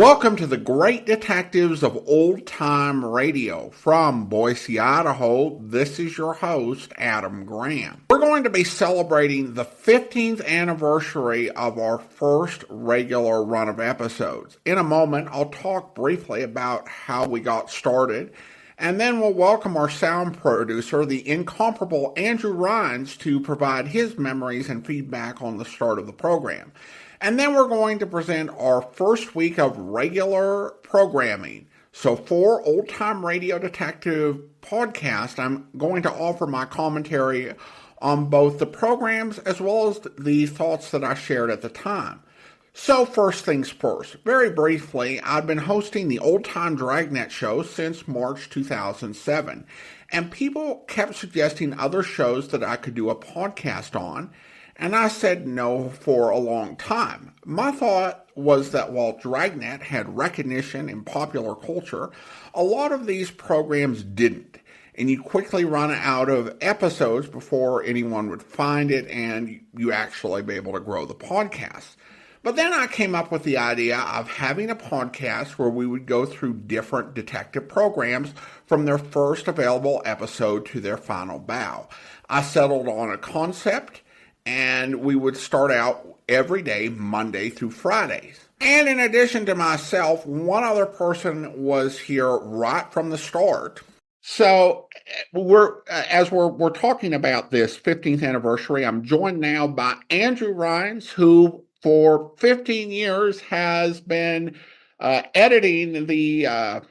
Welcome to the Great Detectives of Old Time Radio. From Boise, Idaho, this is your host, Adam Graham. We're going to be celebrating the 15th anniversary of our first regular run of episodes. In a moment, I'll talk briefly about how we got started, and then we'll welcome our sound producer, the incomparable Andrew Rhynes, to provide his memories and feedback on the start of the program. And then we're going to present our first week of regular programming. So for Old Time Radio Detective Podcast, I'm going to offer my commentary on both the programs as well as the thoughts that I shared at the time. So first things first, very briefly, I've been hosting the Old Time Dragnet show since March 2007. And people kept suggesting other shows that I could do a podcast on. And I said no for a long time. My thought was that while Dragnet had recognition in popular culture, a lot of these programs didn't. And you quickly run out of episodes before anyone would find it and you actually be able to grow the podcast. But then I came up with the idea of having a podcast where we would go through different detective programs from their first available episode to their final bow. I settled on a concept, and we would start out every day, Monday through Fridays. And in addition to myself, one other person was here right from the start. So we're talking about this 15th anniversary, I'm joined now by Andrew Rhynes, who for 15 years has been editing the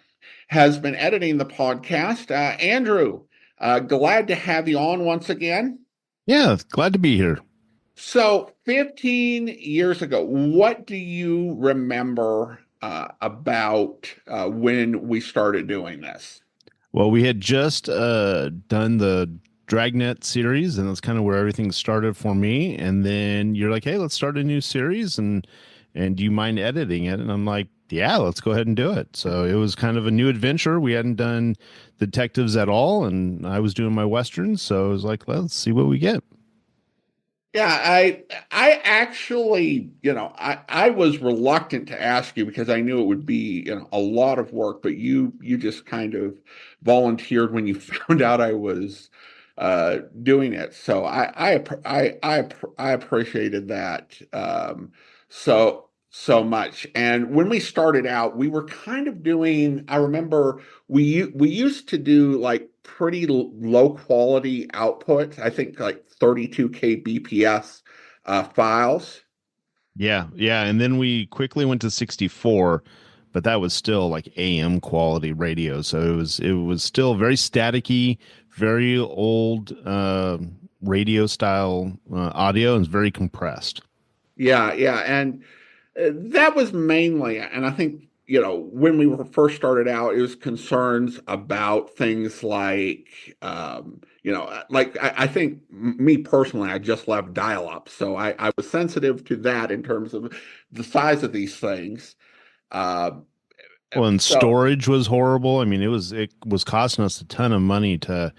podcast. Andrew, glad to have you on once again. Yeah, glad to be here. So 15 years ago, what do you remember about when we started doing this? Well, we had just done the Dragnet series, and that's kind of where everything started for me. And then you're like, hey, let's start a new series, and do you mind editing it? And I'm like, yeah, let's go ahead and do it. So it was kind of a new adventure. We hadn't done detectives at all, and I was doing my Westerns, so I was like, let's see what we get. Yeah, I actually, I was reluctant to ask you because I knew it would be, a lot of work, but you just kind of volunteered when you found out I was doing it. So I appreciated that so much. And when we started out, we were kind of doing, I remember we used to do like pretty low quality output. I think like 32K BPS files. Yeah. And then we quickly went to 64, but that was still like AM quality radio. So it was still very staticky, very old radio style audio, and it's very compressed. Yeah. And that was mainly, and I think, when we were first started out, it was concerns about things like, I think me personally, I just left dial-up. So I was sensitive to that in terms of the size of these things. Storage was horrible. I mean, it was costing us a ton of money to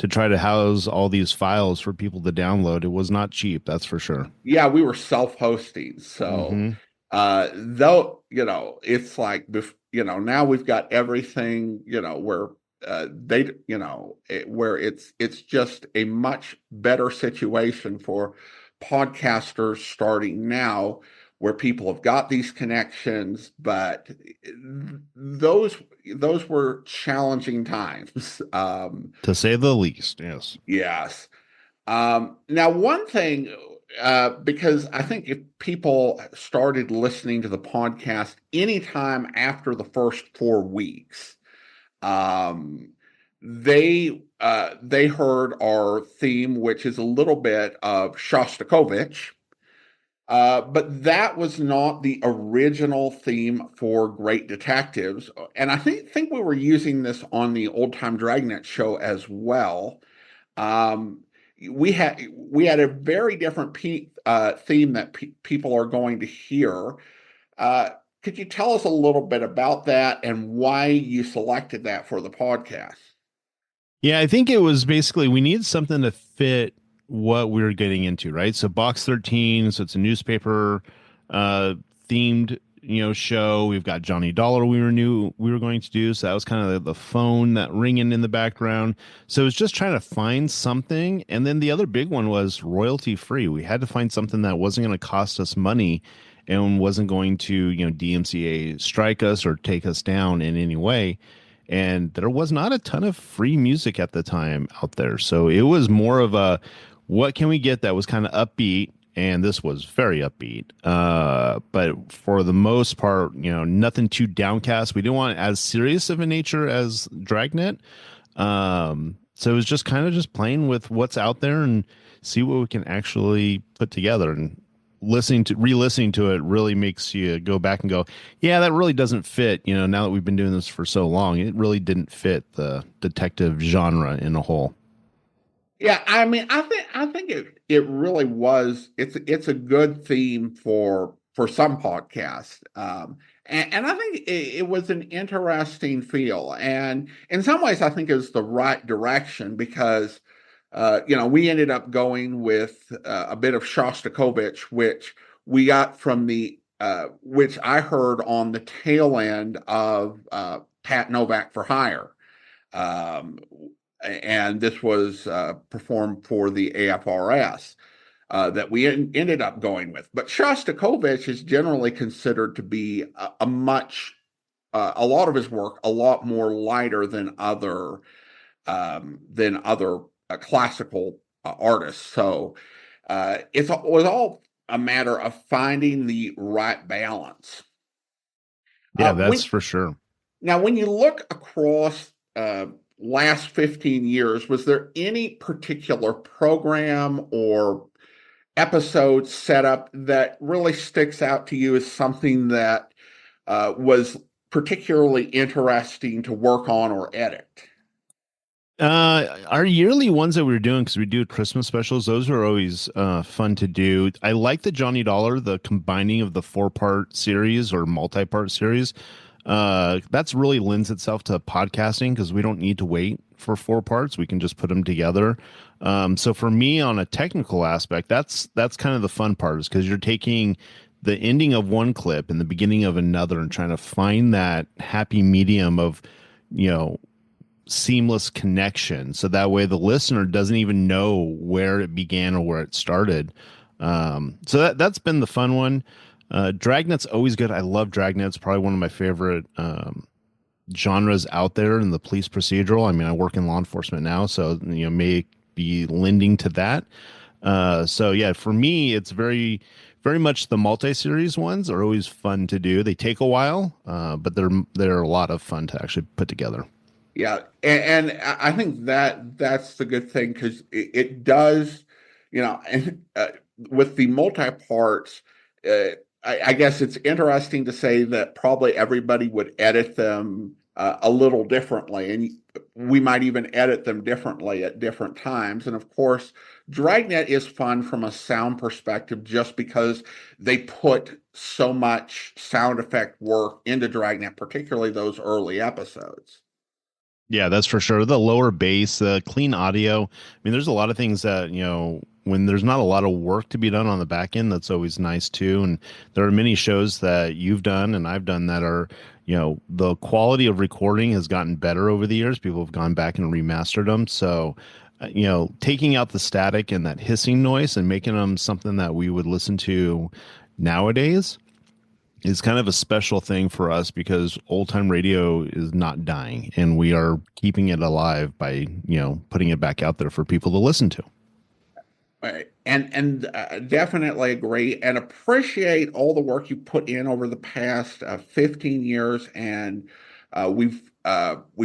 try to house all these files for people to download. It was not cheap, that's for sure. Yeah, we were self-hosting. So, though, it's like, now we've got everything, where where it's just a much better situation for podcasters starting now, where people have got these connections, but those were challenging times, to say the least. Yes. Now, one thing, because I think if people started listening to the podcast anytime after the first 4 weeks, they heard our theme, which is a little bit of Shostakovich, but that was not the original theme for Great Detectives. And I think we were using this on the Old Time Dragnet show as well. We had a very different theme that people are going to hear. Could you tell us a little bit about that and why you selected that for the podcast? Yeah, I think it was basically we needed something to fit what we were getting into, right? So Box 13, so it's a newspaper themed show. We've got Johnny Dollar knew we were going to do. So that was kind of the phone that ringing in the background. So it was just trying to find something. And then the other big one was royalty free. We had to find something that wasn't going to cost us money and wasn't going to, DMCA strike us or take us down in any way. And there was not a ton of free music at the time out there. So it was more of a, what can we get that was kind of upbeat? And this was very upbeat. But for the most part, nothing too downcast. We didn't want as serious of a nature as Dragnet. So it was just kind of just playing with what's out there and see what we can actually put together. And re-listening to it really makes you go back and go, yeah, that really doesn't fit. Now that we've been doing this for so long, it really didn't fit the detective genre in a whole. Yeah, I mean, I think it really was. It's a good theme for some podcasts, and I think it was an interesting feel, and in some ways, I think it's the right direction because we ended up going with a bit of Shostakovich, which we got from which I heard on the tail end of Pat Novak for Hire. Um, and this was performed for the AFRS that we ended up going with. But Shostakovich is generally considered to be a lot of his work a lot more lighter than other classical artists. So it was all a matter of finding the right balance. Yeah, that's for sure. Now, when you look across last 15 years, was there any particular program or episode setup that really sticks out to you as something that was particularly interesting to work on or edit? Our yearly ones that we were doing, because we do Christmas specials, those are always fun to do. I like the Johnny Dollar, the combining of the 4-part series or multi-part series. That's really lends itself to podcasting because we don't need to wait for 4 parts. We can just put them together. So for me, on a technical aspect, that's kind of the fun part, is because you're taking the ending of one clip and the beginning of another and trying to find that happy medium of, seamless connection. So that way the listener doesn't even know where it began or where it started. So that's been the fun one. Dragnet's always good. I love Dragnet. It's probably one of my favorite genres out there in the police procedural. I mean, I work in law enforcement now, so may be lending to that. So yeah, for me, it's very, very much the multi-series ones are always fun to do. They take a while, but they're a lot of fun to actually put together. Yeah, and I think that's the good thing because it does, and with the multi parts, I guess it's interesting to say that probably everybody would edit them a little differently, and we might even edit them differently at different times. And of course, Dragnet is fun from a sound perspective just because they put so much sound effect work into Dragnet, particularly those early episodes. Yeah, that's for sure. The lower bass, the clean audio. I mean, there's a lot of things that, when there's not a lot of work to be done on the back end, that's always nice too. And there are many shows that you've done and I've done that are, the quality of recording has gotten better over the years. People have gone back and remastered them. So, taking out the static and that hissing noise and making them something that we would listen to nowadays is kind of a special thing for us because old time radio is not dying and we are keeping it alive by, putting it back out there for people to listen to. Right. And definitely agree and appreciate all the work you put in over the past 15 years. And we've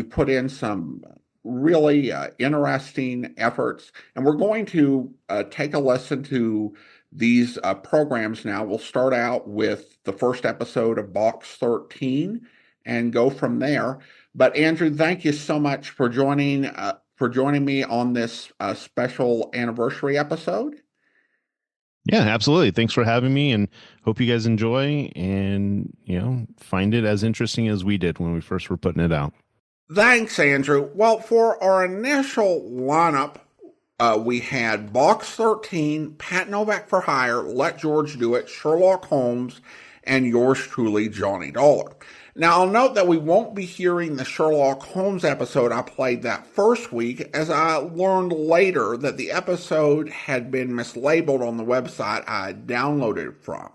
put in some really interesting efforts. And we're going to take a listen to these programs now. We'll start out with the first episode of Box 13 and go from there. But Andrew, thank you so much for joining me on this special anniversary episode. Yeah, absolutely. Thanks for having me and hope you guys enjoy and, find it as interesting as we did when we first were putting it out. Thanks, Andrew. Well, for our initial lineup, we had Box 13, Pat Novak for Hire, Let George Do It, Sherlock Holmes, and yours truly, Johnny Dollar. Now, I'll note that we won't be hearing the Sherlock Holmes episode I played that first week, as I learned later that the episode had been mislabeled on the website I downloaded it from.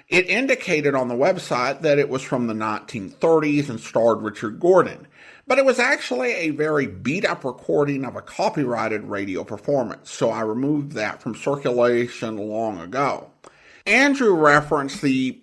It indicated on the website that it was from the 1930s and starred Richard Gordon, but it was actually a very beat-up recording of a copyrighted radio performance, so I removed that from circulation long ago. Andrew referenced the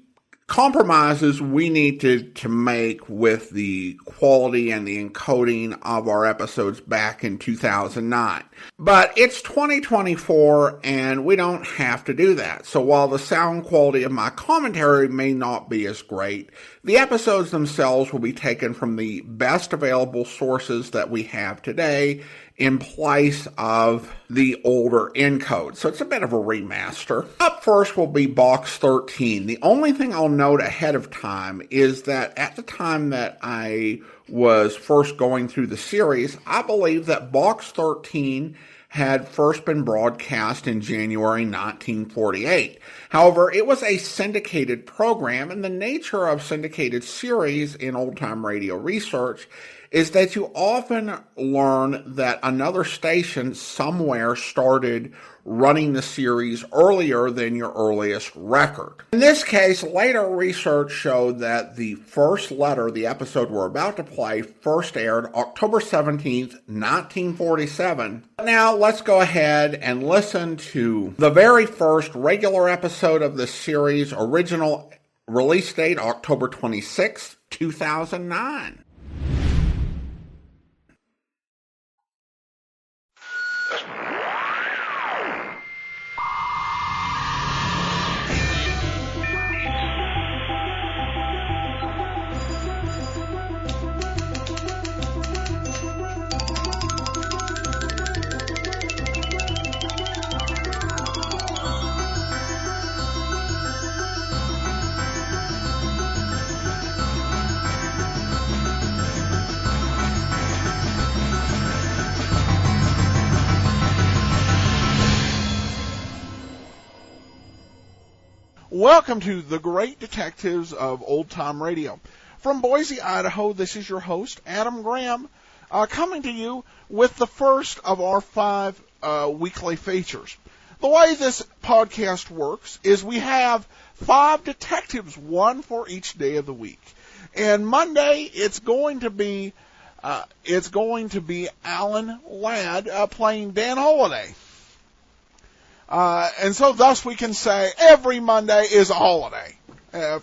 compromises we needed to make with the quality and the encoding of our episodes back in 2009. But it's 2024 and we don't have to do that. So while the sound quality of my commentary may not be as great, the episodes themselves will be taken from the best available sources that we have today in place of the older encode. So it's a bit of a remaster. Up first will be Box 13. The only thing I'll note ahead of time is that at the time that I was first going through the series, I believe that Box 13 had first been broadcast in January 1948. However, it was a syndicated program, and the nature of syndicated series in old-time radio research is that you often learn that another station somewhere started running the series earlier than your earliest record. In this case, later research showed that the first letter, the episode we're about to play, first aired October 17th, 1947. Now, let's go ahead and listen to the very first regular episode of the series, original release date October 26th, 2009. Welcome to The Great Detectives of Old Time Radio. From Boise, Idaho, this is your host, Adam Graham, coming to you with the first of our 5 weekly features. The way this podcast works is we have 5 detectives, one for each day of the week. And Monday, it's going to be Alan Ladd playing Dan Holliday. And so thus we can say every Monday is a holiday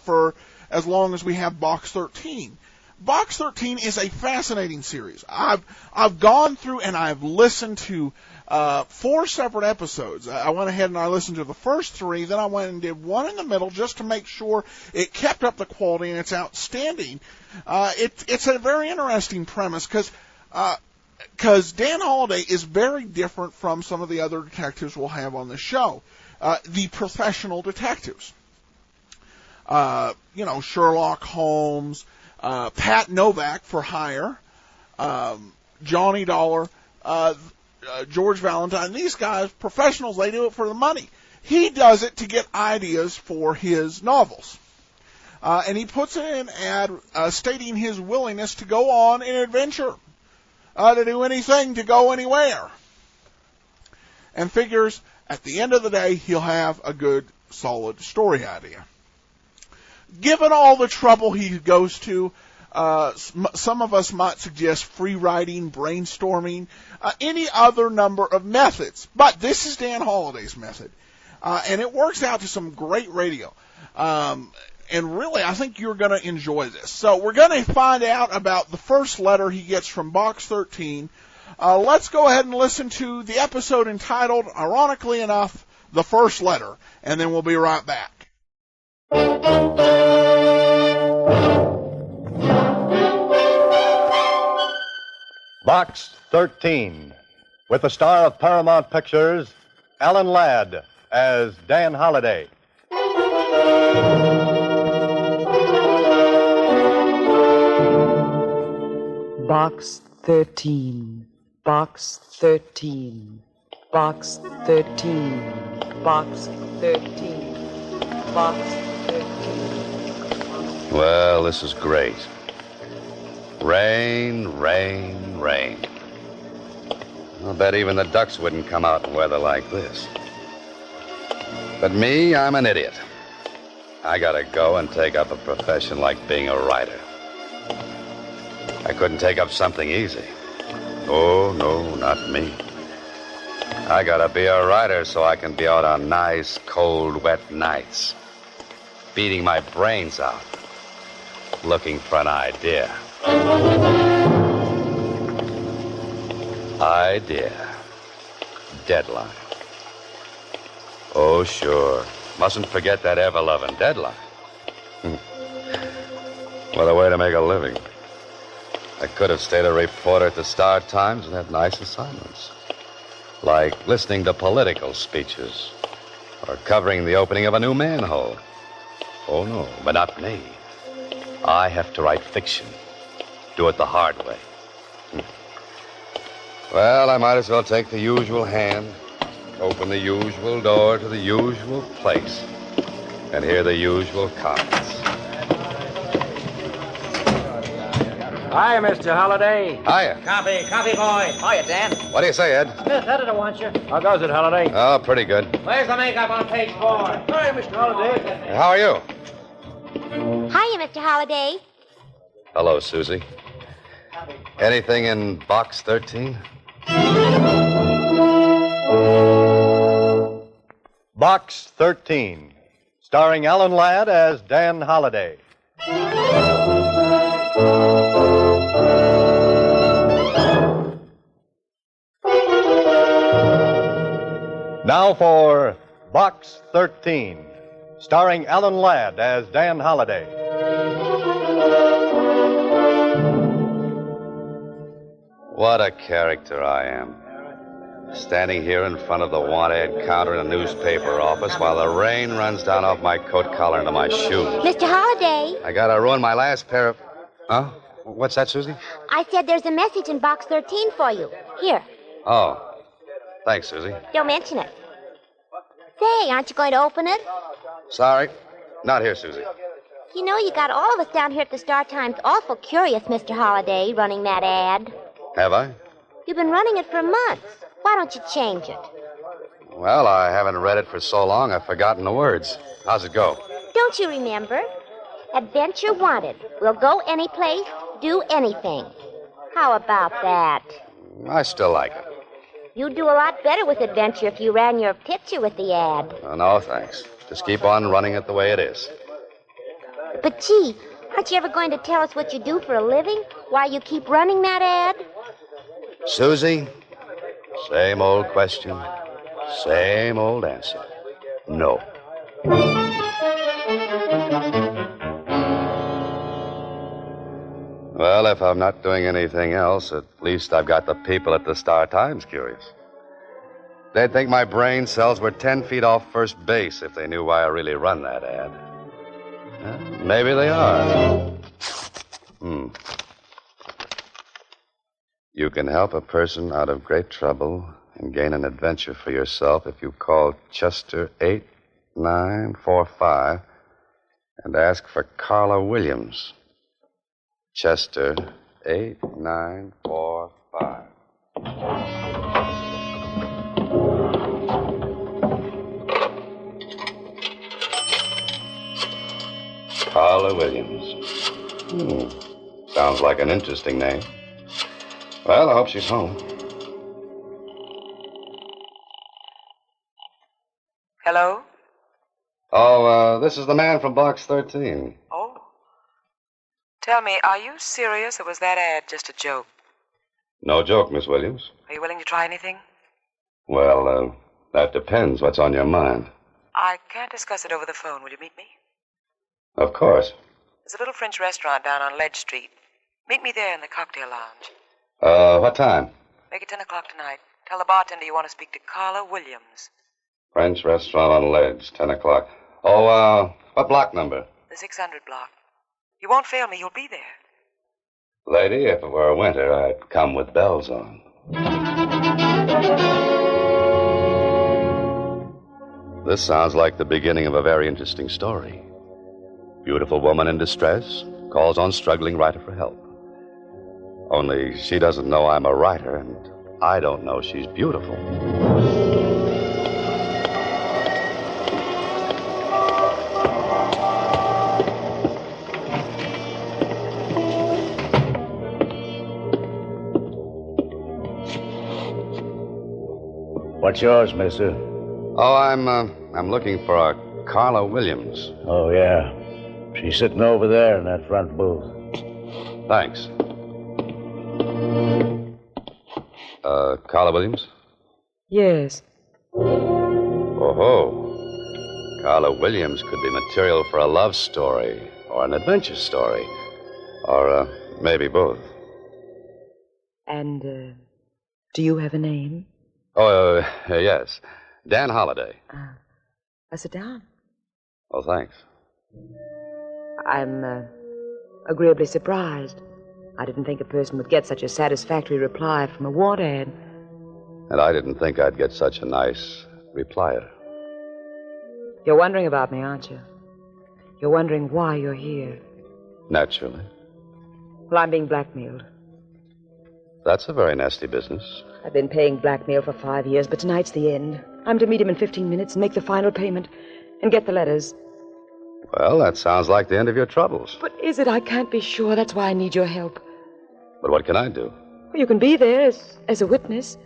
for as long as we have Box 13. Box 13 is a fascinating series. I've gone through and I've listened to 4 separate episodes. I went ahead and I listened to the first 3, then I went and did one in the middle just to make sure it kept up the quality, and it's outstanding. It's a very interesting premise because Dan Holliday is very different from some of the other detectives we'll have on the show. The professional detectives. Sherlock Holmes, Pat Novak for hire, Johnny Dollar, George Valentine. These guys, professionals, they do it for the money. He does it to get ideas for his novels. And he puts in an ad stating his willingness to go on an adventure. To do anything, to go anywhere. And figures at the end of the day, he'll have a good, solid story idea. Given all the trouble he goes to, some of us might suggest free writing, brainstorming, any other number of methods. But this is Dan Holliday's method. And it works out to some great radio. And really, I think you're going to enjoy this. So we're going to find out about the first letter he gets from Box 13. Let's go ahead and listen to the episode entitled, ironically enough, The First Letter. And then we'll be right back. Box 13, with the star of Paramount Pictures, Alan Ladd, as Dan Holliday. Box 13, Box 13, Box 13, Box 13, Box 13. Well, this is great. Rain, rain, rain. I'll bet even the ducks wouldn't come out in weather like this. But me, I'm an idiot. I gotta go and take up a profession like being a writer. I couldn't take up something easy. Oh, no, not me. I gotta be a writer so I can be out on nice, cold, wet nights, beating my brains out, looking for an idea. Idea. Deadline. Oh, sure. Mustn't forget that ever-loving deadline. What a way to make a living. I could have stayed a reporter at the Star Times and had nice assignments, like listening to political speeches or covering the opening of a new manhole. Oh, no, but not me. I have to write fiction. Do it the hard way. Well, I might as well take the usual hand, open the usual door to the usual place, and hear the usual comments. Hiya, Mr. Holliday. Hiya. Copy, boy. Hiya, Dan. What do you say, Ed? Smith, editor wants you. How goes it, Holliday? Oh, pretty good. Where's the makeup on page 4? Hiya, Mr. Holliday. How are you? Hiya, Mr. Holliday. Hello, Suzie. Anything in box 13? Box 13, starring Alan Ladd as Dan Holliday. Now for Box 13, starring Alan Ladd as Dan Holliday. What a character I am. Standing here in front of the want-ad counter in a newspaper office while the rain runs down off my coat collar into my shoes. Mr. Holliday. I gotta ruin my last pair of... Huh? What's that, Suzie? I said there's a message in box 13 for you. Here. Oh. Thanks, Suzie. Don't mention it. Say, aren't you going to open it? Sorry. Not here, Suzie. You know, you got all of us down here at the Star Times awful curious, Mr. Holliday, running that ad. Have I? You've been running it for months. Why don't you change it? Well, I haven't read it for so long I've forgotten the words. How's it go? Don't you remember? Adventure wanted. We'll go any place, do anything. How about that? I still like it. You'd do a lot better with adventure if you ran your picture with the ad. Oh, no, thanks. Just keep on running it the way it is. But, gee, aren't you ever going to tell us what you do for a living? Why you keep running that ad? Suzie, same old question, same old answer. No. Well, if I'm not doing anything else, at least I've got the people at the Star Times curious. They'd think my brain cells were 10 feet off first base if they knew why I really run that ad. Maybe they are. You can help a person out of great trouble and gain an adventure for yourself if you call Chester 8945 and ask for Carla Williams. Chester 8945. Carla Williams. Sounds like an interesting name. Well, I hope she's home. Hello? Oh, this is the man from Box 13. Oh. Tell me, are you serious, or was that ad just a joke? No joke, Miss Williams. Are you willing to try anything? Well, that depends. What's on your mind? I can't discuss it over the phone. Will you meet me? Of course. There's a little French restaurant down on Ledge Street. Meet me there in the cocktail lounge. What time? Make it 10 o'clock tonight. Tell the bartender you want to speak to Carla Williams. French restaurant on Ledge, 10 o'clock. Oh, what block number? The 600 block. You won't fail me. You'll be there. Lady, if it were winter, I'd come with bells on. This sounds like the beginning of a very interesting story. Beautiful woman in distress, calls on struggling writer for help. Only she doesn't know I'm a writer, and I don't know she's beautiful. What's yours, mister? Oh, I'm looking for a Carla Williams. Oh, yeah. She's sitting over there in that front booth. Thanks. Carla Williams? Yes. Oh-ho. Carla Williams could be material for a love story or an adventure story. Or maybe both. And, do you have a name? Oh, yes. Dan Holliday. Sit down. Oh, thanks. I'm, agreeably surprised. I didn't think a person would get such a satisfactory reply from a want ad. And I didn't think I'd get such a nice replier. You're wondering about me, aren't you? You're wondering why you're here. Naturally. Well, I'm being blackmailed. That's a very nasty business. I've been paying blackmail for 5 years, but tonight's the end. I'm to meet him in 15 minutes and make the final payment and get the letters. Well, that sounds like the end of your troubles. But is it? I can't be sure. That's why I need your help. But what can I do? Well, you can be there as a witness.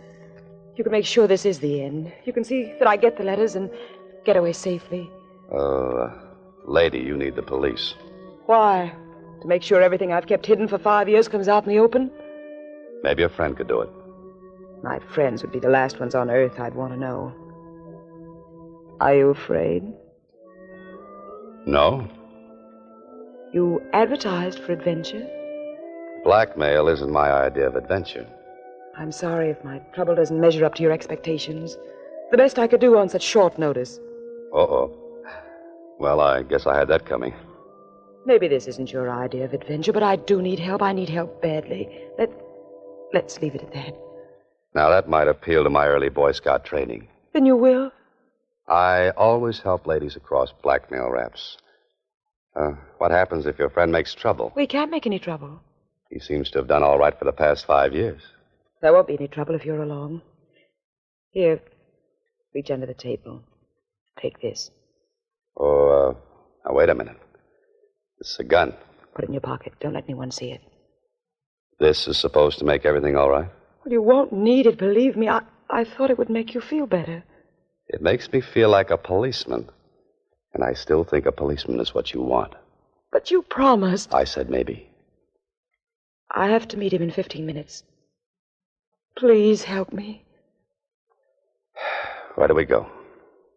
You can make sure this is the end. You can see that I get the letters and get away safely. Lady, you need the police. Why? To make sure everything I've kept hidden for 5 years comes out in the open? Maybe a friend could do it. My friends would be the last ones on earth I'd want to know. Are you afraid? No. You advertised for adventure? Blackmail isn't my idea of adventure. I'm sorry if my trouble doesn't measure up to your expectations. The best I could do on such short notice. Uh-oh. Well, I guess I had that coming. Maybe this isn't your idea of adventure, but I do need help. I need help badly. Let's leave it at that. Now, that might appeal to my early Boy Scout training. Then you will? I always help ladies across blackmail raps. What happens if your friend makes trouble? We can't make any trouble. He seems to have done all right for the past 5 years. There won't be any trouble if you're along. Here, reach under the table. Take this. Oh, now wait a minute. This is a gun. Put it in your pocket. Don't let anyone see it. This is supposed to make everything all right? Well, you won't need it, believe me. I thought it would make you feel better. It makes me feel like a policeman. And I still think a policeman is what you want. But you promised. I said maybe. I have to meet him in 15 minutes. Please help me. Where do we go?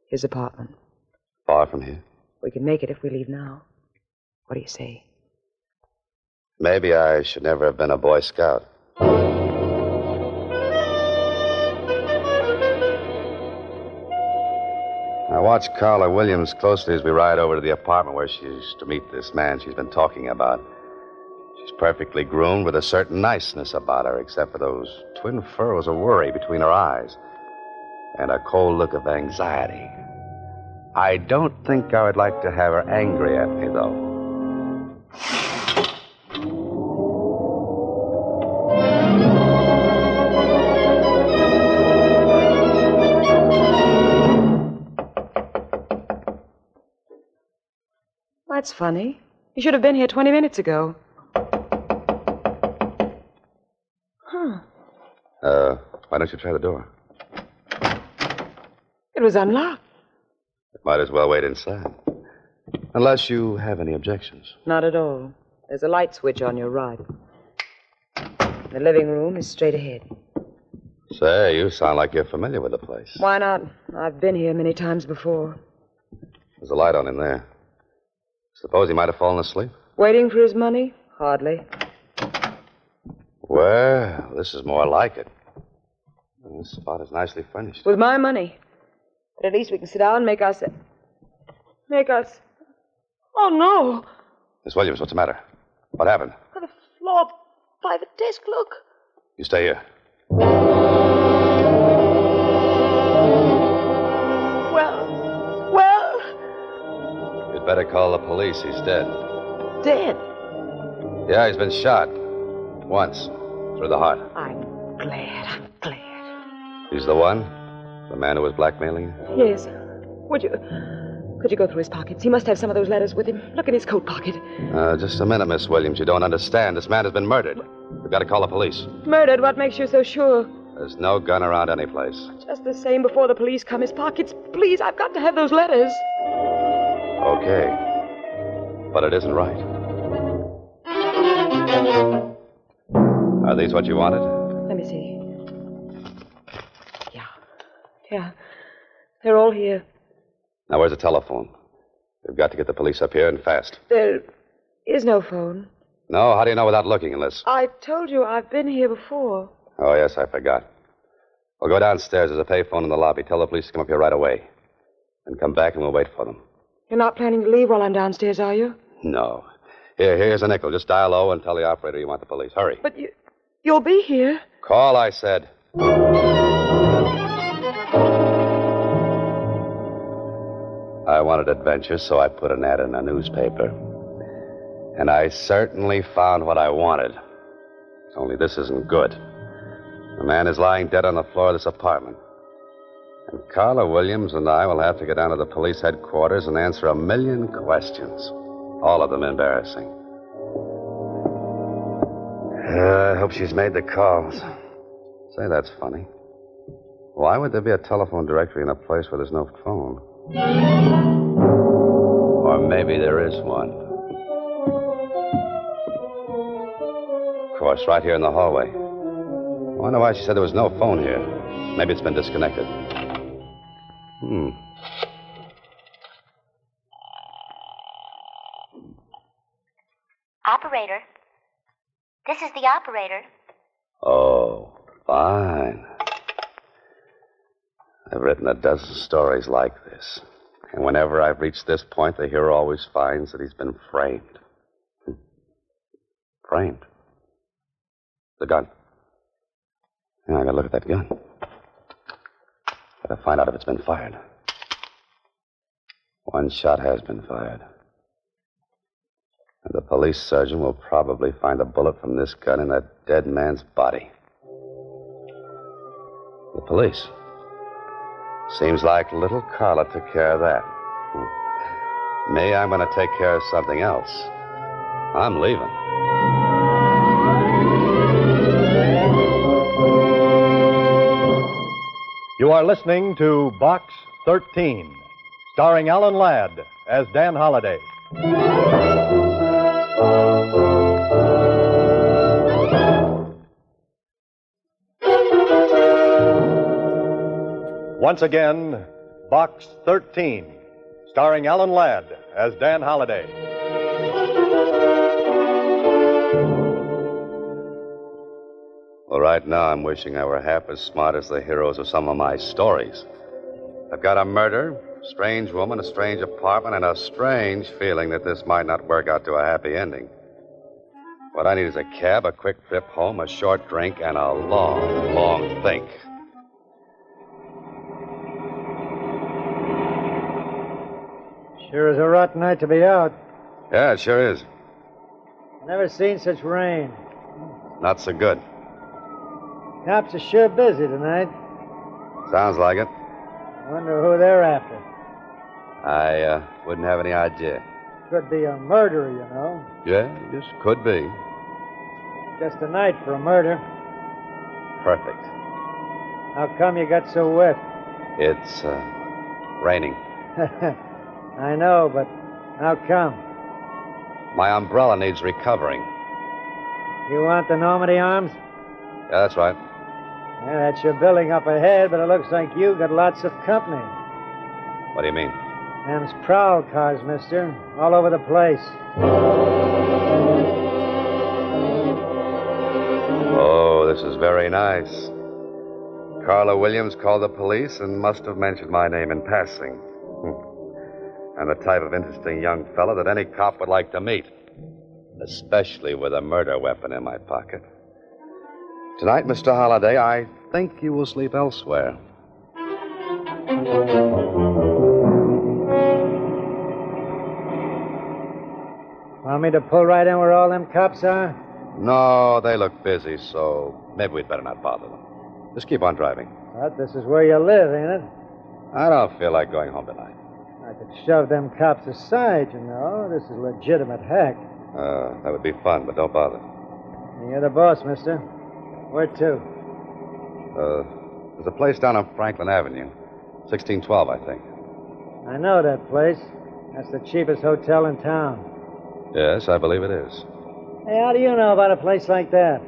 His apartment. Far from here? We can make it if we leave now. What do you say? Maybe I should never have been a Boy Scout. I watch Carla Williams closely as we ride over to the apartment where she's to meet this man she's been talking about. She's perfectly groomed with a certain niceness about her, except for those twin furrows of worry between her eyes and a cold look of anxiety. I don't think I would like to have her angry at me, though. That's funny. You should have been here 20 minutes ago. Why don't you try the door? It was unlocked. Might as well wait inside. Unless you have any objections. Not at all. There's a light switch on your right. The living room is straight ahead. Say, you sound like you're familiar with the place. Why not? I've been here many times before. There's a light on in there. Suppose he might have fallen asleep? Waiting for his money? Hardly. Well, this is more like it. This spot is nicely furnished. With my money. But at least we can sit down and make us... Oh, no. Miss Williams, what's the matter? What happened? The floor by the desk, look. You stay here. Well... You You'd better call the police. He's dead. Dead? Yeah, he's been shot. Once. Through the heart. I'm glad. He's the one? The man who was blackmailing you? Yes. Could you go through his pockets? He must have some of those letters with him. Look in his coat pocket. Just a minute, Miss Williams. You don't understand. This man has been murdered. We've got to call the police. Murdered? What makes you so sure? There's no gun around any place. Just the same before the police come. His pockets. Please, I've got to have those letters. Okay. But it isn't right. Are these what you wanted? Let me see. Yeah. They're all here. Now, where's the telephone? We've got to get the police up here and fast. There is no phone. No? How do you know without looking unless... I told you I've been here before. Oh, yes, I forgot. We'll go downstairs. There's a payphone in the lobby. Tell the police to come up here right away. And come back and we'll wait for them. You're not planning to leave while I'm downstairs, are you? No. Here's a nickel. Just dial O and tell the operator you want the police. Hurry. But you'll be here. Call, I said. I wanted adventure, so I put an ad in a newspaper. And I certainly found what I wanted. Only this isn't good. The man is lying dead on the floor of this apartment. And Carla Williams and I will have to get down to the police headquarters and answer 1,000,000 questions. All of them embarrassing. I hope she's made the calls. Say, that's funny. Why would there be a telephone directory in a place where there's no phone? Or maybe there is one. Of course, right here in the hallway. I wonder why she said there was no phone here. Maybe it's been disconnected. Operator. This is the operator. Oh, fine. I've written a dozen stories like this. And whenever I've reached this point, the hero always finds that he's been framed. Framed? The gun. Yeah, I gotta look at that gun. Gotta find out if it's been fired. One shot has been fired. And the police surgeon will probably find a bullet from this gun in that dead man's body. The police. Seems like little Carla took care of that. Me, I'm going to take care of something else. I'm leaving. You are listening to Box 13, starring Alan Ladd as Dan Holliday. Once again, Box 13, starring Alan Ladd as Dan Holliday. Well, right now I'm wishing I were half as smart as the heroes of some of my stories. I've got a murder, a strange woman, a strange apartment, and a strange feeling that this might not work out to a happy ending. What I need is a cab, a quick trip home, a short drink, and a long, long think. Sure is a rotten night to be out. Yeah, it sure is. Never seen such rain. Not so good. Cops are sure busy tonight. Sounds like it. Wonder who they're after. I wouldn't have any idea. Could be a murderer, you know. Yeah, just could be. Just a night for a murder. Perfect. How come you got so wet? It's raining. I know, but how come? My umbrella needs recovering. You want the Normandy Arms? Yeah, that's right. Yeah, that's your building up ahead, but it looks like you got lots of company. What do you mean? Them's prowl cars, mister. All over the place. Oh, this is very nice. Carla Williams called the police and must have mentioned my name in passing. I'm the type of interesting young fellow that any cop would like to meet, especially with a murder weapon in my pocket. Tonight, Mr. Holliday, I think you will sleep elsewhere. Want me to pull right in where all them cops are? No, they look busy, so maybe we'd better not bother them. Just keep on driving. But this is where you live, ain't it? I don't feel like going home tonight. I could shove them cops aside, you know. This is legitimate hack. That would be fun, but don't bother. You're the boss, mister. Where to? There's a place down on Franklin Avenue. 1612, I think. I know that place. That's the cheapest hotel in town. Yes, I believe it is. Hey, how do you know about a place like that?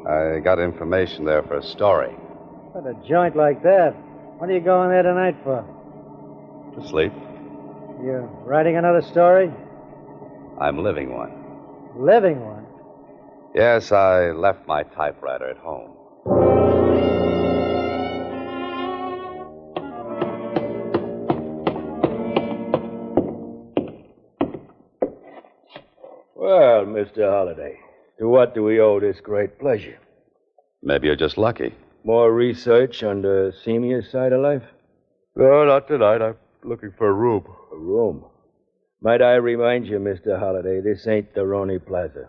I got information there for a story. What, a joint like that? What are you going there tonight for? To sleep. You writing another story? I'm living one. Living one? Yes, I left my typewriter at home. Well, Mr. Holliday, to what do we owe this great pleasure? Maybe you're just lucky. More research on the seamier side of life? No, not tonight. I'm looking for a room. A room? Might I remind you, Mr. Holliday, this ain't the Roney Plaza.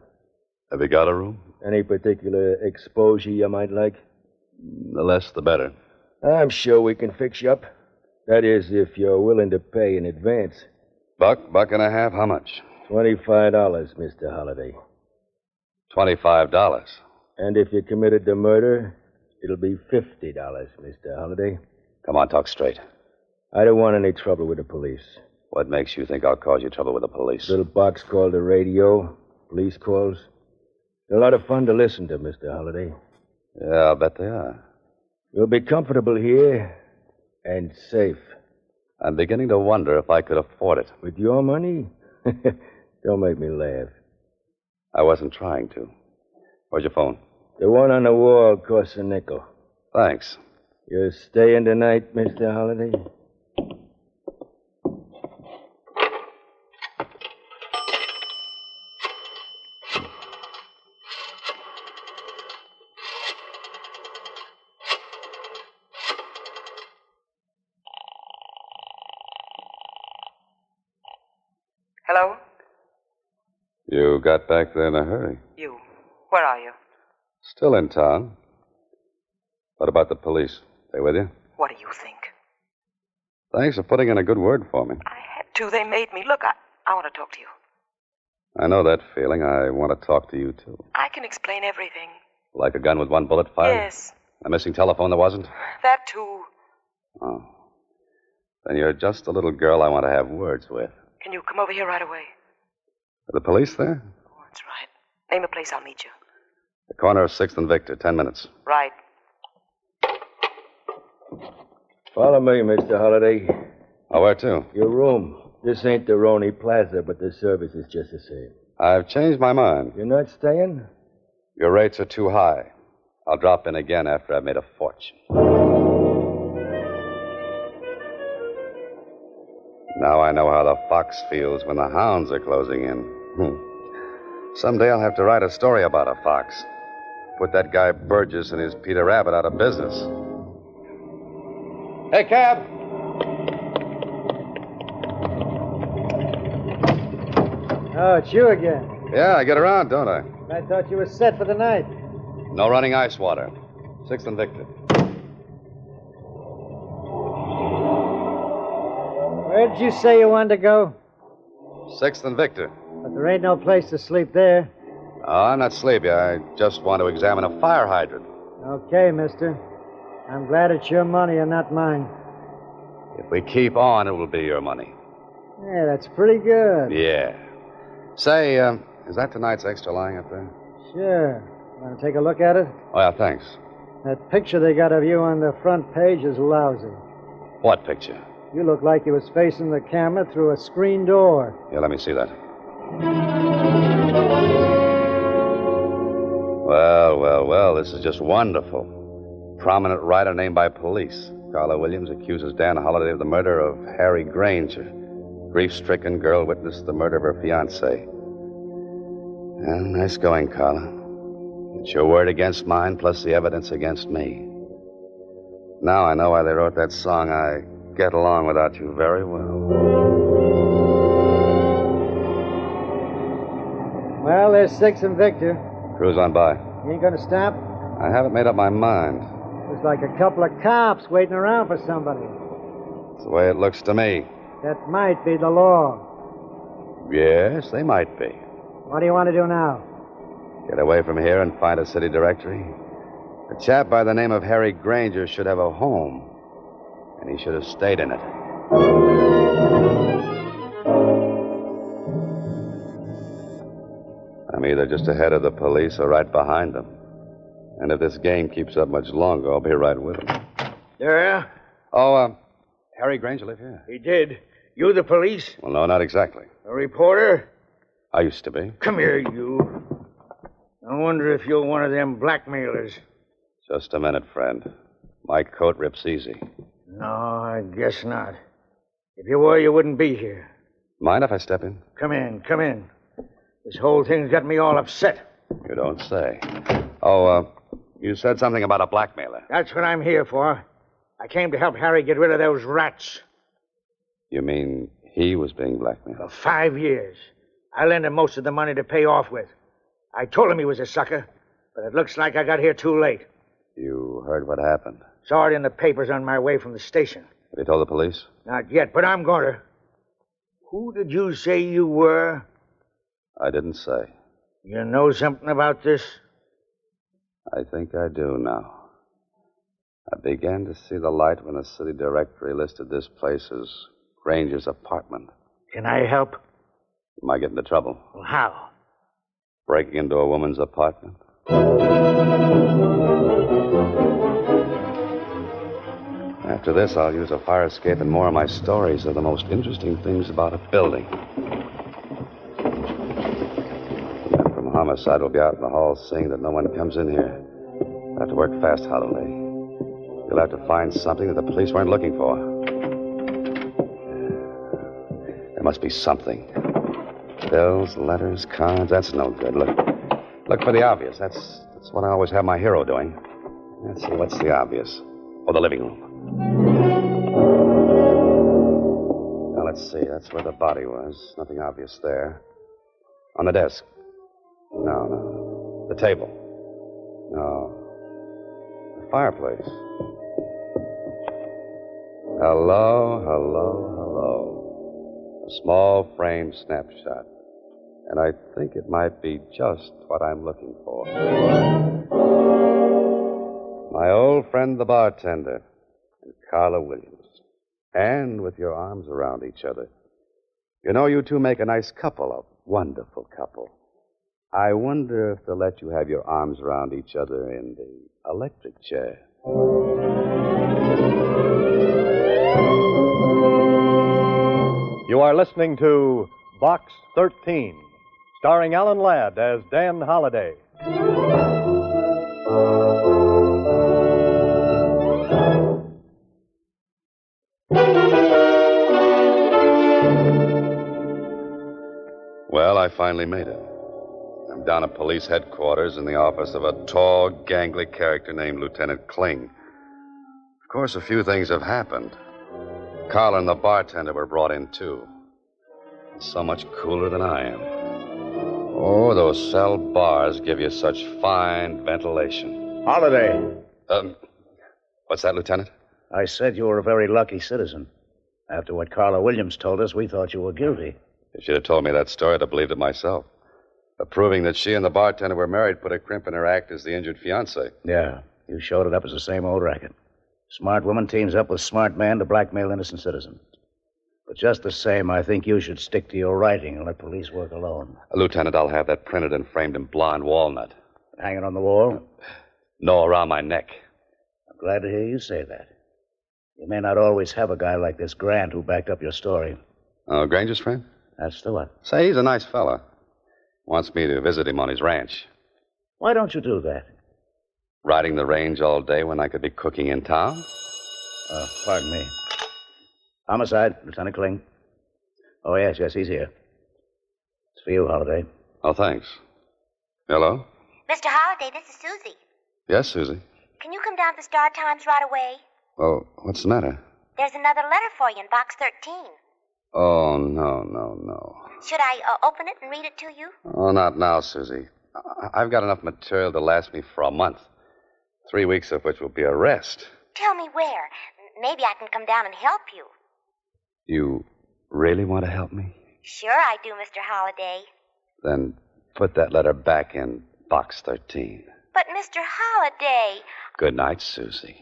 Have you got a room? Any particular exposure you might like? The less, the better. I'm sure we can fix you up. That is, if you're willing to pay in advance. $1.50, $1.50. How much? $25, Mr. Holliday. $25. And if you committed the murder, it'll be $50, Mr. Holliday. Come on, talk straight. I don't want any trouble with the police. What makes you think I'll cause you trouble with the police? Little box called the radio, police calls. They're a lot of fun to listen to, Mr. Holliday. Yeah, I'll bet they are. You'll be comfortable here and safe. I'm beginning to wonder if I could afford it. With your money? Don't make me laugh. I wasn't trying to. Where's your phone? The one on the wall costs a nickel. Thanks. You're staying tonight, Mr. Holliday? Hello? You got back there in a hurry. You. Where are you? Still in town. What about the police? They with you? What do you think? Thanks for putting in a good word for me. I had to. They made me. Look, I want to talk to you. I know that feeling. I want to talk to you, too. I can explain everything. Like a gun with one bullet fired? Yes. A missing telephone there wasn't? That, too. Oh. Then you're just a little girl I want to have words with. Can you come over here right away? Are the police there? Oh, that's right. Name a place, I'll meet you. The corner of 6th and Victor, 10 minutes. Right. Follow me, Mr. Holliday. Oh, where to? Your room. This ain't the Roney Plaza, but the service is just the same. I've changed my mind. You're not staying? Your rates are too high. I'll drop in again after I've made a fortune. Now I know how the fox feels when the hounds are closing in. Someday I'll have to write a story about a fox. Put that guy Burgess and his Peter Rabbit out of business. Hey, cab! Oh, it's you again. Yeah, I get around, don't I? I thought you were set for the night. No running ice water. 6th and Victor. Where did you say you wanted to go? 6th and Victor. But there ain't no place to sleep there. Oh, I'm not sleepy. I just want to examine a fire hydrant. Okay, mister. I'm glad it's your money and not mine. If we keep on, it will be your money. Yeah, that's pretty good. Yeah. Say, is that tonight's extra lying up there? Sure. Want to take a look at it? Oh, yeah, thanks. That picture they got of you on the front page is lousy. What picture? You look like you was facing the camera through a screen door. Yeah, let me see that. Well, this is just wonderful. Prominent writer named by police. Carla Williams accuses Dan Holliday of the murder of Harry Granger. Grief-stricken girl witnessed the murder of her fiancé. Well, nice going, Carla. It's your word against mine, plus the evidence against me. Now I know why they wrote that song, I Get Along Without You Very Well. Well, there's Six and Victor. Crew's on by. You ain't gonna stop? I haven't made up my mind. Looks like a couple of cops waiting around for somebody. It's the way it looks to me. That might be the law. Yes, they might be. What do you want to do now? Get away from here and find a city directory. A chap by the name of Harry Granger should have a home, and he should have stayed in it. I'm either just ahead of the police or right behind them. And if this game keeps up much longer, I'll be right with them. Yeah? Oh, Harry Granger live here? He did. You the police? Well, no, not exactly. A reporter? I used to be. Come here, you. I wonder if you're one of them blackmailers. Just a minute, friend. My coat rips easy. No, I guess not. If you were, you wouldn't be here. Mind if I step in? Come in, come in. This whole thing's got me all upset. You don't say. Oh, you said something about a blackmailer. That's what I'm here for. I came to help Harry get rid of those rats. You mean he was being blackmailed? For 5 years. I lent him most of the money to pay off with. I told him he was a sucker, but it looks like I got here too late. You heard what happened? Saw it in the papers on my way from the station. Have you told the police? Not yet, but I'm going to. Who did you say you were? I didn't say. You know something about this? I think I do now. I began to see the light when the city directory listed this place as Granger's apartment. Can I help? You might get into trouble. Well, how? Breaking into a woman's apartment. After this, I'll use a fire escape, and more of my stories are the most interesting things about a building. The men from homicide will be out in the hall seeing that no one comes in here. You'll have to work fast, Holiday. You'll have to find something that the police weren't looking for. There must be something. Bills, letters, cards, that's no good. Look for the obvious. That's what I always have my hero doing. Let's see, what's the obvious? Oh, the living room. Now, let's see. That's where the body was. Nothing obvious there. On the desk. No. The table. No. The fireplace. Hello. A small framed snapshot. And I think it might be just what I'm looking for. My old friend, the bartender, and Carla Williams. And with your arms around each other. You know, you two make a nice couple, a wonderful couple. I wonder if they'll let you have your arms around each other in the electric chair. You are listening to Box 13, starring Alan Ladd as Dan Holliday. Well, I finally made it. I'm down at police headquarters in the office of a tall, gangly character named Lieutenant Kling. Of course, a few things have happened. Carl and the bartender were brought in, too. So much cooler than I am. Oh, those cell bars give you such fine ventilation. Holiday. What's that, Lieutenant? I said you were a very lucky citizen. After what Carla Williams told us, we thought you were guilty. If she'd have told me that story, I'd have believed it myself. But proving that she and the bartender were married put a crimp in her act as the injured fiancé. Yeah, you showed it up as the same old racket. Smart woman teams up with smart man to blackmail innocent citizens. But just the same, I think you should stick to your writing and let police work alone. Lieutenant, I'll have that printed and framed in blonde walnut. Hanging on the wall? No, around my neck. I'm glad to hear you say that. You may not always have a guy like this Grant who backed up your story. Oh, Granger's friend? That's the one. Say, he's a nice fella. Wants me to visit him on his ranch. Why don't you do that? Riding the range all day when I could be cooking in town? Pardon me. Homicide, Lieutenant Kling. Oh, yes, he's here. It's for you, Holiday. Oh, thanks. Hello? Mr. Holliday, this is Suzie. Yes, Susie. Can you come down to Star Times right away? Well, what's the matter? There's another letter for you in box 13. Oh, no. Should I open it and read it to you? Oh, not now, Suzie. I've got enough material to last me for a month. 3 weeks of which will be a rest. Tell me where. Maybe I can come down and help you. You really want to help me? Sure I do, Mr. Holliday. Then put that letter back in box 13. But, Mr. Holliday... Good night, Suzie.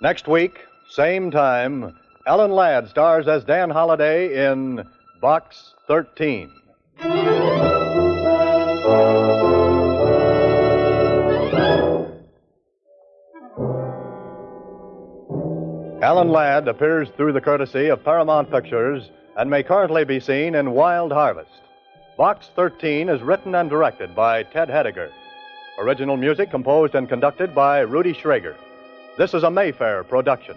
Next week, same time, Alan Ladd stars as Dan Holliday in Box 13. Alan Ladd appears through the courtesy of Paramount Pictures and may currently be seen in Wild Harvest. Box 13 is written and directed by Ted Hediger. Original music composed and conducted by Rudy Schrager. This is a Mayfair production.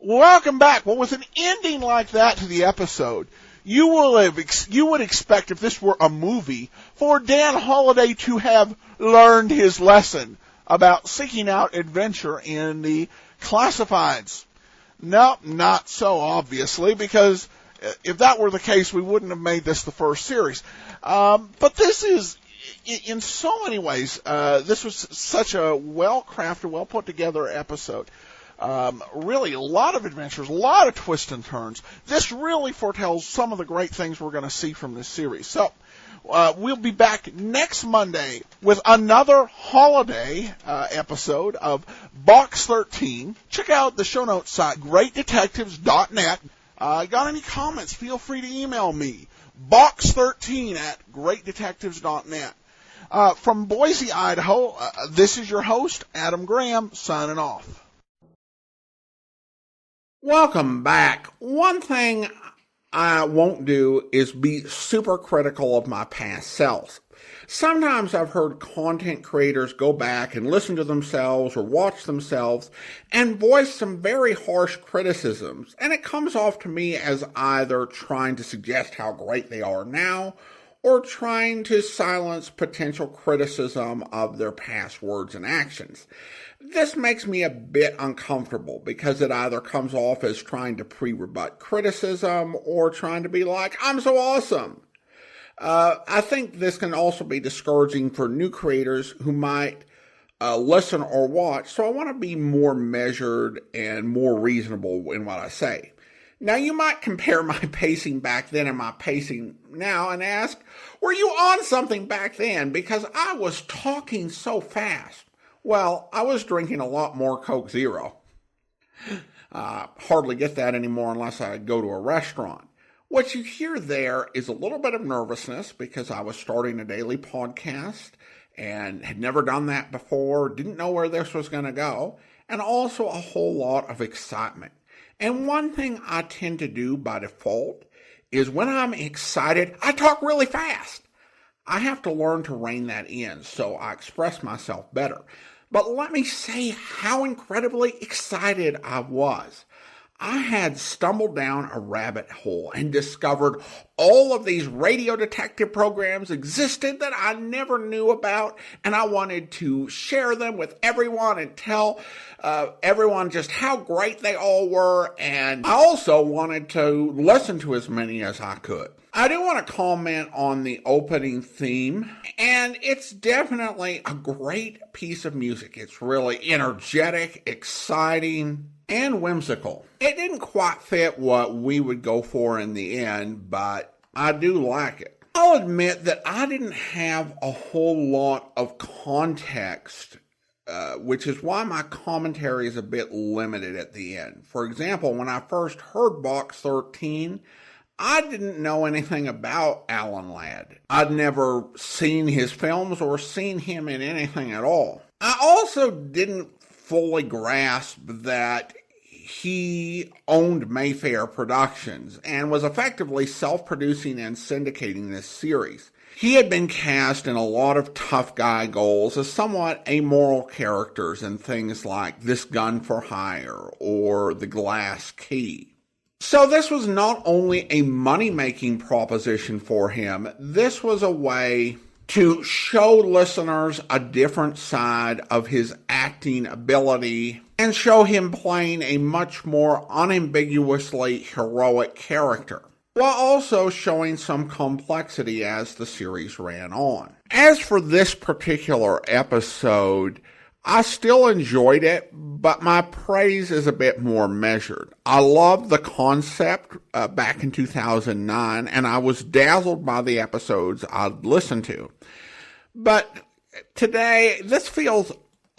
Welcome back. Well, with an ending like that to the episode, you would expect, if this were a movie, for Dan Holliday to have learned his lesson about seeking out adventure in the classifieds. No, not so, obviously, because if that were the case, we wouldn't have made this the first series. But this is, in so many ways, this was such a well-crafted, well-put-together episode. Really, a lot of adventures, a lot of twists and turns. This really foretells some of the great things we're going to see from this series. So, we'll be back next Monday with another holiday episode of Box 13. Check out the show notes site, greatdetectives.net. Got any comments? Feel free to email me, box13@greatdetectives.net. From Boise, Idaho, this is your host, Adam Graham, signing off. Welcome back. One thing I won't do is be super critical of my past selves. Sometimes I've heard content creators go back and listen to themselves or watch themselves and voice some very harsh criticisms, and it comes off to me as either trying to suggest how great they are now or trying to silence potential criticism of their past words and actions. This makes me a bit uncomfortable because it either comes off as trying to pre-rebut criticism or trying to be like, I'm so awesome. I think this can also be discouraging for new creators who might listen or watch, so I want to be more measured and more reasonable in what I say. Now, you might compare my pacing back then and my pacing now and ask, were you on something back then? Because I was talking so fast. Well, I was drinking a lot more Coke Zero. Hardly get that anymore unless I go to a restaurant. What you hear there is a little bit of nervousness because I was starting a daily podcast and had never done that before, didn't know where this was going to go, and also a whole lot of excitement. And one thing I tend to do by default is when I'm excited, I talk really fast. I have to learn to rein that in so I express myself better. But let me say how incredibly excited I was. I had stumbled down a rabbit hole and discovered all of these radio detective programs existed that I never knew about, and I wanted to share them with everyone and tell everyone just how great they all were, and I also wanted to listen to as many as I could. I do want to comment on the opening theme, and it's definitely a great piece of music. It's really energetic, exciting, and whimsical. It didn't quite fit what we would go for in the end, but I do like it. I'll admit that I didn't have a whole lot of context, which is why my commentary is a bit limited at the end. For example, when I first heard Box 13, I didn't know anything about Alan Ladd. I'd never seen his films or seen him in anything at all. I also didn't fully grasp that he owned Mayfair Productions and was effectively self-producing and syndicating this series. He had been cast in a lot of tough guy goals as somewhat amoral characters in things like This Gun for Hire or The Glass Key. So this was not only a money-making proposition for him, this was a way to show listeners a different side of his acting ability and show him playing a much more unambiguously heroic character, while also showing some complexity as the series ran on. As for this particular episode, I still enjoyed it, but my praise is a bit more measured. I loved the concept back in 2009, and I was dazzled by the episodes I'd listened to. But today, this feels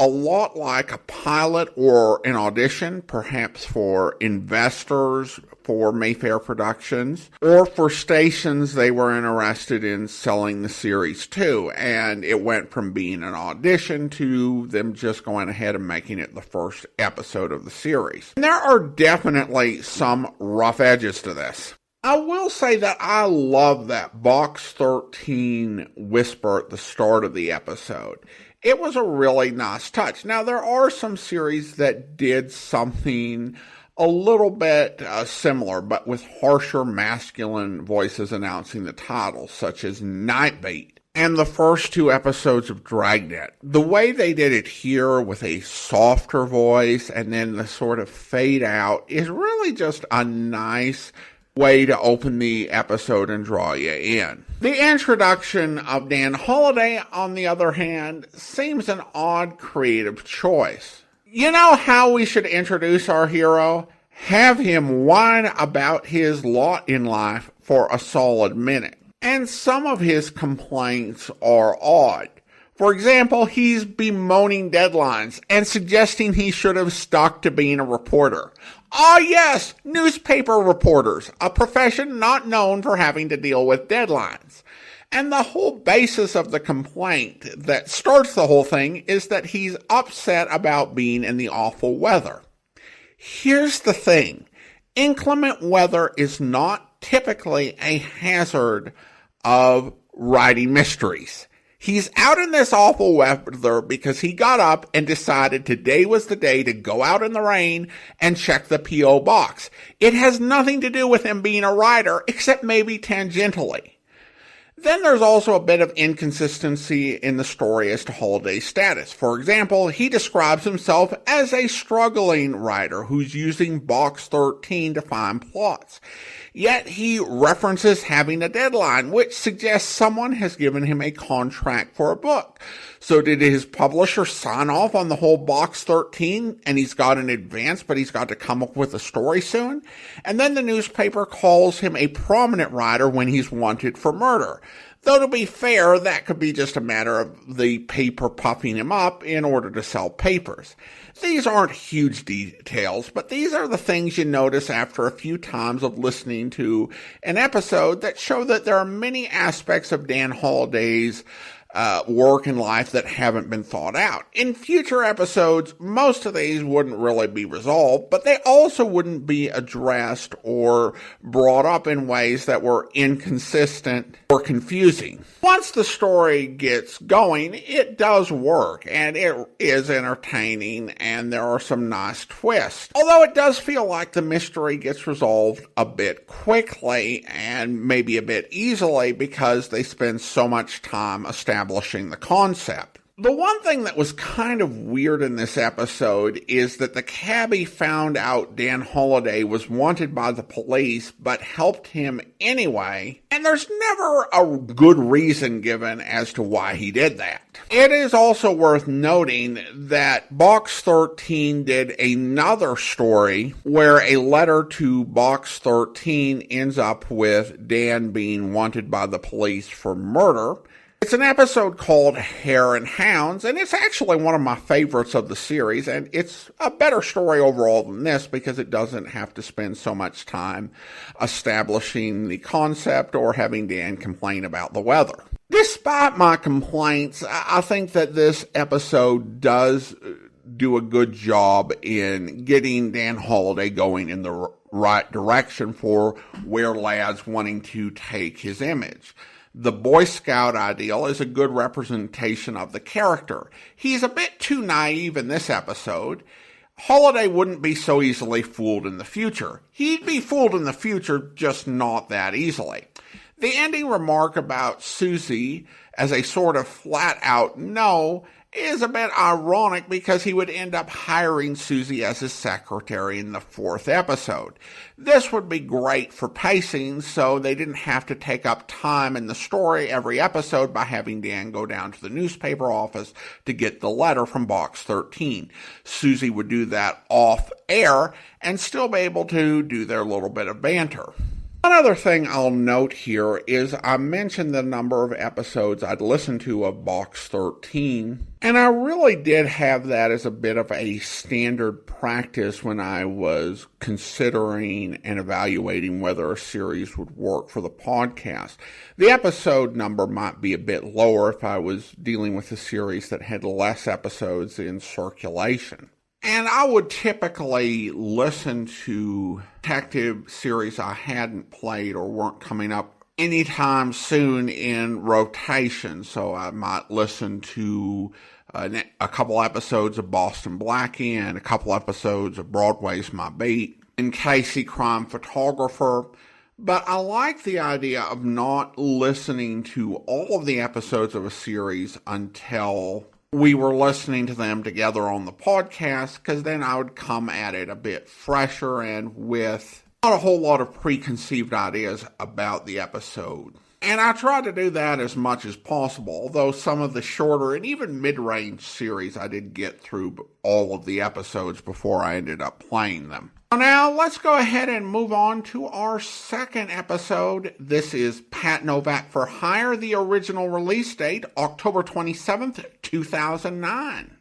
a lot like a pilot or an audition, perhaps for investors, for Mayfair Productions, or for stations they were interested in selling the series to. And it went from being an audition to them just going ahead and making it the first episode of the series. And there are definitely some rough edges to this. I will say that I love that Box 13 whisper at the start of the episode. It was a really nice touch. Now, there are some series that did something a little bit similar, but with harsher masculine voices announcing the titles, such as Nightbeat and the first two episodes of Dragnet. The way they did it here with a softer voice and then the sort of fade out is really just a nice way to open the episode and draw you in. The introduction of Dan Holliday, on the other hand, seems an odd creative choice. You know how we should introduce our hero? Have him whine about his lot in life for a solid minute. And some of his complaints are odd. For example, he's bemoaning deadlines and suggesting he should have stuck to being a reporter. Ah, yes, newspaper reporters, a profession not known for having to deal with deadlines. And the whole basis of the complaint that starts the whole thing is that he's upset about being in the awful weather. Here's the thing. Inclement weather is not typically a hazard of writing mysteries. He's out in this awful weather because he got up and decided today was the day to go out in the rain and check the P.O. box. It has nothing to do with him being a writer, except maybe tangentially. Then there's also a bit of inconsistency in the story as to Holliday's status. For example, he describes himself as a struggling writer who's using Box 13 to find plots. Yet he references having a deadline, which suggests someone has given him a contract for a book. So did his publisher sign off on the whole Box 13 and he's got an advance, but he's got to come up with a story soon? And then the newspaper calls him a prominent writer when he's wanted for murder. Though to be fair, that could be just a matter of the paper puffing him up in order to sell papers. These aren't huge details, but these are the things you notice after a few times of listening to an episode that show that there are many aspects of Dan Holliday's work in life that haven't been thought out. In future episodes, most of these wouldn't really be resolved, but they also wouldn't be addressed or brought up in ways that were inconsistent or confusing. Once the story gets going, it does work, and it is entertaining, and there are some nice twists. Although it does feel like the mystery gets resolved a bit quickly and maybe a bit easily because they spend so much time establishing the concept. The one thing that was kind of weird in this episode is that the cabbie found out Dan Holliday was wanted by the police but helped him anyway, and there's never a good reason given as to why he did that. It is also worth noting that Box 13 did another story where a letter to Box 13 ends up with Dan being wanted by the police for murder. It's an episode called Hare and Hounds, and it's actually one of my favorites of the series, and it's a better story overall than this because it doesn't have to spend so much time establishing the concept or having Dan complain about the weather. Despite my complaints, I think that this episode does do a good job in getting Dan Holliday going in the right direction for where Ladd's wanting to take his image. The Boy Scout ideal is a good representation of the character. He's a bit too naive in this episode. Holliday wouldn't be so easily fooled in the future. He'd be fooled in the future, just not that easily. The ending remark about Suzie as a sort of flat-out no is a bit ironic because he would end up hiring Suzie as his secretary in the 4th episode. This would be great for pacing, so they didn't have to take up time in the story every episode by having Dan go down to the newspaper office to get the letter from Box 13. Suzie would do that off air and still be able to do their little bit of banter. One other thing I'll note here is I mentioned the number of episodes I'd listened to of Box 13, and I really did have that as a bit of a standard practice when I was considering and evaluating whether a series would work for the podcast. The episode number might be a bit lower if I was dealing with a series that had less episodes in circulation. And I would typically listen to detective series I hadn't played or weren't coming up anytime soon in rotation. So I might listen to a couple episodes of Boston Blackie and a couple episodes of Broadway's My Beat and Casey Crime Photographer. But I like the idea of not listening to all of the episodes of a series until we were listening to them together on the podcast, because then I would come at it a bit fresher and with not a whole lot of preconceived ideas about the episode. And I try to do that as much as possible, although some of the shorter and even mid-range series I did get through all of the episodes before I ended up playing them. Now, let's go ahead and move on to our second episode. This is Pat Novak for Hire, the original release date, October 27th, 2009.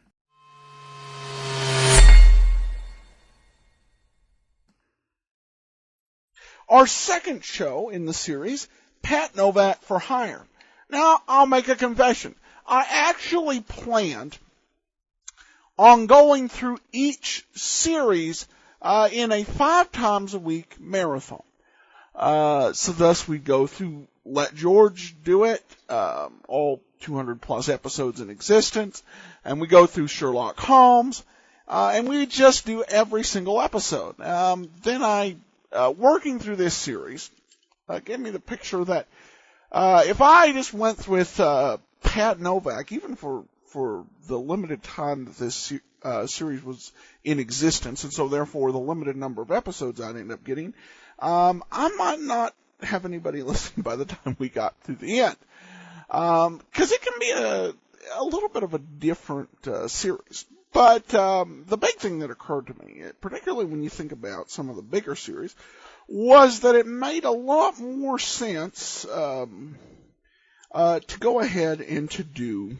Our second show in the series, Pat Novak for Hire. Now, I'll make a confession. I actually planned on going through each series in a 5 times a week marathon. So thus we go through Let George Do It, all 200 plus episodes in existence, and we go through Sherlock Holmes, and we just do every single episode. Then I, working through this series, gave me the picture that if I just went with Pat Novak, even for the limited time that this series was in existence, and so therefore the limited number of episodes I'd end up getting, I might not have anybody listen by the time we got through the end. Because it can be a little bit of a different series. But the big thing that occurred to me, particularly when you think about some of the bigger series, was that it made a lot more sense to go ahead and to do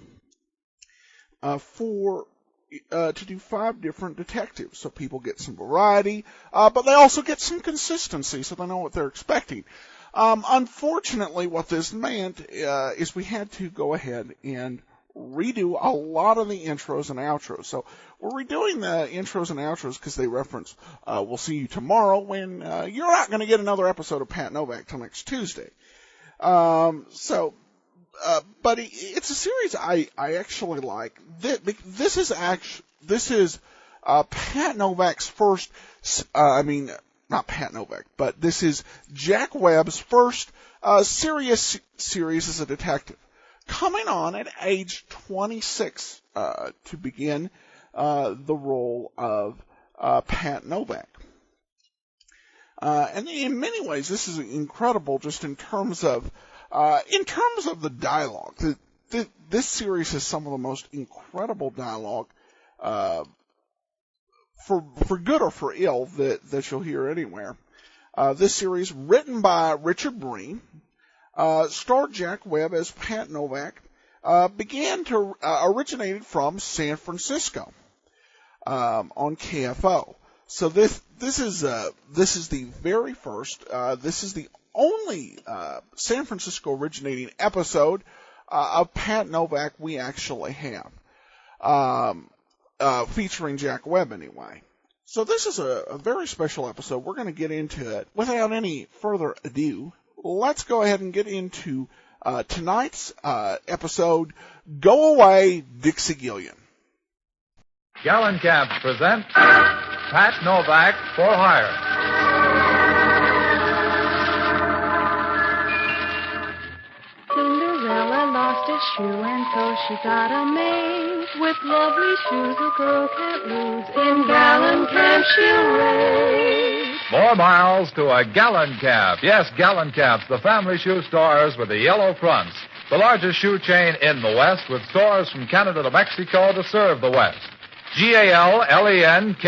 5 different detectives, so people get some variety, but they also get some consistency, so they know what they're expecting. Unfortunately, what this meant is we had to go ahead and redo a lot of the intros and outros. So we're redoing the intros and outros because they reference We'll See You Tomorrow, when you're not going to get another episode of Pat Novak till next Tuesday. But it's a series I actually like. This is Pat Novak's first, not Pat Novak, but this is Jack Webb's first serious series as a detective, coming on at age 26 to begin the role of Pat Novak. And in many ways, this is incredible just in terms of the dialogue. This series has some of the most incredible dialogue, for good or for ill, that you'll hear anywhere. This series, written by Richard Breen, starred Jack Webb as Pat Novak, originated from San Francisco, on KFO. So this is the very first, this is the only San Francisco originating episode of Pat Novak we actually have, featuring Jack Webb anyway. So this is a very special episode. We're going to get into it. Without any further ado, let's go ahead and get into tonight's episode, Go Away, Dixie Gillian. Gallon Cabs present Pat Novak for Hire. She got a maid with lovely shoes a girl can't lose. In Gallon Camp she'll race. More miles to a Gallon Camp. Yes, Gallon Camps, the family shoe stores with the yellow fronts. The largest shoe chain in the West with stores from Canada to Mexico to serve the West. GALLENKAMPS,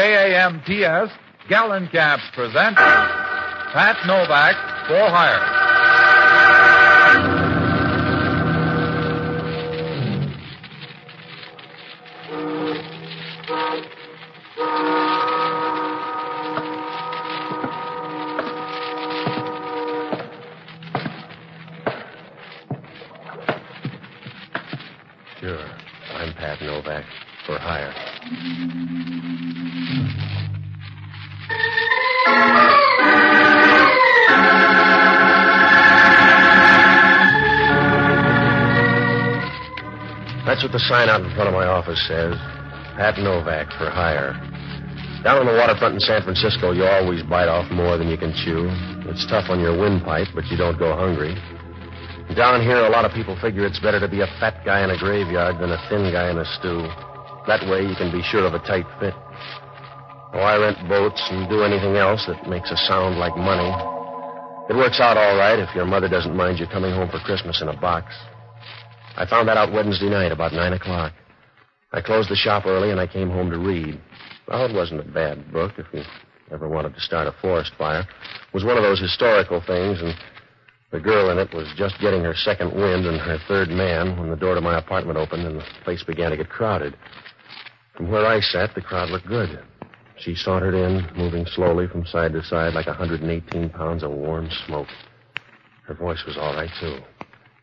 Gallon Camps present Pat Novak for Hire. Sure. I'm Pat Novak for hire. That's what the sign out in front of my office says. Pat Novak for hire. Down on the waterfront in San Francisco, you always bite off more than you can chew. It's tough on your windpipe, but you don't go hungry. Down here, a lot of people figure it's better to be a fat guy in a graveyard than a thin guy in a stew. That way you can be sure of a tight fit. Oh, I rent boats and do anything else that makes a sound like money. It works out all right if your mother doesn't mind you coming home for Christmas in a box. I found that out Wednesday night about 9 o'clock. I closed the shop early and I came home to read. Well, it wasn't a bad book if you ever wanted to start a forest fire. It was one of those historical things, and the girl in it was just getting her second wind and her third man when the door to my apartment opened and the place began to get crowded. From where I sat, the crowd looked good. She sauntered in, moving slowly from side to side like 118 pounds of warm smoke. Her voice was all right, too.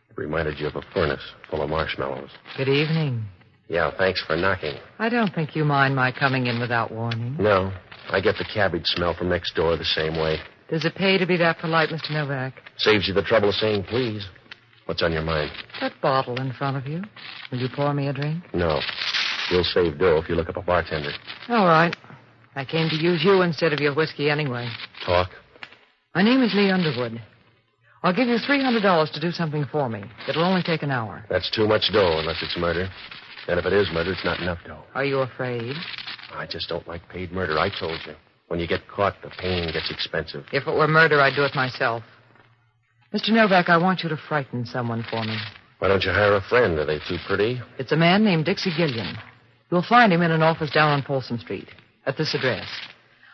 It reminded you of a furnace full of marshmallows. Good evening. Yeah, thanks for knocking. I don't think you mind my coming in without warning. No, I get the cabbage smell from next door the same way. Does it pay to be that polite, Mr. Novak? Saves you the trouble of saying please. What's on your mind? That bottle in front of you. Will you pour me a drink? No. You'll save dough if you look up a bartender. All right. I came to use you instead of your whiskey anyway. Talk. My name is Lee Underwood. I'll give you $300 to do something for me. It'll only take an hour. That's too much dough unless it's murder. And if it is murder, it's not enough dough. Are you afraid? I just don't like paid murder. I told you. When you get caught, the pain gets expensive. If it were murder, I'd do it myself. Mr. Novak, I want you to frighten someone for me. Why don't you hire a friend? Are they too pretty? It's a man named Dixie Gillian. You'll find him in an office down on Folsom Street, at this address.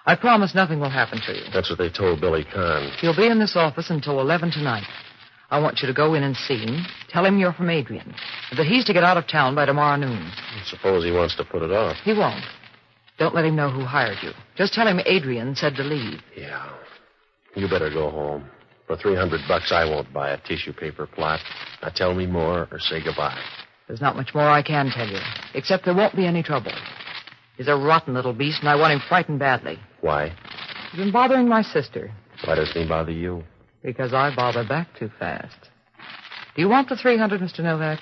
I promise nothing will happen to you. That's what they told Billy Kahn. He'll be in this office until 11 tonight. I want you to go in and see him. Tell him you're from Adrian, and that he's to get out of town by tomorrow noon. Suppose he wants to put it off. He won't. Don't let him know who hired you. Just tell him Adrian said to leave. Yeah. You better go home. For $300, I won't buy a tissue paper plot. Now tell me more or say goodbye. There's not much more I can tell you, except there won't be any trouble. He's a rotten little beast, and I want him frightened badly. Why? He's been bothering my sister. Why doesn't he bother you? Because I bother back too fast. Do you want the $300, Mr. Novak?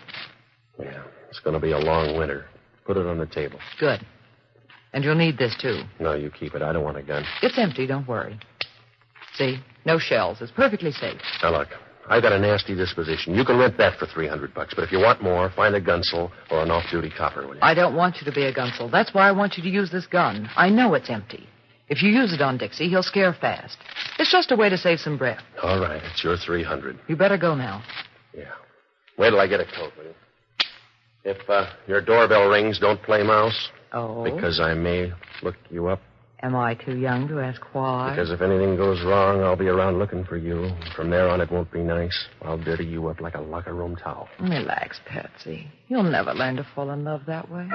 Yeah, it's going to be a long winter. Put it on the table. Good. And you'll need this, too. No, you keep it. I don't want a gun. It's empty, don't worry. See? No shells. It's perfectly safe. Now, look, I've got a nasty disposition. You can rent that for $300, but if you want more, find a gunsel or an off-duty copper, will you? I don't want you to be a gunsel. That's why I want you to use this gun. I know it's empty. If you use it on Dixie, he'll scare fast. It's just a way to save some breath. All right, it's your $300. You better go now. Yeah. Wait till I get a coat, will you? If your doorbell rings, don't play mouse. Oh? Because I may look you up. Am I too young to ask why? Because if anything goes wrong, I'll be around looking for you. From there on, it won't be nice. I'll dirty you up like a locker room towel. Relax, Patsy. You'll never learn to fall in love that way.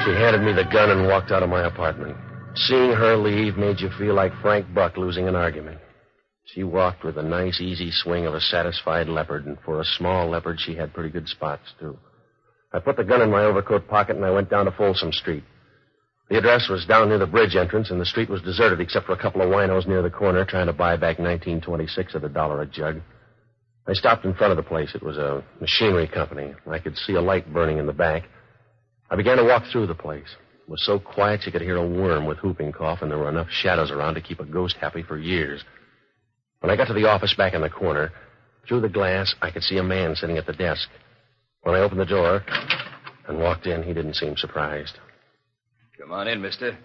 She handed me the gun and walked out of my apartment. Seeing her leave made you feel like Frank Buck losing an argument. She walked with a nice, easy swing of a satisfied leopard, and for a small leopard, she had pretty good spots, too. I put the gun in my overcoat pocket, and I went down to Folsom Street. The address was down near the bridge entrance, and the street was deserted except for a couple of winos near the corner trying to buy back 1926 at $1 a jug. I stopped in front of the place. It was a machinery company. I could see a light burning in the back. I began to walk through the place. It was so quiet you could hear a worm with whooping cough, and there were enough shadows around to keep a ghost happy for years. When I got to the office back in the corner, through the glass, I could see a man sitting at the desk. When I opened the door and walked in, he didn't seem surprised. Come on in, mister.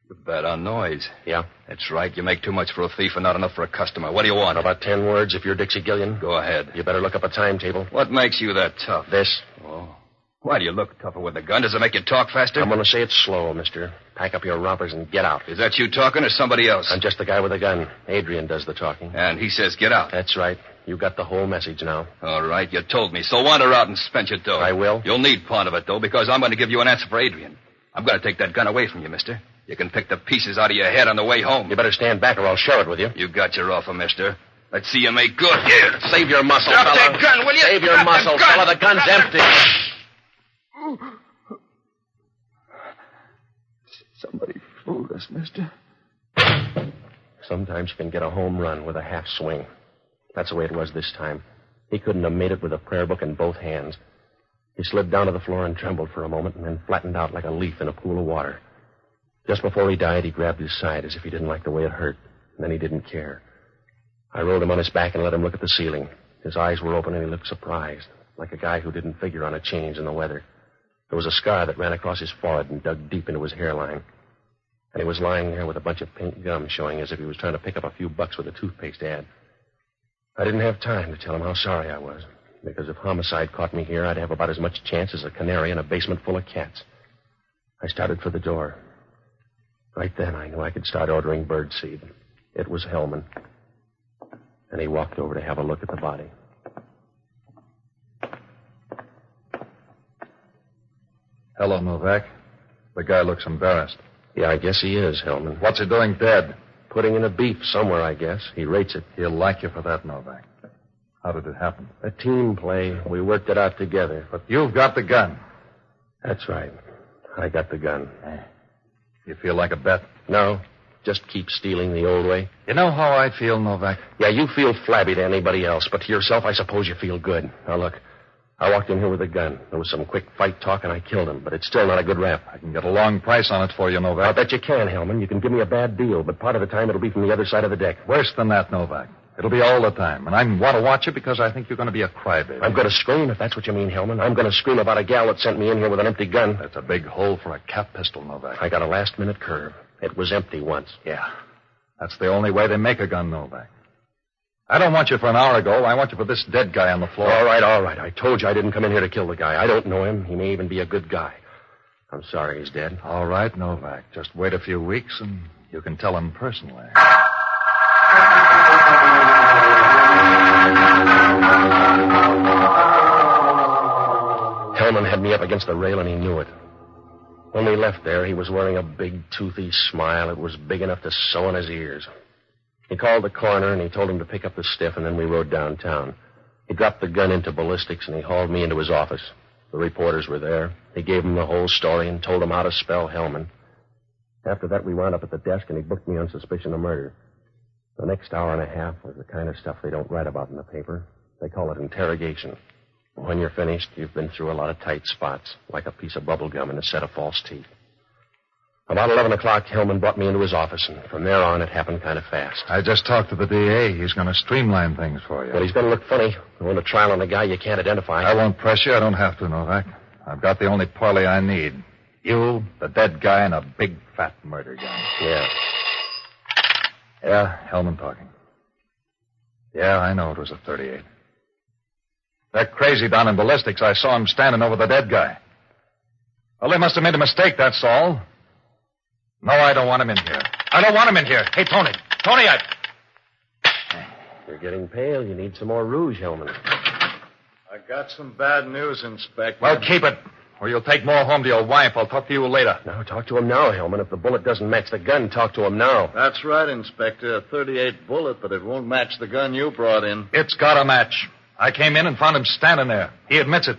You're bad on noise. Yeah? That's right. You make too much for a thief and not enough for a customer. What do you want? About 10 words if you're Dixie Gillian. Go ahead. You better look up a timetable. What makes you that tough? This. Oh. Why do you look tougher with the gun? Does it make you talk faster? I'm going to say it slow, mister. Pack up your rompers and get out. Is that you talking or somebody else? I'm just the guy with the gun. Adrian does the talking. And he says get out. That's right. You got the whole message now. All right, you told me. So wander out and spend your dough. I will. You'll need part of it, though, because I'm going to give you an answer for Adrian. I'm going to take that gun away from you, mister. You can pick the pieces out of your head on the way home. You better stand back or I'll share it with you. You got your offer, mister. Let's see you make good. Here. Save your muscle, Drop fella. that gun, will you? Save your muscle, fella. The gun's empty. Somebody fooled us, mister. Sometimes you can get a home run with a half swing. That's the way it was this time. He couldn't have made it with a prayer book in both hands. He slid down to the floor and trembled for a moment and then flattened out like a leaf in a pool of water. Just before he died, he grabbed his side as if he didn't like the way it hurt, and then he didn't care. I rolled him on his back and let him look at the ceiling. His eyes were open and he looked surprised, like a guy who didn't figure on a change in the weather. There was a scar that ran across his forehead and dug deep into his hairline. And he was lying there with a bunch of pink gum showing as if he was trying to pick up a few bucks with a toothpaste ad. I didn't have time to tell him how sorry I was, because if homicide caught me here, I'd have about as much chance as a canary in a basement full of cats. I started for the door. Right then, I knew I could start ordering birdseed. It was Hellman. And he walked over to have a look at the body. Hello, Novak. The guy looks embarrassed. Yeah, I guess he is, Hellman. What's he doing dead? Putting in a beef somewhere, I guess. He rates it. He'll like you for that, Novak. How did it happen? A team play. We worked it out together. But you've got the gun. That's right. I got the gun. You feel like a bet? No. Just keep stealing the old way. You know how I feel, Novak? Yeah, you feel flabby to anybody else, but to yourself, I suppose you feel good. Now, look. I walked in here with a gun. There was some quick fight talk, and I killed him, but it's still not a good rap. I can get a long price on it for you, Novak. I bet you can, Hellman. You can give me a bad deal, but part of the time it'll be from the other side of the deck. Worse than that, Novak. It'll be all the time, and I want to watch you because I think you're going to be a crybaby. I'm going to scream, if that's what you mean, Hellman. I'm going to scream about a gal that sent me in here with an empty gun. That's a big hole for a cap pistol, Novak. I got a last-minute curve. It was empty once. Yeah. That's the only way they make a gun, Novak. I don't want you for an hour ago. I want you for this dead guy on the floor. All right. I told you I didn't come in here to kill the guy. I don't know him. He may even be a good guy. I'm sorry he's dead. All right, Novak. Just wait a few weeks and you can tell him personally. Hellman had me up against the rail and he knew it. When we left there, he was wearing a big, toothy smile. It was big enough to sew in his ears. He called the coroner, and he told him to pick up the stiff, and then we rode downtown. He dropped the gun into ballistics, and he hauled me into his office. The reporters were there. He gave them the whole story and told them how to spell Hellman. After that, we wound up at the desk, and he booked me on suspicion of murder. The next hour and a half was the kind of stuff they don't write about in the paper. They call it interrogation. When you're finished, you've been through a lot of tight spots, like a piece of bubble gum and a set of false teeth. About 11 o'clock, Hellman brought me into his office, and from there on, it happened kind of fast. I just talked to the DA. He's going to streamline things for you. Well, he's going to look funny. Going to trial on a guy you can't identify. I won't press you. I don't have to, Novak. I've got the only parley I need. You, the dead guy, and a big, fat murder gun. Yeah. Yeah, Hellman talking. Yeah, I know it was a .38. That crazy down in ballistics, I saw him standing over the dead guy. Well, they must have made a mistake, that's all. No, I don't want him in here. I don't want him in here. Hey, Tony. Tony, You're getting pale. You need some more rouge, Hellman. I got some bad news, Inspector. Well, keep it, or you'll take more home to your wife. I'll talk to you later. No, talk to him now, Hellman. If the bullet doesn't match the gun, talk to him now. That's right, Inspector. A .38 bullet, but it won't match the gun you brought in. It's got a match. I came in and found him standing there. He admits it.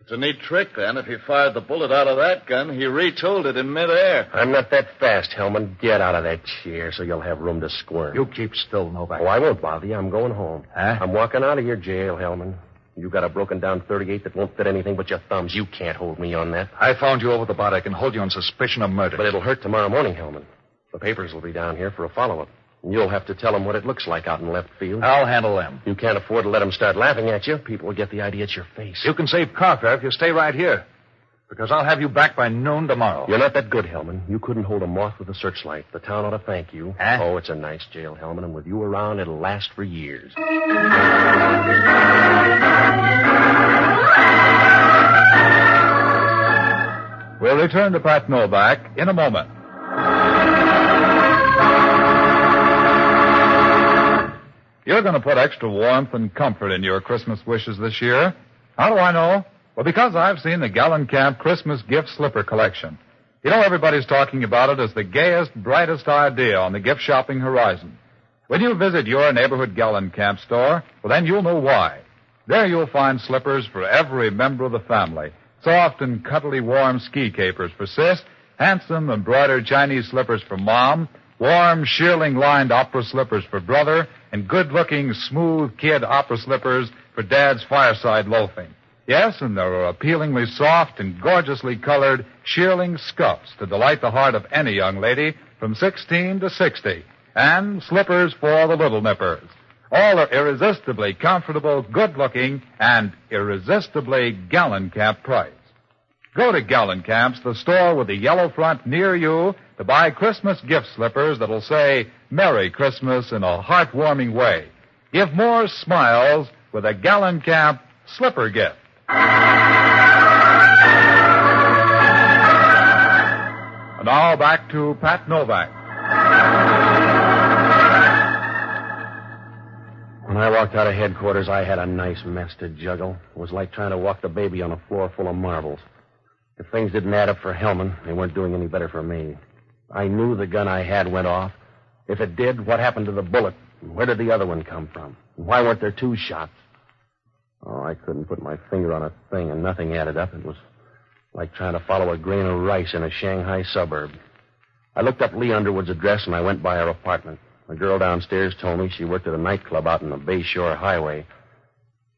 It's a neat trick, then. If he fired the bullet out of that gun, he retooled it in midair. I'm not that fast, Hellman. Get out of that chair so you'll have room to squirm. You keep still, Novak. Oh, I won't bother you. I'm going home. Huh? I'm walking out of your jail, Hellman. You got a broken-down .38 that won't fit anything but your thumbs. You can't hold me on that. I found you over the bar. I can hold you on suspicion of murder. But it'll hurt tomorrow morning, Hellman. The papers will be down here for a follow-up. You'll have to tell them what it looks like out in left field. I'll handle them. You can't afford to let them start laughing at you. People will get the idea it's your face. You can save car fare if you stay right here. Because I'll have you back by noon tomorrow. You're not that good, Hellman. You couldn't hold a moth with a searchlight. The town ought to thank you. Huh? Oh, it's a nice jail, Hellman, and with you around, it'll last for years. We'll return to Pat Novak in a moment. You're going to put extra warmth and comfort in your Christmas wishes this year. How do I know? Well, because I've seen the Gallencamp Christmas gift slipper collection. You know, everybody's talking about it as the gayest, brightest idea on the gift shopping horizon. When you visit your neighborhood Gallencamp store, well, then you'll know why. There you'll find slippers for every member of the family. Soft and cuddly warm ski capers for Sis, handsome embroidered Chinese slippers for Mom, warm shearling-lined opera slippers for Brother, and good-looking, smooth kid opera slippers for Dad's fireside loafing. Yes, and there are appealingly soft and gorgeously colored shearling scuffs to delight the heart of any young lady from 16 to 60. And slippers for the little nippers. All are irresistibly comfortable, good-looking, and irresistibly Gallencamp priced. Go to Gallencamp's, the store with the yellow front near you, to buy Christmas gift slippers that'll say Merry Christmas in a heartwarming way. Give more smiles with a Gallencamp slipper gift. And now back to Pat Novak. When I walked out of headquarters, I had a nice mess to juggle. It was like trying to walk the baby on a floor full of marbles. If things didn't add up for Hellman, they weren't doing any better for me. I knew the gun I had went off. If it did, what happened to the bullet? Where did the other one come from? Why weren't there two shots? Oh, I couldn't put my finger on a thing, and nothing added up. It was like trying to follow a grain of rice in a Shanghai suburb. I looked up Lee Underwood's address, and I went by her apartment. The girl downstairs told me she worked at a nightclub out on the Bayshore Highway.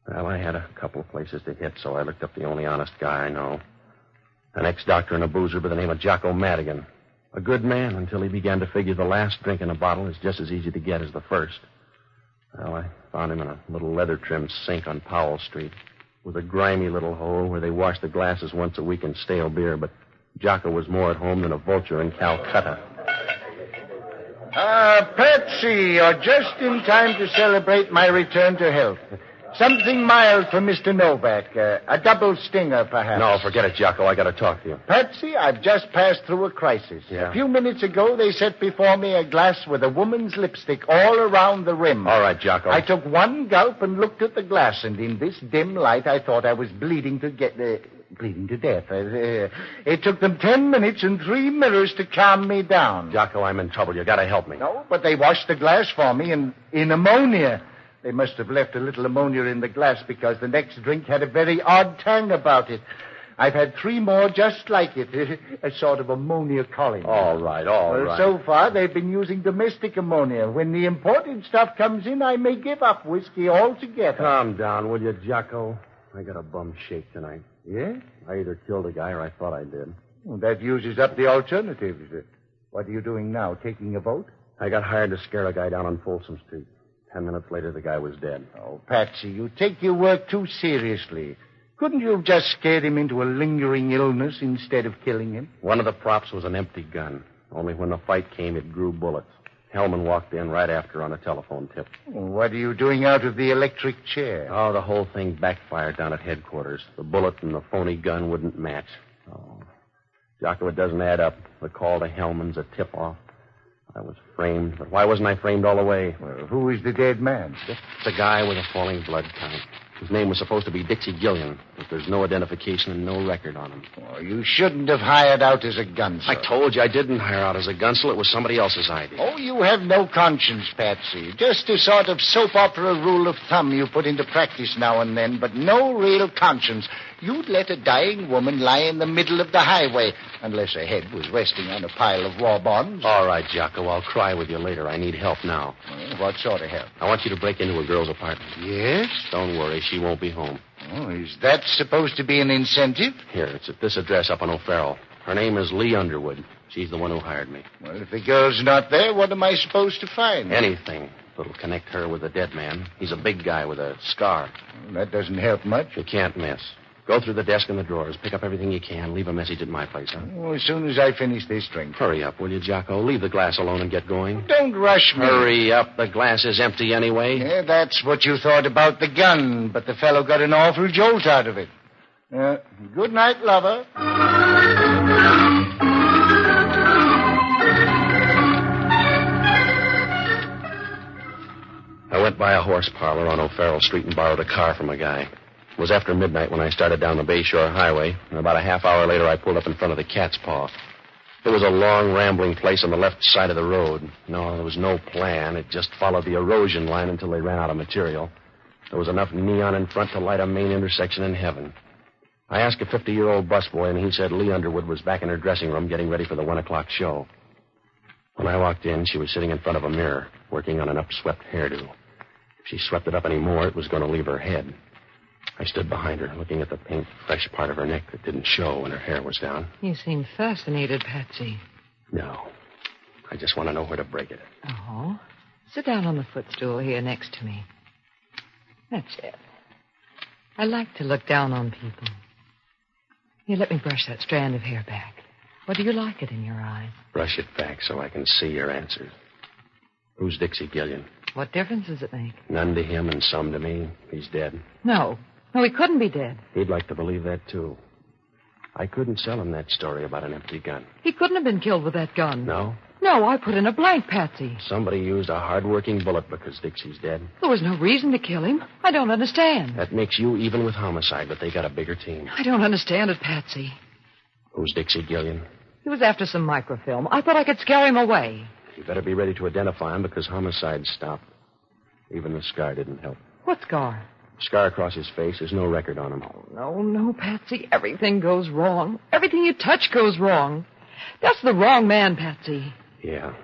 Well, I had a couple of places to hit, so I looked up the only honest guy I know. An ex-doctor and a boozer by the name of Jocko Madigan. A good man until he began to figure the last drink in a bottle is just as easy to get as the first. Well, I found him in a little leather-trimmed sink on Powell Street with a grimy little hole where they wash the glasses once a week in stale beer, but Jocko was more at home than a vulture in Calcutta. Patsy, you're just in time to celebrate my return to health. Something mild for Mr. Novak. A double stinger, perhaps. No, forget it, Jocko. I got to talk to you. Patsy, I've just passed through a crisis. Yeah? A few minutes ago, they set before me a glass with a woman's lipstick all around the rim. All right, Jocko. I took one gulp and looked at the glass, and in this dim light, I thought I was bleeding to death. It took them 10 minutes and 3 mirrors to calm me down. Jocko, I'm in trouble. You got to help me. No, but they washed the glass for me in ammonia. They must have left a little ammonia in the glass because the next drink had a very odd tang about it. I've had 3 more just like it, a sort of ammonia colony. All right. So far, they've been using domestic ammonia. When the imported stuff comes in, I may give up whiskey altogether. Calm down, will you, Jocko? I got a bum shake tonight. Yeah? I either killed a guy or I thought I did. Well, that uses up the alternatives. What are you doing now, taking a vote? I got hired to scare a guy down on Folsom Street. 10 minutes later, the guy was dead. Oh, Patsy, you take your work too seriously. Couldn't you have just scared him into a lingering illness instead of killing him? One of the props was an empty gun. Only when the fight came, it grew bullets. Hellman walked in right after on a telephone tip. What are you doing out of the electric chair? Oh, the whole thing backfired down at headquarters. The bullet and the phony gun wouldn't match. Oh, Jocko, it doesn't add up. The call to Hellman's a tip-off. I was framed, but why wasn't I framed all the way? Well, who is the dead man? Just the guy with a falling blood count. His name was supposed to be Dixie Gillian, but there's no identification and no record on him. Oh, you shouldn't have hired out as a gunsel. I told you I didn't hire out as a gunsel. It was somebody else's idea. Oh, you have no conscience, Patsy. Just a sort of soap opera rule of thumb you put into practice now and then, but no real conscience. You'd let a dying woman lie in the middle of the highway, unless her head was resting on a pile of war bonds. All right, Jocko, I'll cry with you later. I need help now. What sort of help? I want you to break into a girl's apartment. Yes? Don't worry, she won't be home. Oh, is that supposed to be an incentive? Here, it's at this address up on O'Farrell. Her name is Lee Underwood. She's the one who hired me. Well, if the girl's not there, what am I supposed to find? Anything that'll connect her with the dead man. He's a big guy with a scar. Well, that doesn't help much. You can't miss. Go through the desk and the drawers. Pick up everything you can. Leave a message at my place, huh? Oh, as soon as I finish this drink. Hurry up, will you, Jocko? Leave the glass alone and get going. Don't rush me. Hurry up. The glass is empty anyway. Yeah, that's what you thought about the gun, but the fellow got an awful jolt out of it. Good night, lover. I went by a horse parlor on O'Farrell Street and borrowed a car from a guy. It was after midnight when I started down the Bayshore Highway, and about a half hour later I pulled up in front of the Cat's Paw. It was a long, rambling place on the left side of the road. No, there was no plan. It just followed the erosion line until they ran out of material. There was enough neon in front to light a main intersection in heaven. I asked a 50-year-old busboy, and he said Lee Underwood was back in her dressing room getting ready for the 1 o'clock show. When I walked in, she was sitting in front of a mirror, working on an upswept hairdo. If she swept it up any more, it was going to leave her head. I stood behind her, looking at the pink, fresh part of her neck that didn't show when her hair was down. You seem fascinated, Patsy. No. I just want to know where to break it. Oh? Sit down on the footstool here next to me. That's it. I like to look down on people. Here, let me brush that strand of hair back. Or do you like it in your eyes? Brush it back so I can see your answers. Who's Dixie Gillian? What difference does it make? None to him and some to me. He's dead. No, he couldn't be dead. He'd like to believe that, too. I couldn't sell him that story about an empty gun. He couldn't have been killed with that gun. No? No, I put in a blank, Patsy. Somebody used a hard-working bullet because Dixie's dead. There was no reason to kill him. I don't understand. That makes you even with homicide, but they got a bigger team. I don't understand it, Patsy. Who's Dixie Gillian? He was after some microfilm. I thought I could scare him away. You better be ready to identify him because homicide stopped. Even the scar didn't help. What scar? Scar across his face. There's no record on him. Oh, no, Patsy. Everything goes wrong. Everything you touch goes wrong. That's the wrong man, Patsy. Yeah.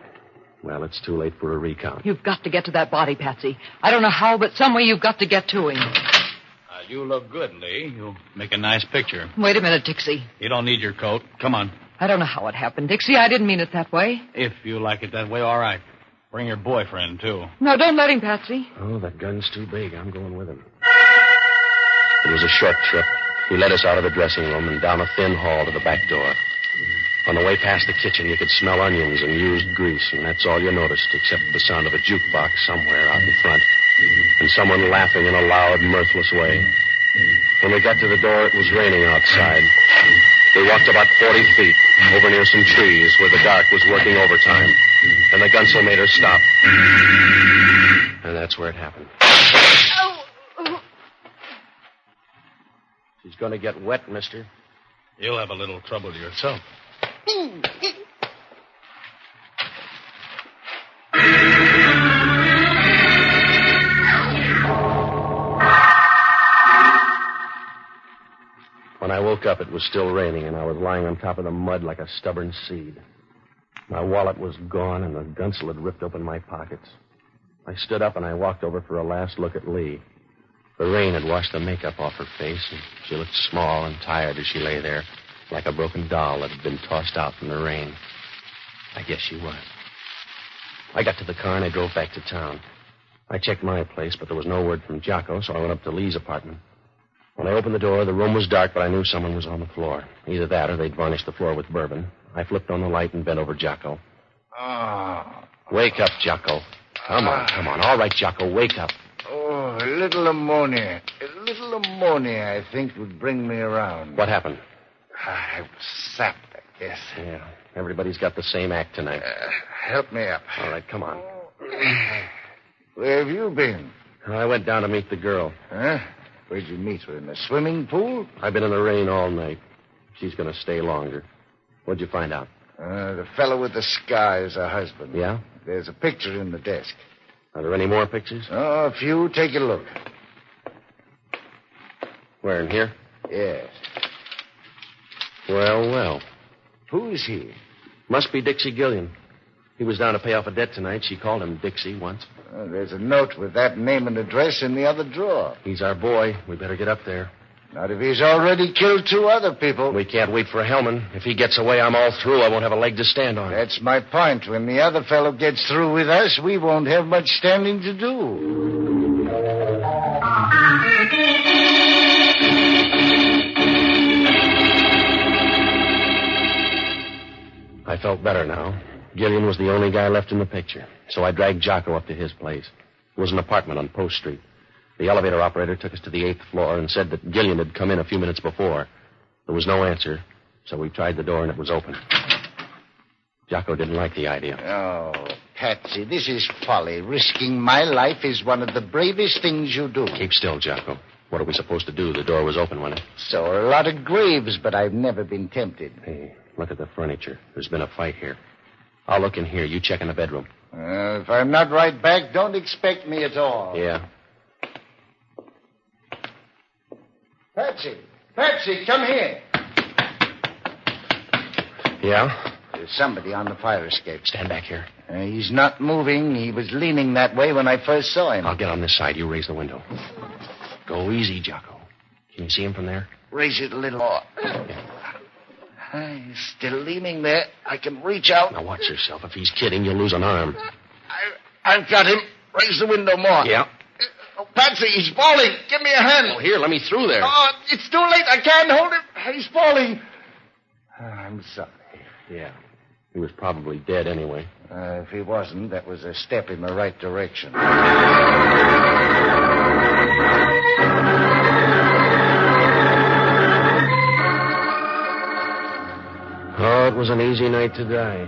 Well, it's too late for a recount. You've got to get to that body, Patsy. I don't know how, but some way you've got to get to him. You look good, Lee. You'll make a nice picture. Wait a minute, Dixie. You don't need your coat. Come on. I don't know how it happened, Dixie. I didn't mean it that way. If you like it that way, all right. Bring your boyfriend, too. No, don't let him, Patsy. Oh, that gun's too big. I'm going with him. It was a short trip. He led us out of the dressing room and down a thin hall to the back door. On the way past the kitchen, you could smell onions and used grease, and that's all you noticed, except the sound of a jukebox somewhere out in front, and someone laughing in a loud, mirthless way. When we got to the door, it was raining outside. We walked about 40 feet, over near some trees where the dark was working overtime, and the gunsel made her stop. And that's where it happened. She's going to get wet, mister. You'll have a little trouble yourself. When I woke up, it was still raining, and I was lying on top of the mud like a stubborn seed. My wallet was gone, and the gunsel had ripped open my pockets. I stood up, and I walked over for a last look at Lee. The rain had washed the makeup off her face, and she looked small and tired as she lay there, like a broken doll that had been tossed out from the rain. I guess she was. I got to the car, and I drove back to town. I checked my place, but there was no word from Jocko, so I went up to Lee's apartment. When I opened the door, the room was dark, but I knew someone was on the floor. Either that or they'd varnished the floor with bourbon. I flipped on the light and bent over Jocko. Wake up, Jocko. Come on. All right, Jocko, wake up. Oh, a little ammonia. A little ammonia, I think, would bring me around. What happened? I was sapped, I guess. Yeah, everybody's got the same act tonight. Help me up. All right, come on. Where have you been? I went down to meet the girl. Huh? Where'd you meet her? In the swimming pool? I've been in the rain all night. She's going to stay longer. What'd you find out? The fellow with the scar is her husband. Yeah? There's a picture in the desk. Are there any more pictures? Oh, a few. Take a look. Where, in here? Yes. Well. Who is he? Must be Dixie Gillian. He was down to pay off a debt tonight. She called him Dixie once. There's a note with that name and address in the other drawer. He's our boy. We better get up there. Not if he's already killed 2 other people. We can't wait for Hellman. If he gets away, I'm all through. I won't have a leg to stand on. That's my point. When the other fellow gets through with us, we won't have much standing to do. I felt better now. Gillian was the only guy left in the picture, so I dragged Jocko up to his place. It was an apartment on Post Street. The elevator operator took us to the 8th floor and said that Gillian had come in a few minutes before. There was no answer, so we tried the door and it was open. Jocko didn't like the idea. Oh, Patsy, this is folly. Risking my life is one of the bravest things you do. Keep still, Jocko. What are we supposed to do? The door was open, wasn't it? So are a lot of graves, but I've never been tempted. Hey, look at the furniture. There's been a fight here. I'll look in here. You check in the bedroom. If I'm not right back, don't expect me at all. Yeah. Patsy, come here. Yeah? There's somebody on the fire escape. Stand back here. He's not moving. He was leaning that way when I first saw him. I'll get on this side. You raise the window. Go easy, Jocko. Can you see him from there? Raise it a little more. He's still leaning there. I can reach out. Now watch yourself. If he's kidding, you'll lose an arm. I've got him. Raise the window more. Yeah. Oh, Patsy, he's falling. Give me a hand. Oh, here, let me through there. Oh, it's too late. I can't hold him. He's falling. I'm sorry. Yeah. He was probably dead anyway. If he wasn't, that was a step in the right direction. Oh, it was an easy night to die.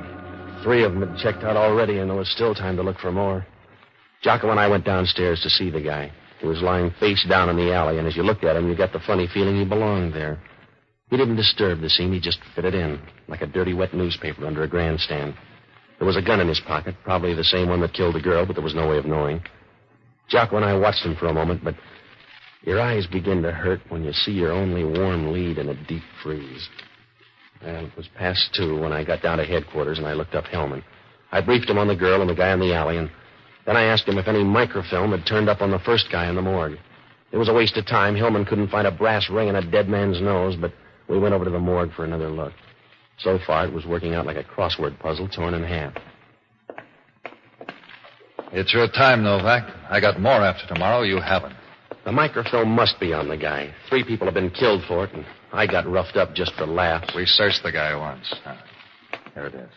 3 of them had checked out already, and there was still time to look for more. Jocko and I went downstairs to see the guy. He was lying face down in the alley, and as you looked at him, you got the funny feeling he belonged there. He didn't disturb the scene. He just fitted in, like a dirty, wet newspaper under a grandstand. There was a gun in his pocket, probably the same one that killed the girl, but there was no way of knowing. Jocko and I watched him for a moment, but your eyes begin to hurt when you see your only warm lead in a deep freeze. Well, it was past 2 when I got down to headquarters, and I looked up Hellman. I briefed him on the girl and the guy in the alley, and then I asked him if any microfilm had turned up on the first guy in the morgue. It was a waste of time. Hellman couldn't find a brass ring in a dead man's nose, but we went over to the morgue for another look. So far, it was working out like a crossword puzzle torn in half. It's your time, Novak. I got more after tomorrow. You haven't. The microfilm must be on the guy. 3 people have been killed for it, and I got roughed up just for laughs. We searched the guy once. Here it is.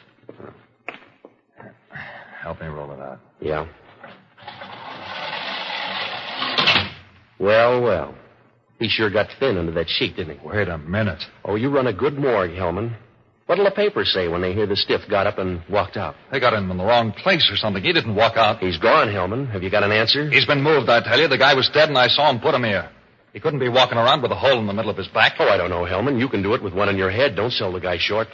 Help me roll it out. Yeah. Well. He sure got thin under that sheet, didn't he? Wait a minute. Oh, you run a good morgue, Hellman. What'll the papers say when they hear the stiff got up and walked out? They got him in the wrong place or something. He didn't walk out. He's gone, Hellman. Have you got an answer? He's been moved, I tell you. The guy was dead, and I saw him put him here. He couldn't be walking around with a hole in the middle of his back. Oh, I don't know, Hellman. You can do it with one in your head. Don't sell the guy short.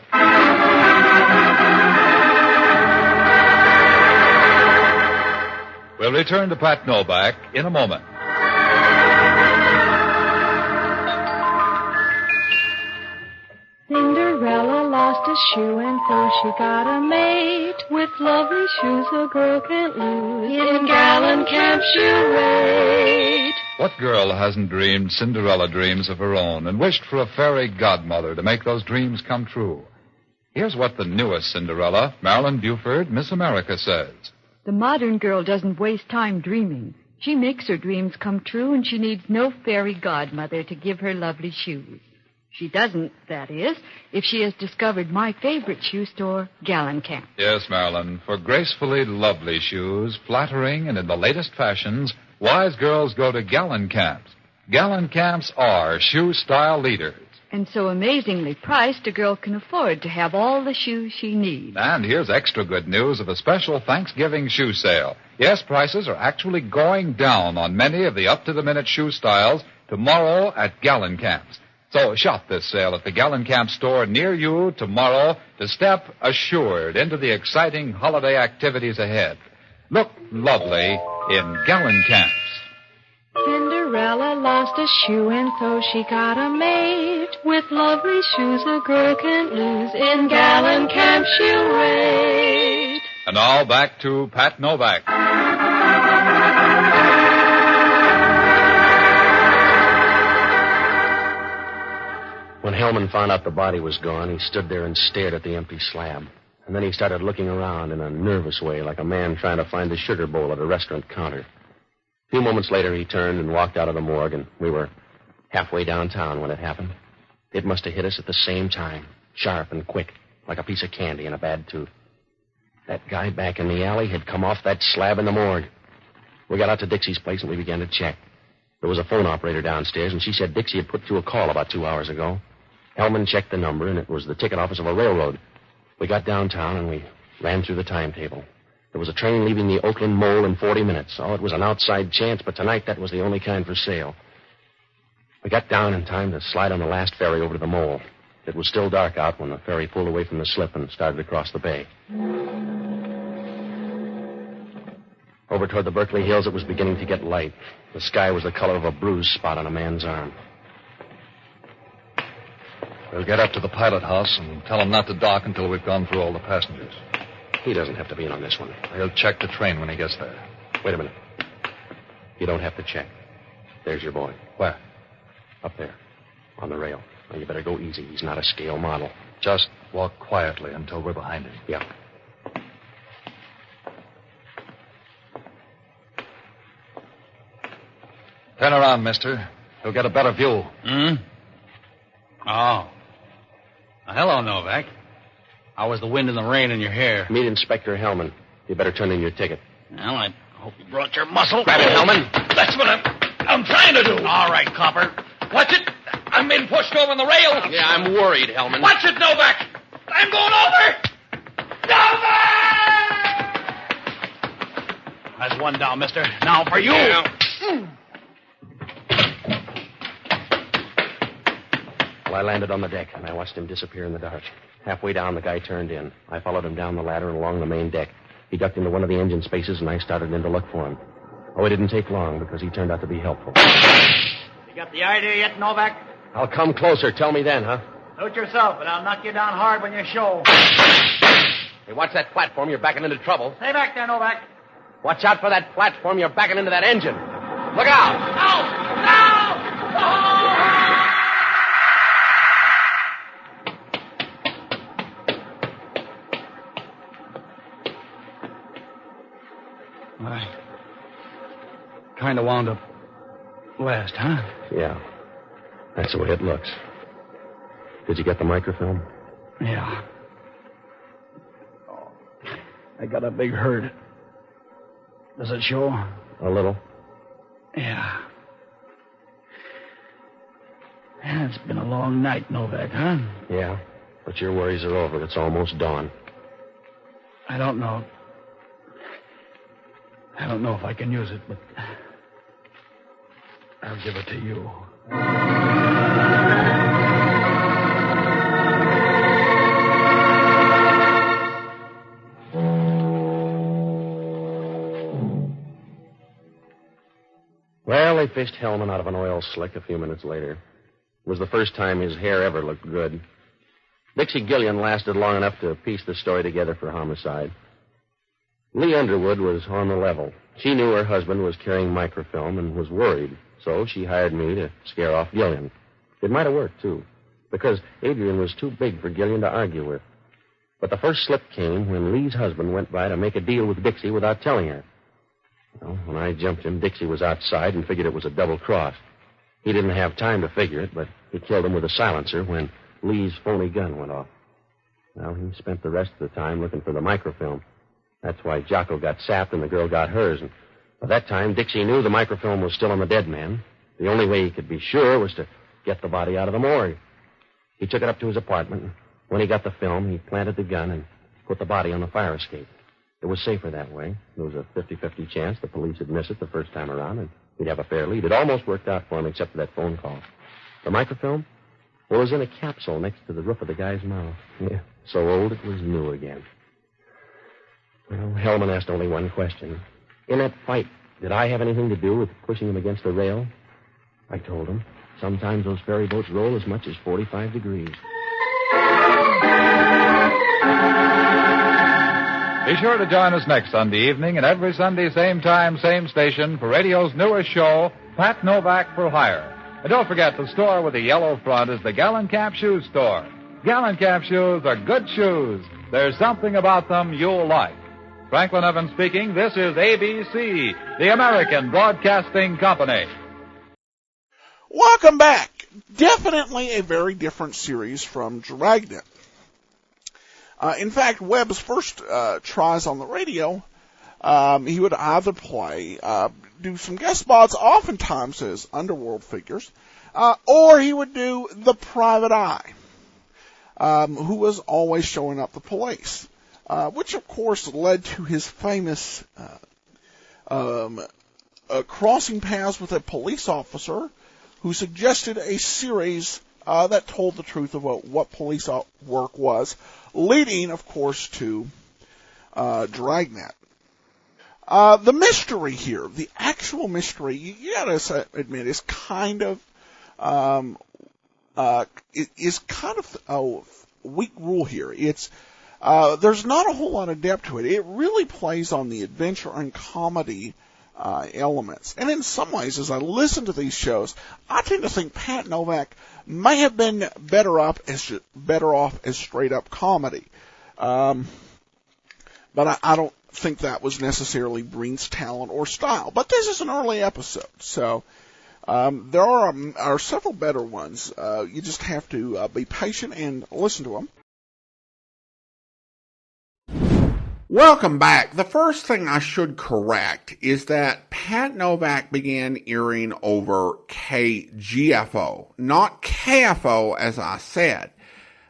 We'll return to Pat Novak in a moment. Cinderella lost a shoe, and so she got a mate. With lovely shoes a girl can't lose. In Gallon Camp she'll wait. What girl hasn't dreamed Cinderella dreams of her own and wished for a fairy godmother to make those dreams come true? Here's what the newest Cinderella, Marilyn Buford, Miss America, says. The modern girl doesn't waste time dreaming. She makes her dreams come true, and she needs no fairy godmother to give her lovely shoes. She doesn't, that is, if she has discovered my favorite shoe store, Gallon Camp. Yes, Marilyn, for gracefully lovely shoes, flattering and in the latest fashions, wise girls go to Gallon Camps. Gallon Camps are shoe-style leaders. And so amazingly priced, a girl can afford to have all the shoes she needs. And here's extra good news of a special Thanksgiving shoe sale. Yes, prices are actually going down on many of the up-to-the-minute shoe styles tomorrow at Gallon Camps. So shop this sale at the Gallon Camp store near you tomorrow to step assured into the exciting holiday activities ahead. Look lovely in Gallon Camps. Cinderella lost a shoe, and so she got a mate. With lovely shoes a girl can't lose. In Gallon Camp she'll wait. And now back to Pat Novak. When Hellman found out the body was gone, he stood there and stared at the empty slab. And then he started looking around in a nervous way, like a man trying to find the sugar bowl at a restaurant counter. A few moments later, he turned and walked out of the morgue, and we were halfway downtown when it happened. It must have hit us at the same time, sharp and quick, like a piece of candy in a bad tooth. That guy back in the alley had come off that slab in the morgue. We got out to Dixie's place, and we began to check. There was a phone operator downstairs, and she said Dixie had put through a call about 2 hours ago. Hellman checked the number, and it was the ticket office of a railroad. We got downtown, and we ran through the timetable. There was a train leaving the Oakland Mole in 40 minutes. Oh, it was an outside chance, but tonight that was the only kind for sale. We got down in time to slide on the last ferry over to the Mole. It was still dark out when the ferry pulled away from the slip and started across the bay. Over toward the Berkeley Hills, it was beginning to get light. The sky was the color of a bruise spot on a man's arm. We'll get up to the pilot house and tell him not to dock until we've gone through all the passengers. He doesn't have to be in on this one. He'll check the train when he gets there. Wait a minute. You don't have to check. There's your boy. Where? Up there. On the rail. Now, you better go easy. He's not a scale model. Just walk quietly until we're behind him. Yeah. Turn around, mister. You'll get a better view. Oh. Hello, Novak. How was the wind and the rain in your hair? Meet Inspector Hellman. You better turn in your ticket. Well, I hope you brought your muscle. Grab it, Hellman. That's what I'm trying to do. All right, copper. Watch it. I'm being pushed over on the rail. Yeah, I'm worried, Hellman. Watch it, Novak. I'm going over. Novak! That's one down, mister. Now for you. Yeah. Well, I landed on the deck, and I watched him disappear in the dark. Halfway down, the guy turned in. I followed him down the ladder and along the main deck. He ducked into one of the engine spaces, and I started in to look for him. Oh, it didn't take long, because he turned out to be helpful. You got the idea yet, Novak? I'll come closer. Tell me then, huh? Suit yourself, but I'll knock you down hard when you show. Hey, watch that platform. You're backing into trouble. Stay back there, Novak. Watch out for that platform. You're backing into that engine. Look out! No! No! I kind of wound up last, huh? Yeah. That's the way it looks. Did you get the microfilm? Yeah. Oh, I got a big hurt. Does it show? A little. Yeah. Yeah, it's been a long night, Novak, huh? Yeah. But your worries are over. It's almost dawn. I don't know. I don't know if I can use it, but I'll give it to you. Well, they fished Hellman out of an oil slick a few minutes later. It was the first time his hair ever looked good. Dixie Gillian lasted long enough to piece the story together for homicide. Lee Underwood was on the level. She knew her husband was carrying microfilm and was worried, so she hired me to scare off Gillian. It might have worked, too, because Adrian was too big for Gillian to argue with. But the first slip came when Lee's husband went by to make a deal with Dixie without telling her. Well, when I jumped him, Dixie was outside and figured it was a double cross. He didn't have time to figure it, but he killed him with a silencer when Lee's phony gun went off. Well, he spent the rest of the time looking for the microfilm. That's why Jocko got sapped and the girl got hers. And by that time, Dixie knew the microfilm was still on the dead man. The only way he could be sure was to get the body out of the morgue. He took it up to his apartment. And when he got the film, he planted the gun and put the body on the fire escape. It was safer that way. There was a 50-50 chance the police would miss it the first time around, and he'd have a fair lead. It almost worked out for him, except for that phone call. The microfilm? Well, it was in a capsule next to the roof of the guy's mouth. Yeah, so old it was new again. Well, Hellman asked only one question. In that fight, did I have anything to do with pushing him against the rail? I told him. Sometimes those ferry boats roll as much as 45 degrees. Be sure to join us next Sunday evening and every Sunday, same time, same station, for radio's newest show, Pat Novak for Hire. And don't forget, the store with the yellow front is the Gallon Cap Shoe Store. Gallon Cap shoes are good shoes. There's something about them you'll like. Franklin Evans speaking. This is ABC, the American Broadcasting Company. Welcome back. Definitely a very different series from Dragnet. In fact, Webb's first tries on the radio, he would either play, do some guest spots, oftentimes as underworld figures, or he would do the private eye, who was always showing up the police, which of course led to his famous crossing paths with a police officer who suggested a series that told the truth about what police work was, leading, of course, to Dragnet. The mystery here, the actual mystery, you gotta admit, is kind of a weak rule here. It's there's not a whole lot of depth to it. It really plays on the adventure and comedy elements. And in some ways, as I listen to these shows, I tend to think Pat Novak may have been better off as straight up comedy. But I don't think that was necessarily Breen's talent or style. But this is an early episode, so there are several better ones. You just have to be patient and listen to them. Welcome back. The first thing I should correct is that Pat Novak began airing over KGFO, not KFO as I said.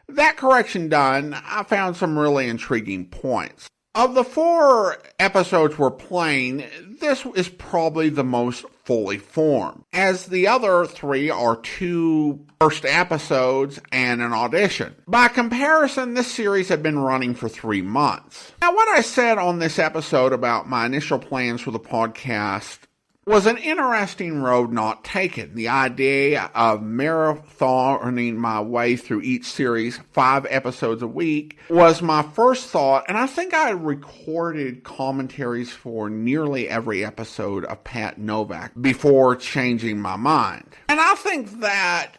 That correction done, I found some really intriguing points. Of the 4 episodes we're playing, this is probably the most fully formed, as the other 3 are 2 first episodes and an audition. By comparison, this series had been running for 3 months. Now, what I said on this episode about my initial plans for the podcast was an interesting road not taken. The idea of marathoning my way through each series, 5 episodes a week, was my first thought, and I think I recorded commentaries for nearly every episode of Pat Novak before changing my mind. And I think that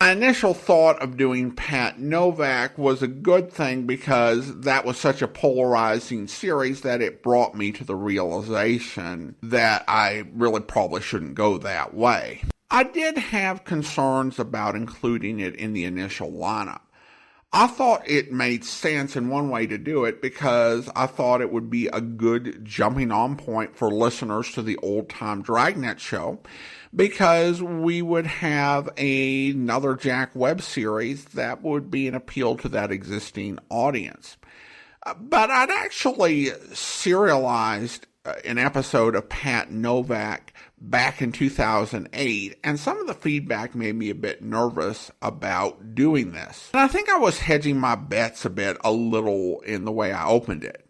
my initial thought of doing Pat Novak was a good thing because that was such a polarizing series that it brought me to the realization that I really probably shouldn't go that way. I did have concerns about including it in the initial lineup. I thought it made sense in one way to do it because I thought it would be a good jumping on point for listeners to the old-time Dragnet show, because we would have another Jack Webb series that would be an appeal to that existing audience. But I'd actually serialized an episode of Pat Novak back in 2008, and some of the feedback made me a bit nervous about doing this. And I think I was hedging my bets a little in the way I opened it,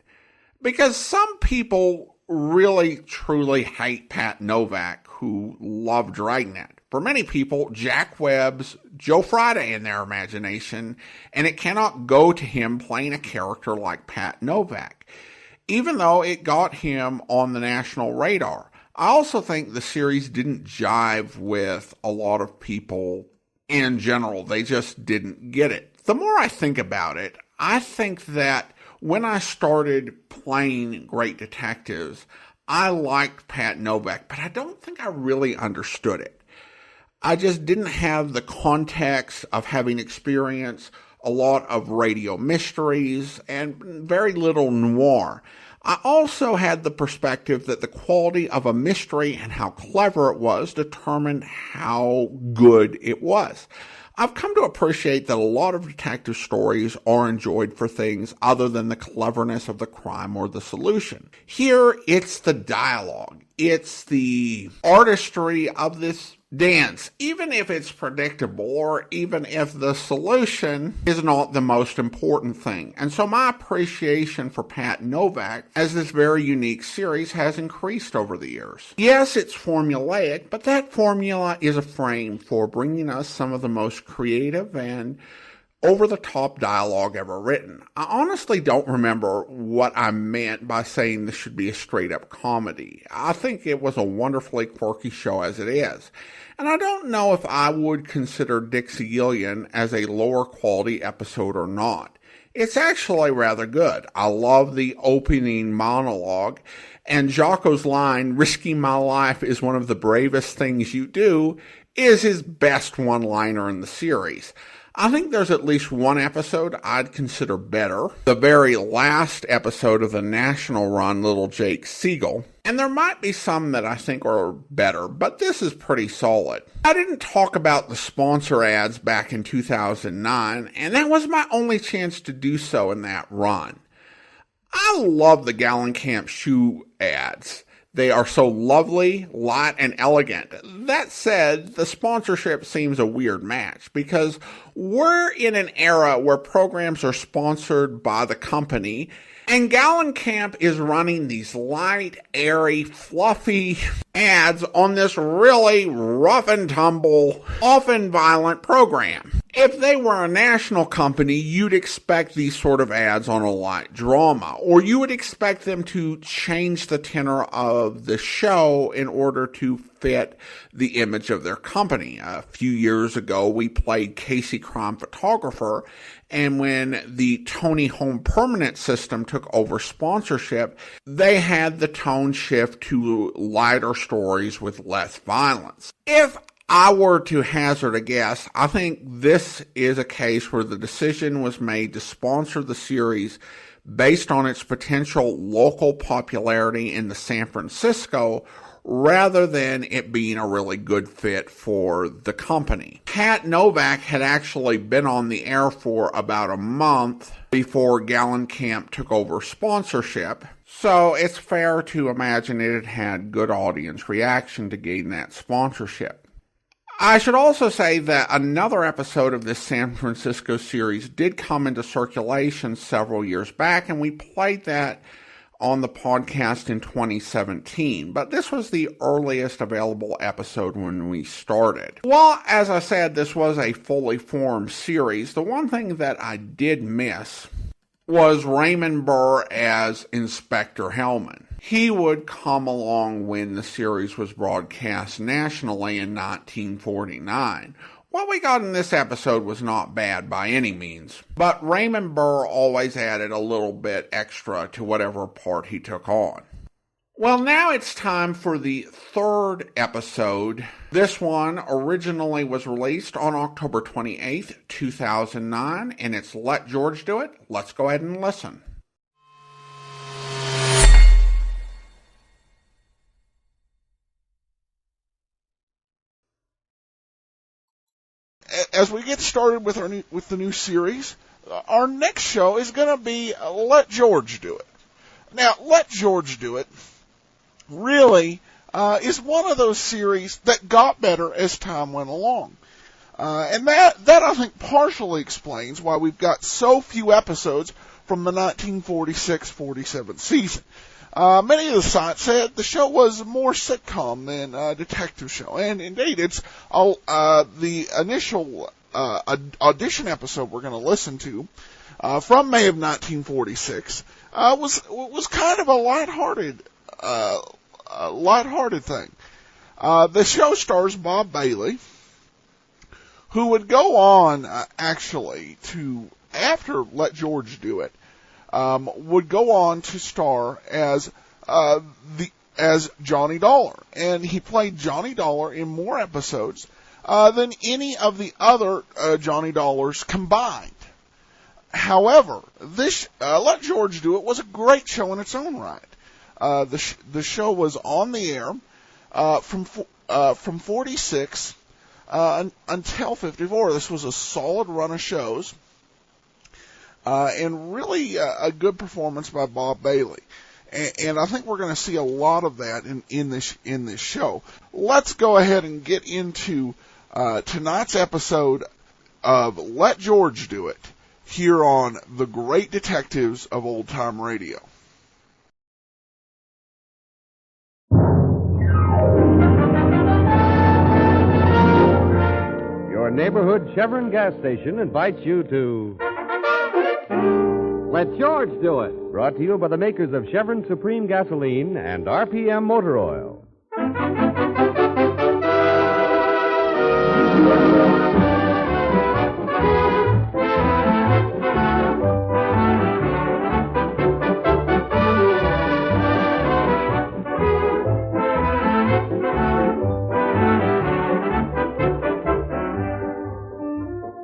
because some people really truly hate Pat Novak who love Dragnet. For many people, Jack Webb's Joe Friday in their imagination, and it cannot go to him playing a character like Pat Novak, even though it got him on the national radar. I also think the series didn't jive with a lot of people in general. They just didn't get it. The more I think about it, I think that when I started playing Great Detectives, I liked Pat Novak, but I don't think I really understood it. I just didn't have the context of having experienced a lot of radio mysteries and very little noir. I also had the perspective that the quality of a mystery and how clever it was determined how good it was. I've come to appreciate that a lot of detective stories are enjoyed for things other than the cleverness of the crime or the solution. Here, it's the dialogue. It's the artistry of this dance, even if it's predictable or even if the solution is not the most important thing. And so my appreciation for Pat Novak as this very unique series has increased over the years. Yes, it's formulaic, but that formula is a frame for bringing us some of the most creative and over-the-top dialogue ever written. I honestly don't remember what I meant by saying this should be a straight-up comedy. I think it was a wonderfully quirky show as it is. And I don't know if I would consider Dixie Gillian as a lower quality episode or not. It's actually rather good. I love the opening monologue, and Jocko's line, "Risking my life is one of the bravest things you do," is his best one-liner in the series. I think there's at least one episode I'd consider better. The very last episode of the national run, Little Jake Siegel. And there might be some that I think are better, but this is pretty solid. I didn't talk about the sponsor ads back in 2009, and that was my only chance to do so in that run. I love the Gallenkamp shoe ads. They are so lovely, light, and elegant. That said, the sponsorship seems a weird match because we're in an era where programs are sponsored by the company, and Gallenkamp is running these light, airy, fluffy ads on this really rough and tumble, often violent program. If they were a national company, you'd expect these sort of ads on a light drama, or you would expect them to change the tenor of the show in order to fit the image of their company. A few years ago, we played Casey Crime Photographer, and when the Tony Home Permanent system took over sponsorship, they had the tone shift to lighter stories with less violence. If I were to hazard a guess, I think this is a case where the decision was made to sponsor the series based on its potential local popularity in the San Francisco rather than it being a really good fit for the company. Pat Novak had actually been on the air for about a month before Gallenkamp took over sponsorship, so it's fair to imagine it had good audience reaction to gain that sponsorship. I should also say that another episode of this San Francisco series did come into circulation several years back, and we played that on the podcast in 2017, but this was the earliest available episode when we started. Well, as I said, this was a fully formed series. The one thing that I did miss was Raymond Burr as Inspector Hellman. He would come along when the series was broadcast nationally in 1949. What we got in this episode was not bad by any means, but Raymond Burr always added a little bit extra to whatever part he took on. Well, now it's time for the third episode. This one originally was released on October 28th, 2009, and it's Let George Do It. Let's go ahead and listen. As we get started with the new series, our next show is going to be Let George Do It. Now, Let George Do It really is one of those series that got better as time went along. And that I think partially explains why we've got so few episodes from the 1946-47 season. Many of the sites said the show was more sitcom than a detective show, and indeed, it's the initial audition episode we're going to listen to from May of 1946 was kind of a lighthearted thing. The show stars Bob Bailey, who would go on actually to, after Let George Do It, would go on to star as Johnny Dollar, and he played Johnny Dollar in more episodes than any of the other Johnny Dollars combined. However, this Let George Do It was a great show in its own right. The show was on the air from 46 until 54. This was a solid run of shows. And really a good performance by Bob Bailey. And I think we're going to see a lot of that in this show. Let's go ahead and get into tonight's episode of Let George Do It here on The Great Detectives of Old Time Radio. Your neighborhood neighborhood Chevron gas station invites you to Let George Do It, brought to you by the makers of Chevron Supreme Gasoline and RPM Motor Oil.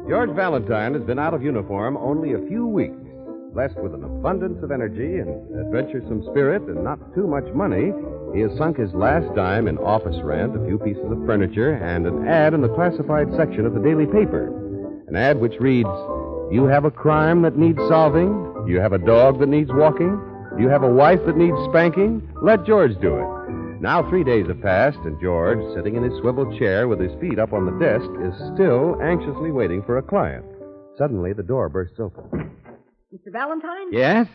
George Valentine has been out of uniform only a few weeks. Blessed with an abundance of energy and adventuresome spirit and not too much money, he has sunk his last dime in office rent, a few pieces of furniture, and an ad in the classified section of the daily paper. An ad which reads, "You have a crime that needs solving? You have a dog that needs walking? You have a wife that needs spanking? Let George do it." Now 3 days have passed, and George, sitting in his swivel chair with his feet up on the desk, is still anxiously waiting for a client. Suddenly, the door bursts open. Mr. Valentine? Yes?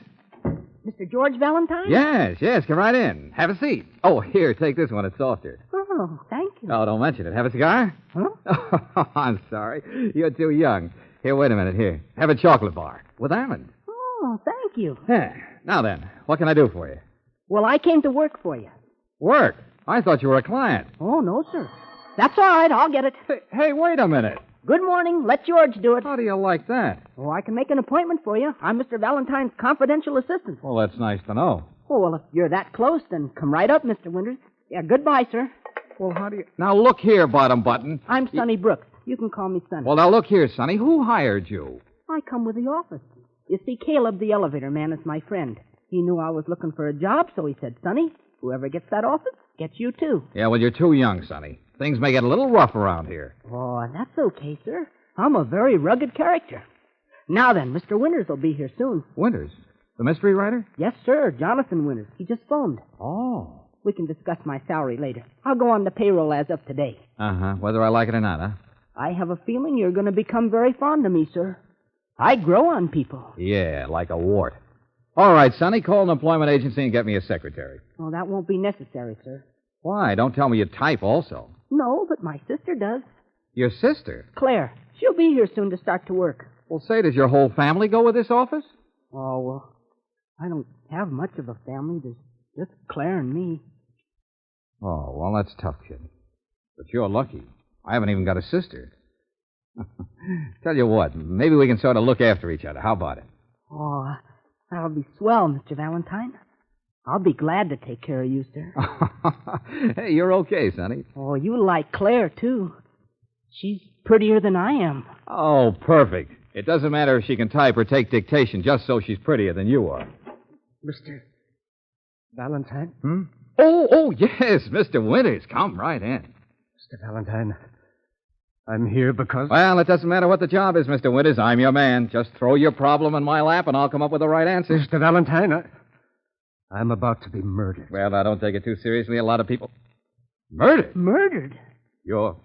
Mr. George Valentine? Yes. Come right in. Have a seat. Oh, here, take this one. It's softer. Oh, thank you. Oh, don't mention it. Have a cigar? Huh? Oh, I'm sorry. You're too young. Here, wait a minute. Here. Have a chocolate bar with almond. Oh, thank you. Yeah. Now then, what can I do for you? Well, I came to work for you. Work? I thought you were a client. Oh, no, sir. That's all right. I'll get it. Hey, wait a minute. Good morning. Let George do it. How do you like that? Oh, I can make an appointment for you. I'm Mr. Valentine's confidential assistant. Well, that's nice to know. Oh, well, if you're that close, then come right up, Mr. Winters. Yeah, goodbye, sir. Well, how do you... Now, look here, bottom button. I'm Sonny Brooks. You can call me Sonny. Well, now, look here, Sonny. Who hired you? I come with the office. You see, Caleb, the elevator man, is my friend. He knew I was looking for a job, so he said, Sonny, whoever gets that office gets you, too. Yeah, well, you're too young, Sonny. Things may get a little rough around here. Oh, that's okay, sir. I'm a very rugged character. Now then, Mr. Winters will be here soon. Winters? The mystery writer? Yes, sir. Jonathan Winters. He just phoned. Oh. We can discuss my salary later. I'll go on the payroll as of today. Uh-huh. Whether I like it or not, huh? I have a feeling you're going to become very fond of me, sir. I grow on people. Yeah, like a wart. All right, Sonny, call an employment agency and get me a secretary. Oh, that won't be necessary, sir. Why? Don't tell me you type also. No, but my sister does. Your sister? Claire. She'll be here soon to start to work. Well, say, does your whole family go with this office? Oh, well, I don't have much of a family. There's just Claire and me. Oh, well, that's tough, kid. But you're lucky. I haven't even got a sister. Tell you what, maybe we can sort of look after each other. How about it? Oh, that'll be swell, Mr. Valentine. I'll be glad to take care of you, sir. Hey, you're okay, Sonny. Oh, you like Claire, too. She's prettier than I am. Oh, perfect. It doesn't matter if she can type or take dictation, just so she's prettier than you are. Mr. Valentine? Oh, yes, Mr. Winters. Come right in. Mr. Valentine, I'm here because... Well, it doesn't matter what the job is, Mr. Winters. I'm your man. Just throw your problem in my lap, and I'll come up with the right answer. Mr. Valentine, I'm about to be murdered. Well, now, don't take it too seriously. A lot of people... Murdered? Murdered? You're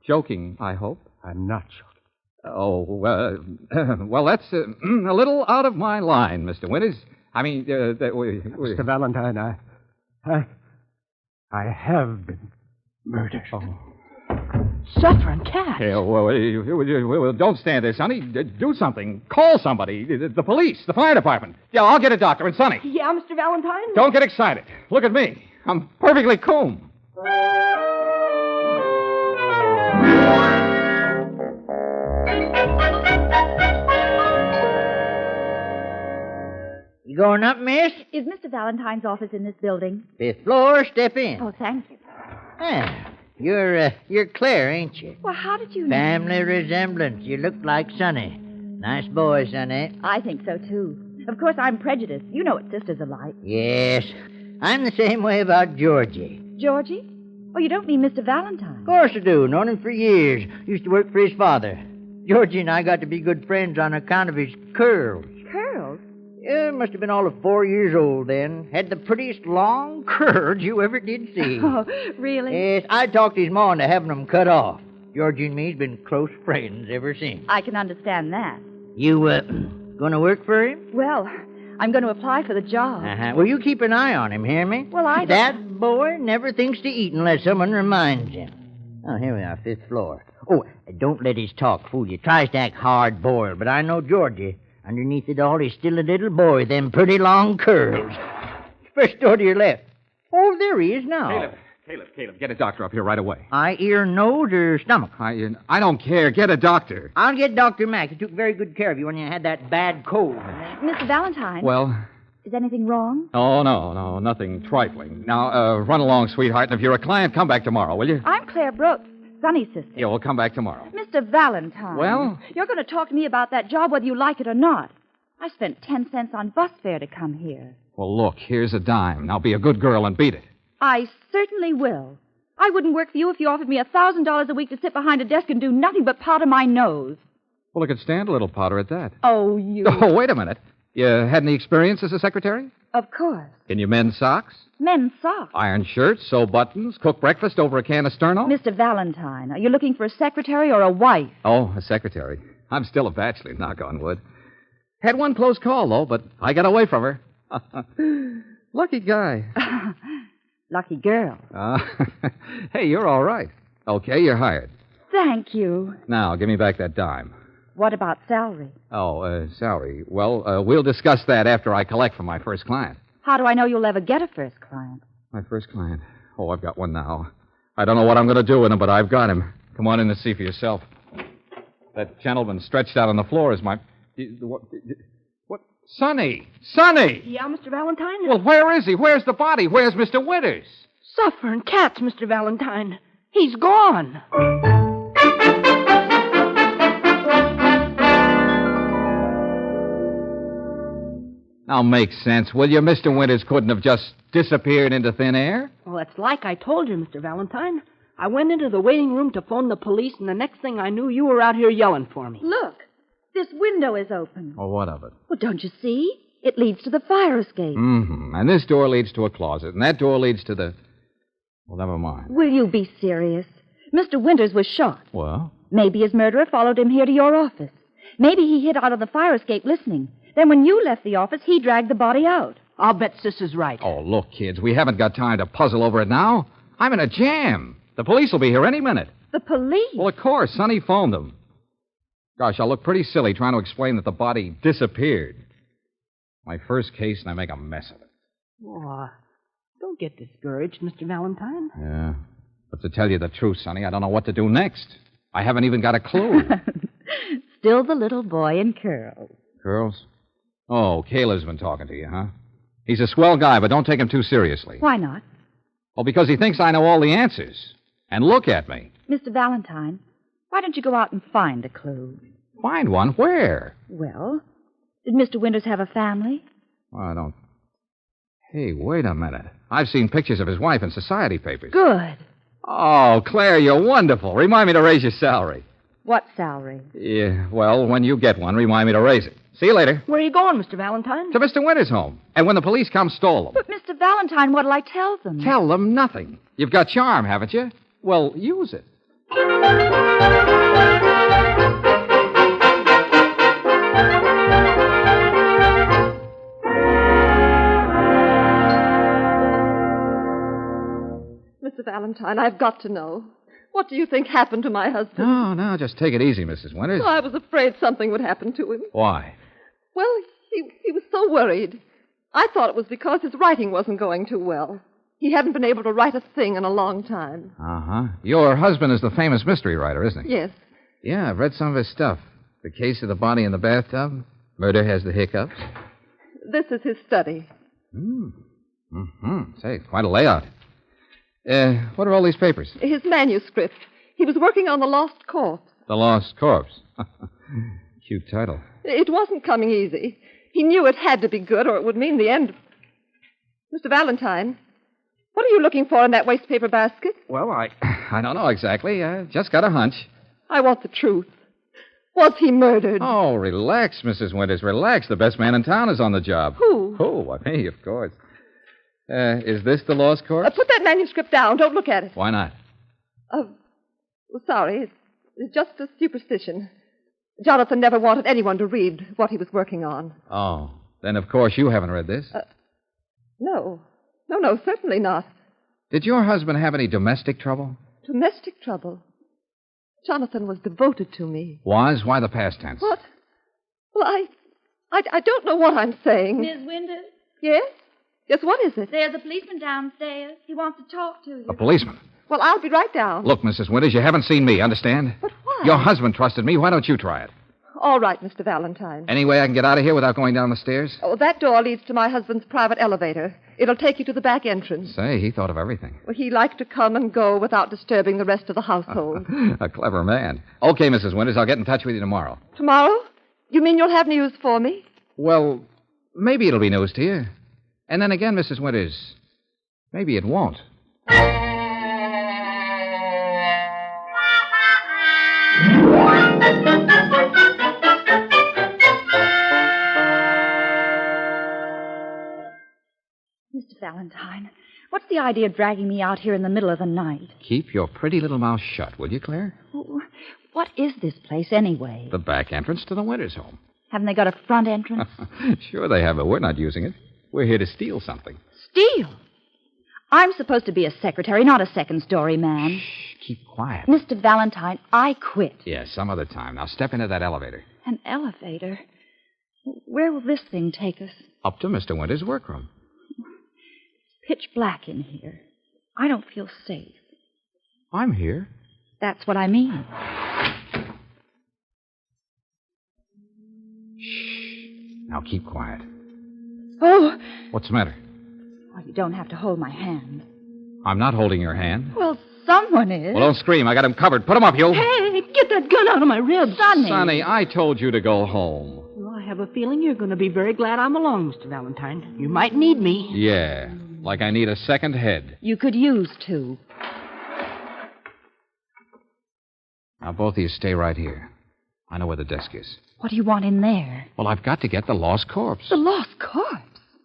joking, I hope. I'm not joking. Oh, well, that's a little out of my line, Mr. Winters. I mean, Mr. Valentine, I have been murdered. Oh. Suffering cat. Yeah, well, don't stand there, Sonny. Do something. Call somebody. The police, the fire department. Yeah, I'll get a doctor. And Sonny. Yeah, Mr. Valentine? Don't get excited. Look at me. I'm perfectly cool. You going up, miss? Is Mr. Valentine's office in this building? Fifth floor, step in. Oh, thank you. Ah, you're Claire, ain't you? Well, how did you know? Family resemblance. You look like Sonny. Nice boy, Sonny. I think so, too. Of course, I'm prejudiced. You know what sisters are like. Yes. I'm the same way about Georgie. Georgie? Oh, you don't mean Mr. Valentine? Of course I do. Known him for years. Used to work for his father. Georgie and I got to be good friends on account of his curls. Curls? Yeah, must have been all of 4 years old then. Had the prettiest long curls you ever did see. Oh, really? Yes, I talked his ma into having them cut off. Georgie and me's been close friends ever since. I can understand that. You, gonna work for him? Well, I'm going to apply for the job. Uh-huh. Well, you keep an eye on him, hear me? Well, That boy never thinks to eat unless someone reminds him. Oh, here we are, 5th floor. Oh, don't let his talk fool you. Tries to act hard-boiled, but I know Georgie. Underneath it all, he's still a little boy with them pretty long curls. First door to your left. Oh, there he is now. Caleb, get a doctor up here right away. Eye, ear, nose, or stomach? I don't care. Get a doctor. I'll get Dr. Mack. He took very good care of you when you had that bad cold. Mr. Valentine. Well? Is anything wrong? Oh, no, nothing trifling. Now, run along, sweetheart, and if you're a client, come back tomorrow, will you? I'm Claire Brooks, Sonny's sister. Yeah, we'll come back tomorrow. Mr. Valentine. Well? You're going to talk to me about that job whether you like it or not. I spent 10 cents on bus fare to come here. Well, look, here's a dime. Now be a good girl and beat it. I certainly will. I wouldn't work for you if you offered me $1,000 a week to sit behind a desk and do nothing but powder my nose. Well, I could stand a little powder at that. Oh, you... Oh, wait a minute. You had any experience as a secretary? Of course. Can you mend socks? Men's socks. Iron shirts, sew buttons, cook breakfast over a can of Sterno? Mr. Valentine, are you looking for a secretary or a wife? Oh, a secretary. I'm still a bachelor, knock on wood. Had one close call, though, but I got away from her. Lucky guy. Lucky girl. Hey, you're all right. Okay, you're hired. Thank you. Now, give me back that dime. What about salary? Oh, salary. Well, we'll discuss that after I collect from my first client. How do I know you'll ever get a first client? My first client? Oh, I've got one now. I don't know what I'm going to do with him, but I've got him. Come on in and see for yourself. That gentleman stretched out on the floor is my... What? Sonny! Sonny! Yeah, Mr. Valentine? Well, where is he? Where's the body? Where's Mr. Winters? Suffering cats, Mr. Valentine. He's gone. Now, make sense, will you? Mr. Winters couldn't have just disappeared into thin air? Well, it's like I told you, Mr. Valentine. I went into the waiting room to phone the police, and the next thing I knew, you were out here yelling for me. Look, this window is open. Oh, what of it? Well, don't you see? It leads to the fire escape. Mm-hmm. And this door leads to a closet, and that door leads to the... Well, never mind. Will you be serious? Mr. Winters was shot. Well? Maybe his murderer followed him here to your office. Maybe he hid out of the fire escape listening. Then when you left the office, he dragged the body out. I'll bet Sis is right. Oh, look, kids, we haven't got time to puzzle over it now. I'm in a jam. The police will be here any minute. The police? Well, of course. Sonny phoned them. Gosh, I'll look pretty silly trying to explain that the body disappeared. My first case, and I make a mess of it. Oh, don't get discouraged, Mr. Valentine. Yeah. But to tell you the truth, Sonny, I don't know what to do next. I haven't even got a clue. Still the little boy in curls. Curls? Oh, Caleb's been talking to you, huh? He's a swell guy, but don't take him too seriously. Why not? Well, because he thinks I know all the answers. And look at me. Mr. Valentine, why don't you go out and find a clue? Find one? Where? Well, did Mr. Winters have a family? Oh, I don't... Hey, wait a minute. I've seen pictures of his wife in society papers. Good. Oh, Claire, you're wonderful. Remind me to raise your salary. What salary? Yeah, well, when you get one, remind me to raise it. See you later. Where are you going, Mr. Valentine? To Mr. Winters' home. And when the police come, stole them. But, Mr. Valentine, what'll I tell them? Tell them nothing. You've got charm, haven't you? Well, use it. Mr. Valentine, I've got to know. What do you think happened to my husband? No, just take it easy, Mrs. Winters. Well, I was afraid something would happen to him. Why? Well, he was so worried. I thought it was because his writing wasn't going too well. He hadn't been able to write a thing in a long time. Uh-huh. Your husband is the famous mystery writer, isn't he? Yes. Yeah, I've read some of his stuff. The Case of the Body in the Bathtub. Murder Has the Hiccups. This is his study. Mm-hmm. Say, quite a layout. What are all these papers? His manuscript. He was working on The Lost Corpse. The Lost Corpse. Cute title. It wasn't coming easy. He knew it had to be good, or it would mean the end. Mr. Valentine, what are you looking for in that wastepaper basket? Well, I don't know exactly. Just got a hunch. I want the truth. Was he murdered? Oh, relax, Mrs. Winters, relax. The best man in town is on the job. Who? Oh, me, of course. Is this the Lost Corpse? Put that manuscript down. Don't look at it. Why not? Well, sorry. It's just a superstition. Jonathan never wanted anyone to read what he was working on. Oh, then of course you haven't read this. No, certainly not. Did your husband have any domestic trouble? Domestic trouble. Jonathan was devoted to me. Was? Why the past tense? What? Well, I don't know what I'm saying. Miss Winters? Yes? Yes, what is it? There's a policeman downstairs. He wants to talk to you. A policeman. Well, I'll be right down. Look, Mrs. Winters, you haven't seen me, understand? But why? Your husband trusted me. Why don't you try it? All right, Mr. Valentine. Any way I can get out of here without going down the stairs? Oh, that door leads to my husband's private elevator. It'll take you to the back entrance. Say, he thought of everything. Well, he liked to come and go without disturbing the rest of the household. A clever man. Okay, Mrs. Winters, I'll get in touch with you tomorrow. Tomorrow? You mean you'll have news for me? Well, maybe it'll be news to you. And then again, Mrs. Winters, maybe it won't. Mr. Valentine, what's the idea of dragging me out here in the middle of the night? Keep your pretty little mouth shut, will you, Claire? What is this place anyway? The back entrance to the Winters home. Haven't they got a front entrance? Sure they have, but we're not using it. We're here to steal something. Steal? I'm supposed to be a secretary, not a second-story man. Shh, keep quiet. Mr. Valentine, I quit. Yeah, some other time. Now step into that elevator. An elevator? Where will this thing take us? Up to Mr. Winters' workroom. Pitch black in here. I don't feel safe. I'm here. That's what I mean. Shh. Now keep quiet. Oh! What's the matter? Oh, you don't have to hold my hand. I'm not holding your hand. Well, someone is. Well, don't scream. I got him covered. Put him up, you. Hey, get that gun out of my ribs. Sonny, I told you to go home. Well, I have a feeling you're going to be very glad I'm along, Mr. Valentine. You might need me. Yeah, like I need a second head. You could use two. Now, both of you stay right here. I know where the desk is. What do you want in there? Well, I've got to get the lost corpse. The lost corpse?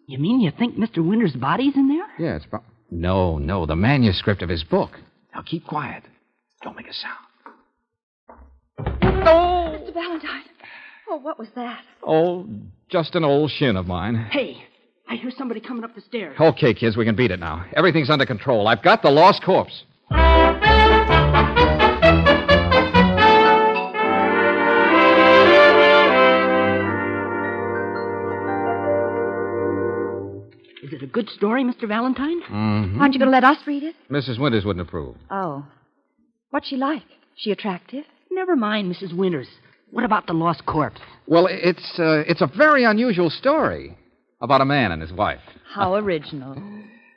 You mean you think Mr. Winters' body's in there? Yeah, it's... No, the manuscript of his book. Now, keep quiet. Don't make a sound. Oh! Mr. Valentine. Oh, what was that? Oh, just an old shin of mine. Hey, I hear somebody coming up the stairs. Okay, kids, we can beat it now. Everything's under control. I've got the lost corpse. Is it a good story, Mr. Valentine? Mm-hmm. Aren't you going to let us read it? Mrs. Winters wouldn't approve. Oh. What's she like? She attractive? Never mind, Mrs. Winters. What about the lost corpse? Well, it's a very unusual story about a man and his wife. How original.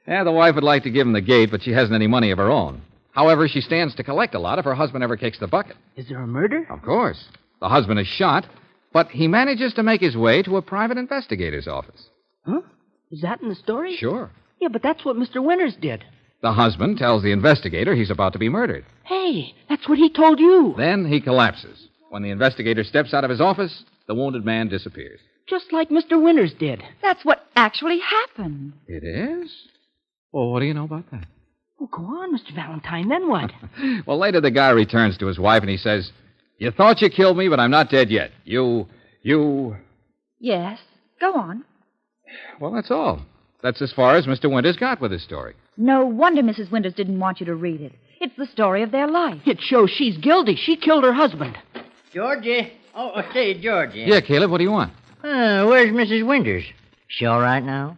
Yeah, the wife would like to give him the gate, but she hasn't any money of her own. However, she stands to collect a lot if her husband ever kicks the bucket. Is there a murder? Of course. The husband is shot, but he manages to make his way to a private investigator's office. Huh? Is that in the story? Sure. Yeah, but that's what Mr. Winters did. The husband tells the investigator he's about to be murdered. Hey, that's what he told you. Then he collapses. When the investigator steps out of his office, the wounded man disappears. Just like Mr. Winters did. That's what actually happened. It is? Well, what do you know about that? Oh, go on, Mr. Valentine. Then what? Well, later the guy returns to his wife and he says, "You thought you killed me, but I'm not dead yet. You... Yes. Go on. Well, that's all. That's as far as Mr. Winters got with his story. No wonder Mrs. Winters didn't want you to read it. It's the story of their life. It shows she's guilty. She killed her husband. Georgie. Oh, say, Georgie. Yeah, Caleb, what do you want? Where's Mrs. Winters? She all right now?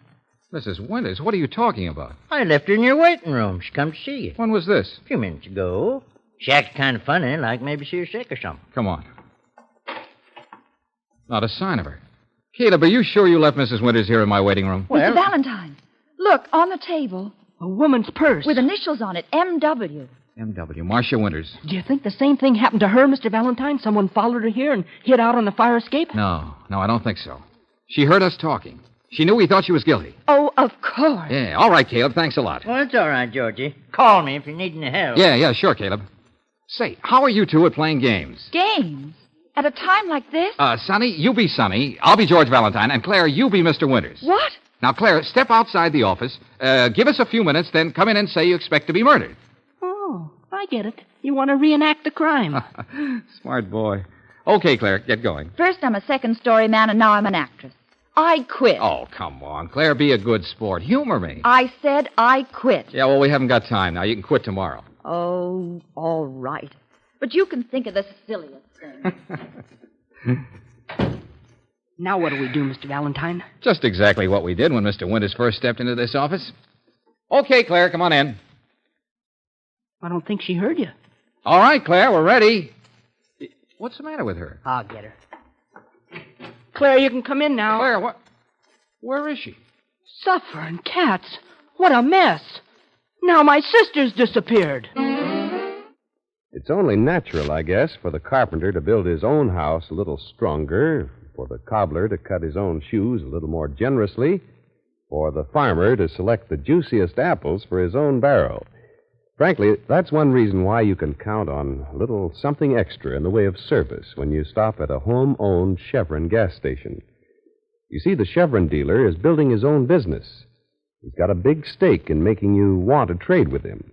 Mrs. Winters, what are you talking about? I left her in your waiting room. She come to see you. When was this? A few minutes ago. She acted kind of funny, like maybe she was sick or something. Come on. Not a sign of her. Caleb, are you sure you left Mrs. Winters here in my waiting room? Mr. Valentine, look, on the table. A woman's purse. With initials on it, M.W. M.W., Marcia Winters. Do you think the same thing happened to her, Mr. Valentine? Someone followed her here and hid out on the fire escape? No, I don't think so. She heard us talking. She knew we thought she was guilty. Oh, of course. Yeah, all right, Caleb, thanks a lot. Well, it's all right, Georgie. Call me if you need any help. Yeah, sure, Caleb. Say, how are you two at playing games? Games? At a time like this? Sonny, you be Sonny. I'll be George Valentine. And Claire, you be Mr. Winters. What? Now, Claire, step outside the office. Give us a few minutes, then come in and say you expect to be murdered. Oh, I get it. You want to reenact the crime. Smart boy. Okay, Claire, get going. First, I'm a second-story man, and now I'm an actress. I quit. Oh, come on, Claire, be a good sport. Humor me. I said I quit. Yeah, well, we haven't got time now. You can quit tomorrow. Oh, all right. But you can think of the silliest thing. Now what do we do, Mr. Valentine? Just exactly what we did when Mr. Winters first stepped into this office. Okay, Claire, come on in. I don't think she heard you. All right, Claire, we're ready. What's the matter with her? I'll get her. Claire, you can come in now. Claire, what? Where is she? Suffering cats. What a mess. Now my sister's disappeared. It's only natural, I guess, for the carpenter to build his own house a little stronger, for the cobbler to cut his own shoes a little more generously, for the farmer to select the juiciest apples for his own barrel. Frankly, that's one reason why you can count on a little something extra in the way of service when you stop at a home-owned Chevron gas station. You see, the Chevron dealer is building his own business. He's got a big stake in making you want to trade with him.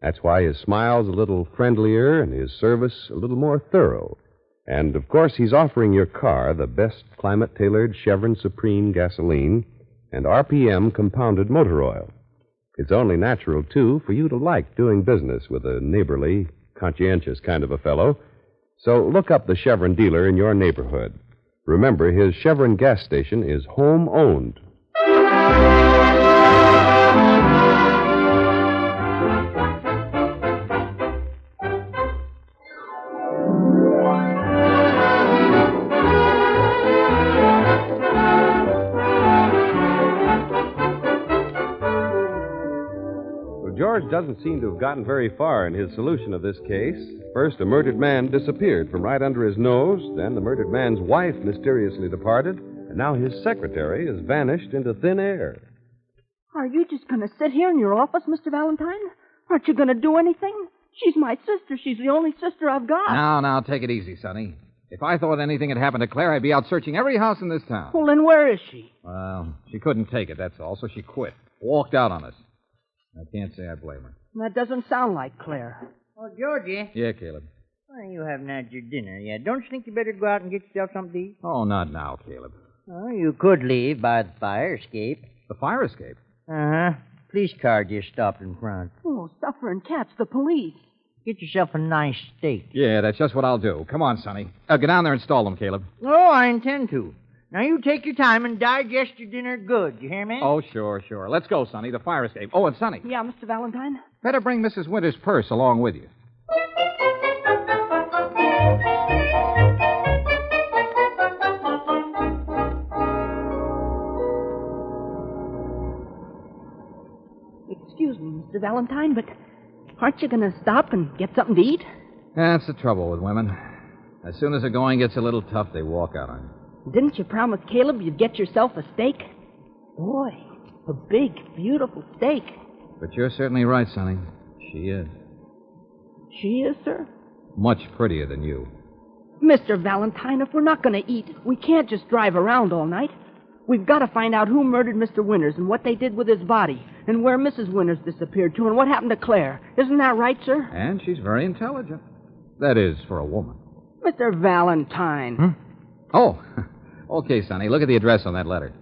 That's why his smile's a little friendlier and his service a little more thorough. And, of course, he's offering your car the best climate-tailored Chevron Supreme gasoline and RPM compounded motor oil. It's only natural, too, for you to like doing business with a neighborly, conscientious kind of a fellow. So look up the Chevron dealer in your neighborhood. Remember, his Chevron gas station is home-owned. George doesn't seem to have gotten very far in his solution of this case. First, a murdered man disappeared from right under his nose. Then the murdered man's wife mysteriously departed. And now his secretary has vanished into thin air. Are you just going to sit here in your office, Mr. Valentine? Aren't you going to do anything? She's my sister. She's the only sister I've got. Now, take it easy, Sonny. If I thought anything had happened to Claire, I'd be out searching every house in this town. Well, then where is she? Well, she couldn't take it, that's all, so she quit. Walked out on us. I can't say I blame her. That doesn't sound like Claire. Oh, Georgie. Yeah, Caleb. Why, you haven't had your dinner yet. Don't you think you better go out and get yourself something to eat? Oh, not now, Caleb. Oh, you could leave by the fire escape. The fire escape? Uh-huh. Police car just stopped in front. Oh, suffering cats, the police. Get yourself a nice steak. Yeah, that's just what I'll do. Come on, Sonny. Get down there and stall them, Caleb. Oh, I intend to. Now, you take your time and digest your dinner good. You hear me? Oh, sure. Let's go, Sonny. The fire escape. Oh, and Sonny. Yeah, Mr. Valentine? Better bring Mrs. Winters' purse along with you. Excuse me, Mr. Valentine, but aren't you going to stop and get something to eat? That's the trouble with women. As soon as the going gets a little tough, they walk out on you. Didn't you promise Caleb you'd get yourself a steak? Boy, a big, beautiful steak. But you're certainly right, Sonny. She is. She is, sir? Much prettier than you. Mr. Valentine, if we're not going to eat, we can't just drive around all night. We've got to find out who murdered Mr. Winters and what they did with his body and where Mrs. Winters disappeared to and what happened to Claire. Isn't that right, sir? And she's very intelligent. That is, for a woman. Mr. Valentine. Oh, okay, Sonny. Look at the address on that letter.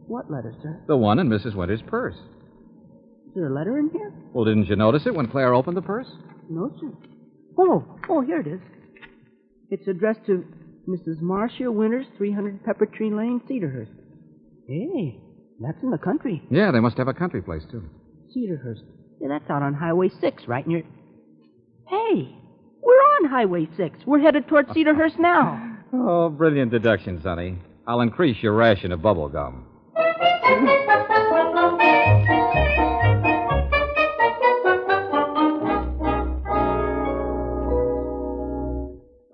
What letter, sir? The one in Mrs. Winters' purse. Is there a letter in here? Well, didn't you notice it when Claire opened the purse? No, sir. Oh, here it is. It's addressed to Mrs. Marcia Winters, 300 Pepper Tree Lane, Cedarhurst. Hey, that's in the country. Yeah, they must have a country place, too. Cedarhurst. Yeah, that's out on Highway 6, right near... Hey, we're on Highway 6. We're headed toward Cedarhurst now. Oh, brilliant deduction, Sonny. I'll increase your ration of bubble gum.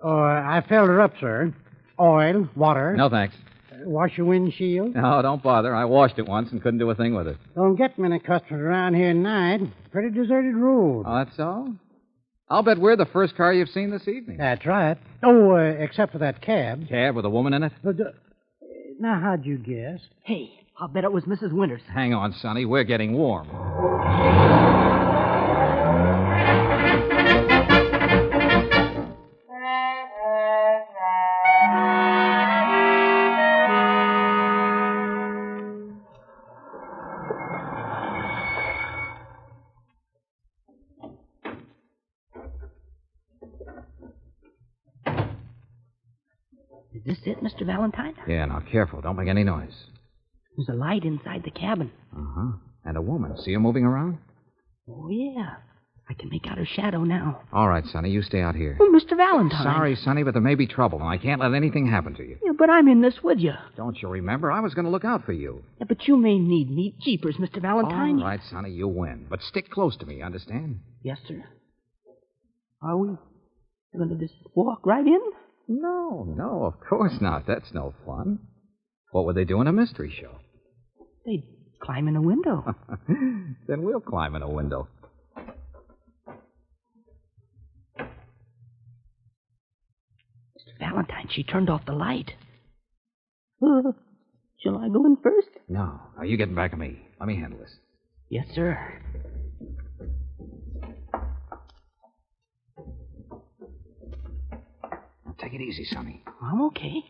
Oh, I filled her up, sir. Oil, water. No, thanks. Wash your windshield. No, don't bother. I washed it once and couldn't do a thing with it. Don't get many customers around here at night. Pretty deserted road. Oh, that's all? I'll bet we're the first car you've seen this evening. That's right. Oh, except for that cab. Cab with a woman in it? Now, how'd you guess? Hey, I'll bet it was Mrs. Winters. Hang on, Sonny. We're getting warm. Is this it, Mr. Valentine? Yeah, now careful. Don't make any noise. There's a light inside the cabin. Uh-huh. And a woman. See her moving around? Oh, yeah. I can make out her shadow now. All right, Sonny, you stay out here. Oh, Mr. Valentine. Sorry, Sonny, but there may be trouble, and I can't let anything happen to you. Yeah, but I'm in this with you. Don't you remember? I was going to look out for you. Yeah, but you may need me. Jeepers, Mr. Valentine. All right, Sonny, you win. But stick close to me, understand? Yes, sir. Are we going to just walk right in? No, of course not. That's no fun. What would they do in a mystery show? They'd climb in a window. Then we'll climb in a window. Mr. Valentine, she turned off the light. Shall I go in first? No. Now, you get back of me. Let me handle this. Yes, sir. Now, take it easy, Sonny. I'm okay.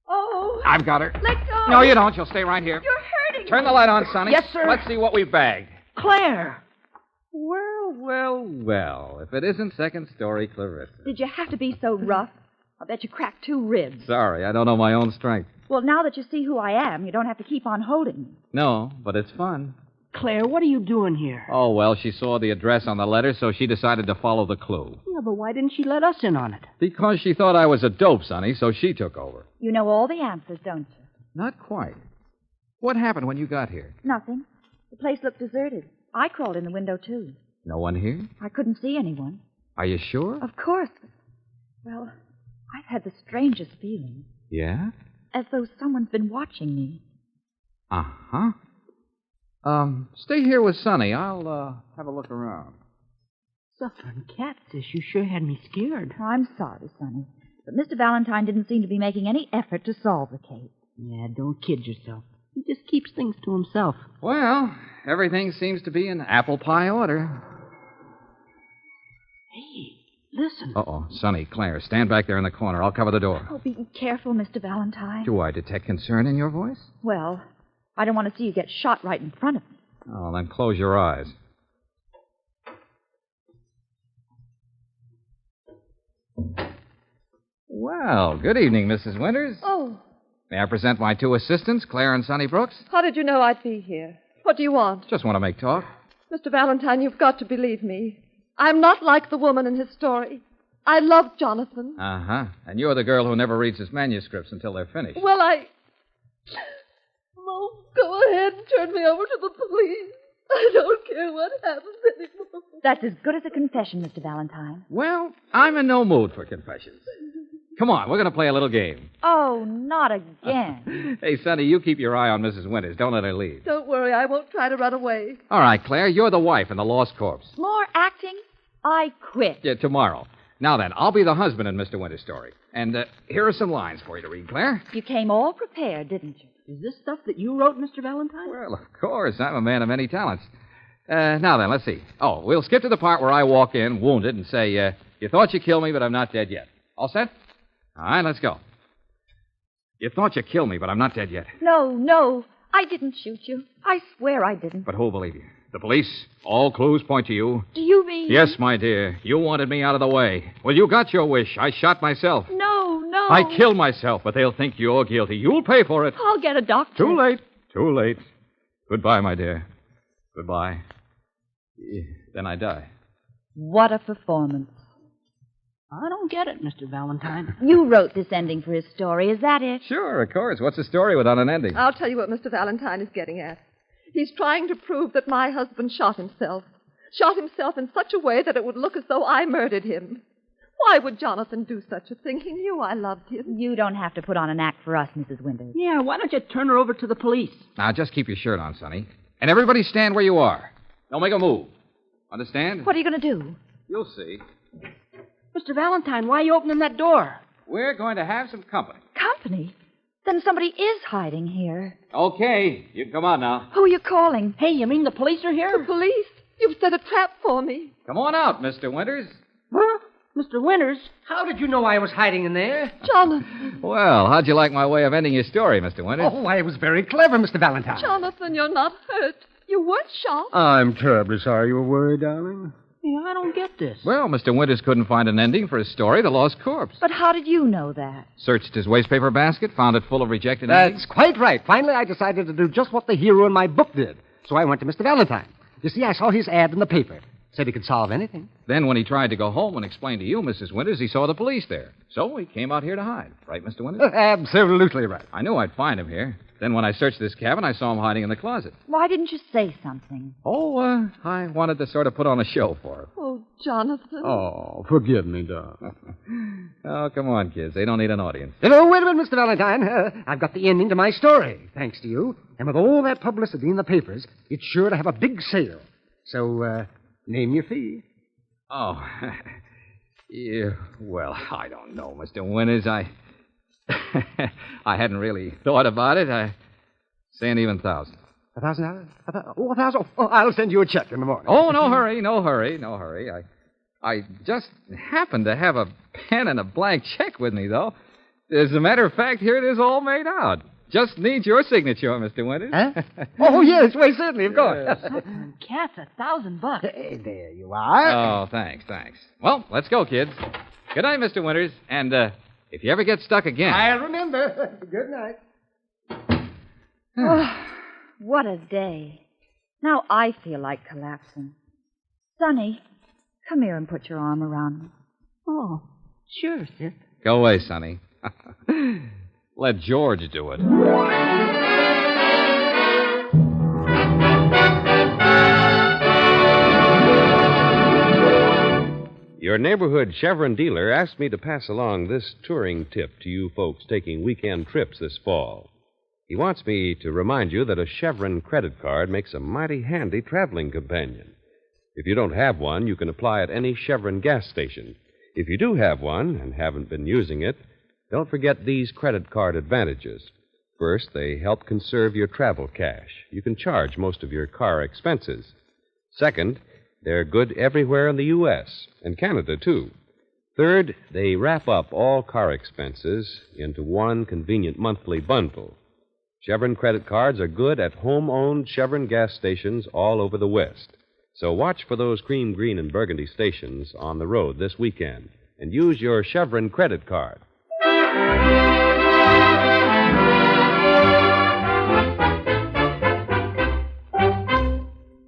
Oh. I've got her. Let go. No, you don't. You'll stay right here. You're hurting Turn me. the light on, Sonny. Yes, sir. Let's see what we've bagged. Claire. Well, if it isn't second story Clarissa. Did you have to be so rough? I'll bet you cracked 2 ribs. Sorry, I don't know my own strength. Well, now that you see who I am, you don't have to keep on holding me. No, but it's fun. Claire, what are you doing here? Oh, well, she saw the address on the letter, so she decided to follow the clue. Yeah, but why didn't she let us in on it? Because she thought I was a dope, Sonny, so she took over. You know all the answers, don't you? Not quite. What happened when you got here? Nothing. The place looked deserted. I crawled in the window, too. No one here? I couldn't see anyone. Are you sure? Of course. Well, I've had the strangest feeling. Yeah? As though someone's been watching me. Uh-huh. Stay here with Sonny. I'll, have a look around. Suffering cat, sis, you sure had me scared. I'm sorry, Sonny. But Mr. Valentine didn't seem to be making any effort to solve the case. Yeah, don't kid yourself. He just keeps things to himself. Well, everything seems to be in apple pie order. Hey, listen. Uh-oh. Sonny, Claire, stand back there in the corner. I'll cover the door. Oh, be careful, Mr. Valentine. Do I detect concern in your voice? Well, I don't want to see you get shot right in front of me. Oh, then close your eyes. Well, good evening, Mrs. Winters. Oh, May I present my 2 assistants, Claire and Sonny Brooks? how did you know I'd be here? What do you want? Just want to make talk. Mr. Valentine, you've got to believe me. I'm not like the woman in his story. I love Jonathan. Uh-huh. And you're the girl who never reads his manuscripts until they're finished. Well, Oh, go ahead and turn me over to the police. I don't care what happens anymore. That's as good as a confession, Mr. Valentine. Well, I'm in no mood for confessions. Come on, we're going to play a little game. Oh, not again. Hey, Sonny, you keep your eye on Mrs. Winters. Don't let her leave. Don't worry, I won't try to run away. All right, Claire, you're the wife in the lost corpse. More acting? I quit. Yeah, tomorrow. Now then, I'll be the husband in Mr. Winters' story. And here are some lines for you to read, Claire. You came all prepared, didn't you? Is this stuff that you wrote, Mr. Valentine? Well, of course. I'm a man of many talents. Now then, let's see. Oh, we'll skip to the part where I walk in, wounded, and say, you thought you killed me, but I'm not dead yet. All set? All right, let's go. You thought you killed me, but I'm not dead yet. No. I didn't shoot you. I swear I didn't. But who'll believe you? The police? All clues point to you. Do you mean... Yes, my dear. You wanted me out of the way. Well, you got your wish. I shot myself. No. I killed myself, but they'll think you're guilty. You'll pay for it. I'll get a doctor. Too late. Goodbye, my dear. Goodbye. Then I die. What a performance. I don't get it, Mr. Valentine. You wrote this ending for his story, is that it? Sure, of course. What's a story without an ending? I'll tell you what Mr. Valentine is getting at. He's trying to prove that my husband shot himself. Shot himself in such a way that it would look as though I murdered him. Why would Jonathan do such a thing? He knew I loved him. You don't have to put on an act for us, Mrs. Winters. Yeah, why don't you turn her over to the police? Now, just keep your shirt on, Sonny. And everybody stand where you are. Don't make a move. Understand? What are you going to do? You'll see. Mr. Valentine, why are you opening that door? We're going to have some company. Company? Then somebody is hiding here. Okay, you can come on now. Who are you calling? Hey, you mean the police are here? The police? You've set a trap for me. Come on out, Mr. Winters. Huh? Mr. Winters? How did you know I was hiding in there? Jonathan. Well, how'd you like my way of ending your story, Mr. Winters? Oh, I was very clever, Mr. Valentine. Jonathan, you're not hurt. You weren't shot. I'm terribly sorry you were worried, darling. Yeah, I don't get this. Well, Mr. Winters couldn't find an ending for his story, The Lost Corpse. But how did you know that? Searched his wastepaper basket, found it full of rejected That's endings. quite right. Finally, I decided to do just what the hero in my book did. So I went to Mr. Valentine. You see, I saw his ad in the paper. Said he could solve anything. Then when he tried to go home and explain to you, Mrs. Winters, he saw the police there. So he came out here to hide. Right, Mr. Winters? Absolutely right. I knew I'd find him here. Then when I searched this cabin, I saw him hiding in the closet. Why didn't you say something? Oh, I wanted to sort of put on a show for him. Oh, Jonathan. Oh, forgive me, darling. Oh, come on, kids. They don't need an audience. No, wait a minute, Mr. Valentine. I've got the ending to my story, thanks to you. And with all that publicity in the papers, it's sure to have a big sale. So, name your fee. Oh, yeah, well, I don't know, Mr. Winters. I hadn't really thought about it. I say an even $1,000. $1,000? $1,000? Oh, I'll send you a check in the morning. Oh, no hurry. I just happened to have a pen and a blank check with me, though. As a matter of fact, here it is all made out. Just needs your signature, Mr. Winters. Huh? Oh, yes, why, certainly, of course. Cats, $1,000. Hey, there you are. Oh, thanks. Well, let's go, kids. Good night, Mr. Winters. And if you ever get stuck again... I'll remember. Good night. Oh, what a day. Now I feel like collapsing. Sonny, come here and put your arm around me. Oh, sure, sis. Go away, Sonny. Let George do it. Your neighborhood Chevron dealer asked me to pass along this touring tip to you folks taking weekend trips this fall. He wants me to remind you that a Chevron credit card makes a mighty handy traveling companion. If you don't have one, you can apply at any Chevron gas station. If you do have one and haven't been using it, don't forget these credit card advantages. First, they help conserve your travel cash. You can charge most of your car expenses. Second, they're good everywhere in the U.S. and Canada, too. Third, they wrap up all car expenses into one convenient monthly bundle. Chevron credit cards are good at home-owned Chevron gas stations all over the West. So watch for those cream, green, and burgundy stations on the road this weekend and use your Chevron credit card.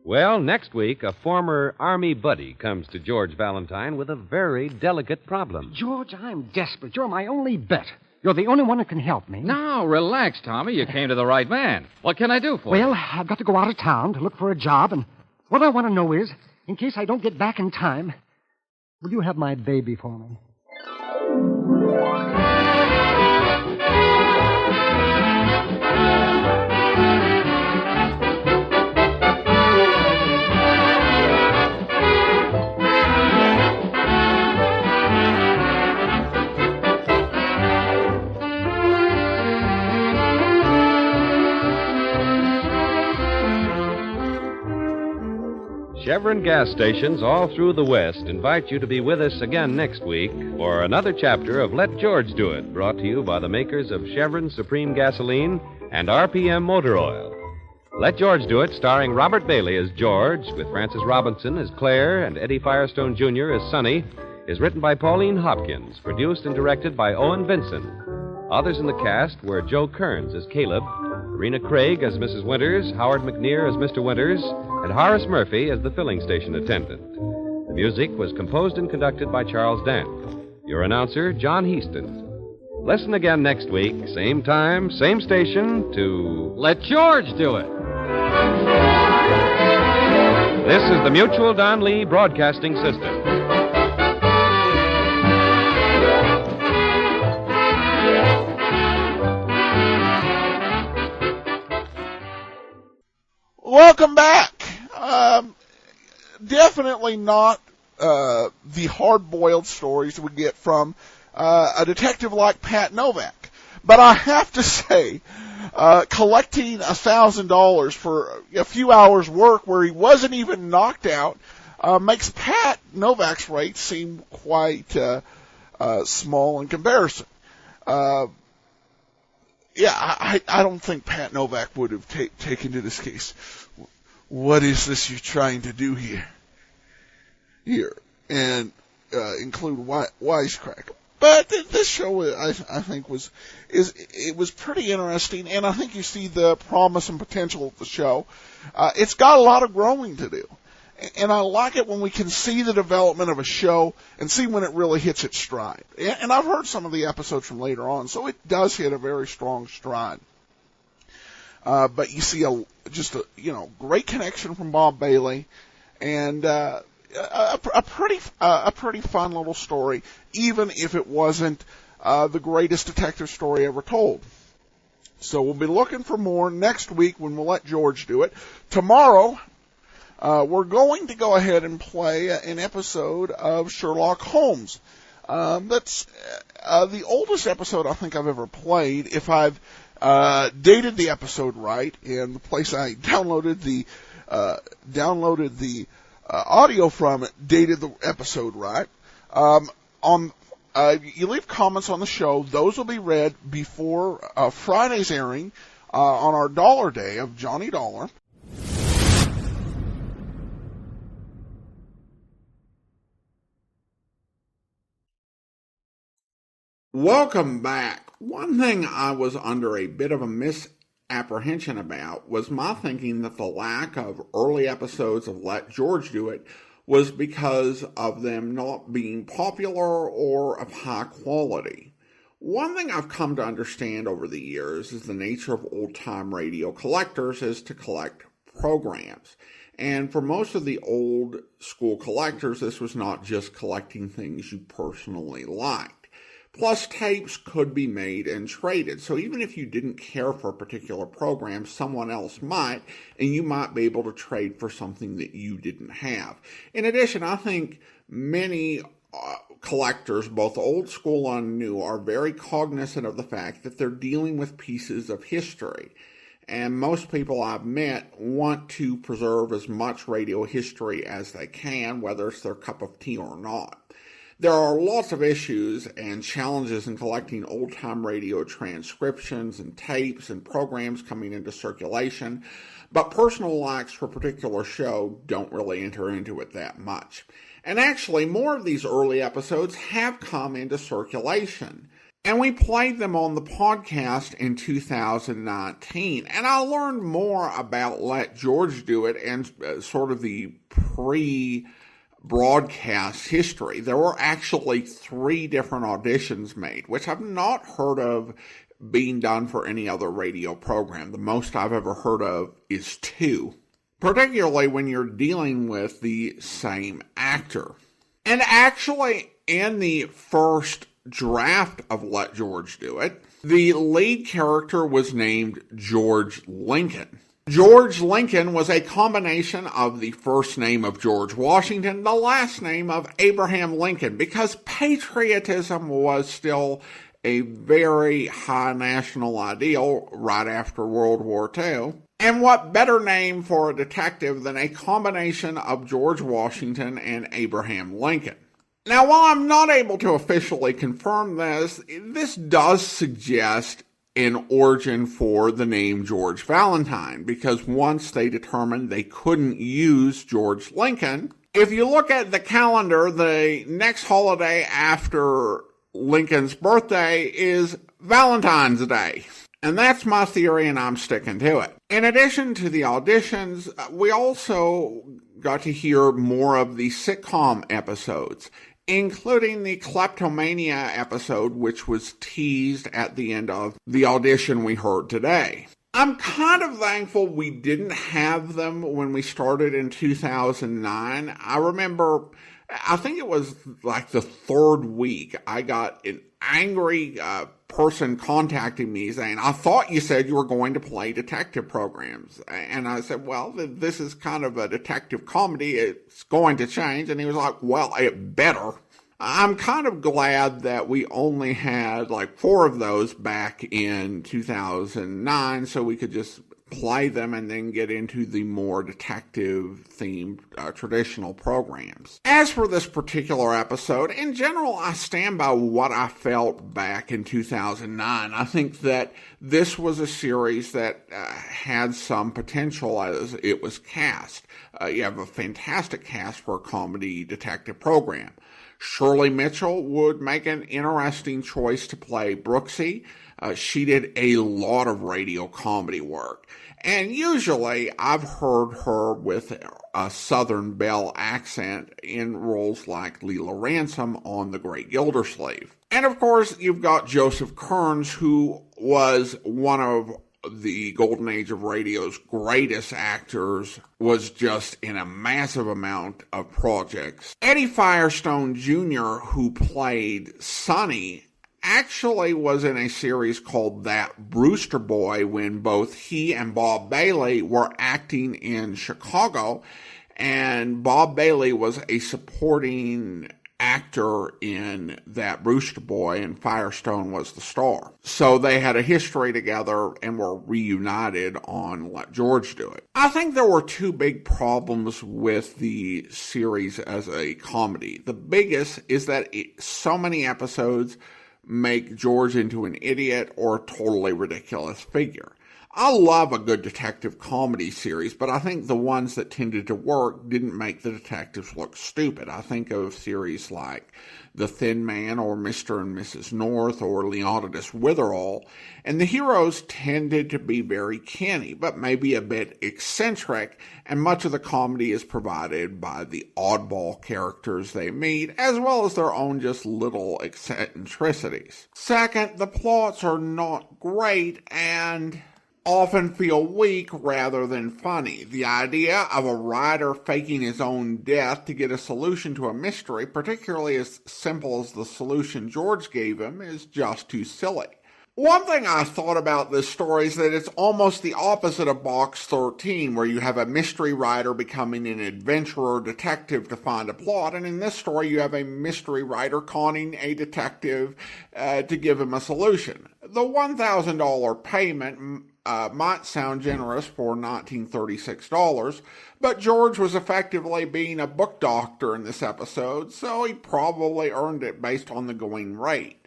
Well, next week, a former Army buddy comes to George Valentine with a very delicate problem. George, I'm desperate. You're my only bet. You're the only one who can help me. Now, relax, Tommy. You came to the right man. What can I do for you? Well, I've got to go out of town to look for a job, and what I want to know is, in case I don't get back in time, will you have my baby for me? Chevron gas stations all through the West invite you to be with us again next week for another chapter of Let George Do It, brought to you by the makers of Chevron Supreme Gasoline and RPM Motor Oil. Let George Do It, starring Robert Bailey as George, with Frances Robinson as Claire and Eddie Firestone Jr. as Sonny, is written by Pauline Hopkins, produced and directed by Owen Vinson. Others in the cast were Joe Kearns as Caleb, Rena Craig as Mrs. Winters, Howard McNear as Mr. Winters, and Horace Murphy as the filling station attendant. The music was composed and conducted by Charles Dant. Your announcer, John Heaston. Listen again next week, same time, same station, to Let George Do It. This is the Mutual Don Lee Broadcasting System. Welcome back. Definitely not the hard-boiled stories we get from a detective like Pat Novak. But I have to say, collecting $1,000 for a few hours' work where he wasn't even knocked out makes Pat Novak's rate seem quite small in comparison. I don't think Pat Novak would have taken to this case. What is this you're trying to do here? here and include Wisecrack. But this show, I think, was pretty interesting, and I think you see the promise and potential of the show. It's got a lot of growing to do, and I like it when we can see the development of a show and see when it really hits its stride. And I've heard some of the episodes from later on, so it does hit a very strong stride. But you see just a great connection from Bob Bailey, and a pretty fun little story, even if it wasn't the greatest detective story ever told. So we'll be looking for more next week when we'll let George do it. Tomorrow, we're going to go ahead and play an episode of Sherlock Holmes. That's the oldest episode I think I've ever played. If I've dated the episode right, and the place I downloaded the audio from it dated the episode right. You leave comments on the show. Those will be read before Friday's airing on our Dollar Day of Johnny Dollar. Welcome back. One thing I was under a bit of a misapprehension about was my thinking that the lack of early episodes of Let George Do It was because of them not being popular or of high quality. One thing I've come to understand over the years is the nature of old-time radio collectors is to collect programs. And for most of the old school collectors, this was not just collecting things you personally liked. Plus, tapes could be made and traded. So even if you didn't care for a particular program, someone else might, and you might be able to trade for something that you didn't have. In addition, I think many collectors, both old school and new, are very cognizant of the fact that they're dealing with pieces of history. And most people I've met want to preserve as much radio history as they can, whether it's their cup of tea or not. There are lots of issues and challenges in collecting old-time radio transcriptions and tapes and programs coming into circulation, but personal likes for a particular show don't really enter into it that much. And actually, more of these early episodes have come into circulation. And we played them on the podcast in 2019. And I learned more about Let George Do It and sort of the broadcast history. There were actually 3 different auditions made, which I've not heard of being done for any other radio program. The most I've ever heard of is 2, particularly when you're dealing with the same actor. And actually, in the first draft of Let George Do It, the lead character was named George Lincoln. George Lincoln was a combination of the first name of George Washington, the last name of Abraham Lincoln, because patriotism was still a very high national ideal right after World War II. And what better name for a detective than a combination of George Washington and Abraham Lincoln? Now, while I'm not able to officially confirm this does suggest an origin for the name George Valentine, because once they determined they couldn't use George Lincoln, if you look at the calendar, the next holiday after Lincoln's birthday is Valentine's Day. And that's my theory, and I'm sticking to it. In addition to the auditions, we also got to hear more of the sitcom episodes, including the kleptomania episode, which was teased at the end of the audition we heard today. I'm kind of thankful we didn't have them when we started in 2009. I remember, I think it was like the 3rd week, I got an angry person contacting me saying, I thought you said you were going to play detective programs. And I said, well, this is kind of a detective comedy. It's going to change. And he was like, well, it better. I'm kind of glad that we only had like 4 of those back in 2009, so we could just play them and then get into the more detective-themed traditional programs. As for this particular episode, in general, I stand by what I felt back in 2009. I think that this was a series that had some potential as it was cast. You have a fantastic cast for a comedy detective program. Shirley Mitchell would make an interesting choice to play Brooksy. She did a lot of radio comedy work. And usually I've heard her with a Southern Belle accent in roles like Leela Ransom on The Great Gildersleeve. And of course, you've got Joseph Kearns, who was one of the golden age of radio's greatest actors, was just in a massive amount of projects. Eddie Firestone Jr., who played Sonny, actually was in a series called That Brewster Boy when both he and Bob Bailey were acting in Chicago, and Bob Bailey was a supporting actor in That Brewster Boy, and Firestone was the star. So they had a history together and were reunited on Let George Do It. I think there were two big problems with the series as a comedy. The biggest is that so many episodes make George into an idiot or a totally ridiculous figure. I love a good detective comedy series, but I think the ones that tended to work didn't make the detectives look stupid. I think of series like The Thin Man or Mr. and Mrs. North or Leonidas Witherall, and the heroes tended to be very canny, but maybe a bit eccentric, and much of the comedy is provided by the oddball characters they meet, as well as their own just little eccentricities. Second, the plots are not great and often feel weak rather than funny. The idea of a writer faking his own death to get a solution to a mystery, particularly as simple as the solution George gave him, is just too silly. One thing I thought about this story is that it's almost the opposite of Box 13, where you have a mystery writer becoming an adventurer detective to find a plot, and in this story you have a mystery writer conning a detective to give him a solution. The $1,000 payment might sound generous for $1936, but George was effectively being a book doctor in this episode, so he probably earned it based on the going rate.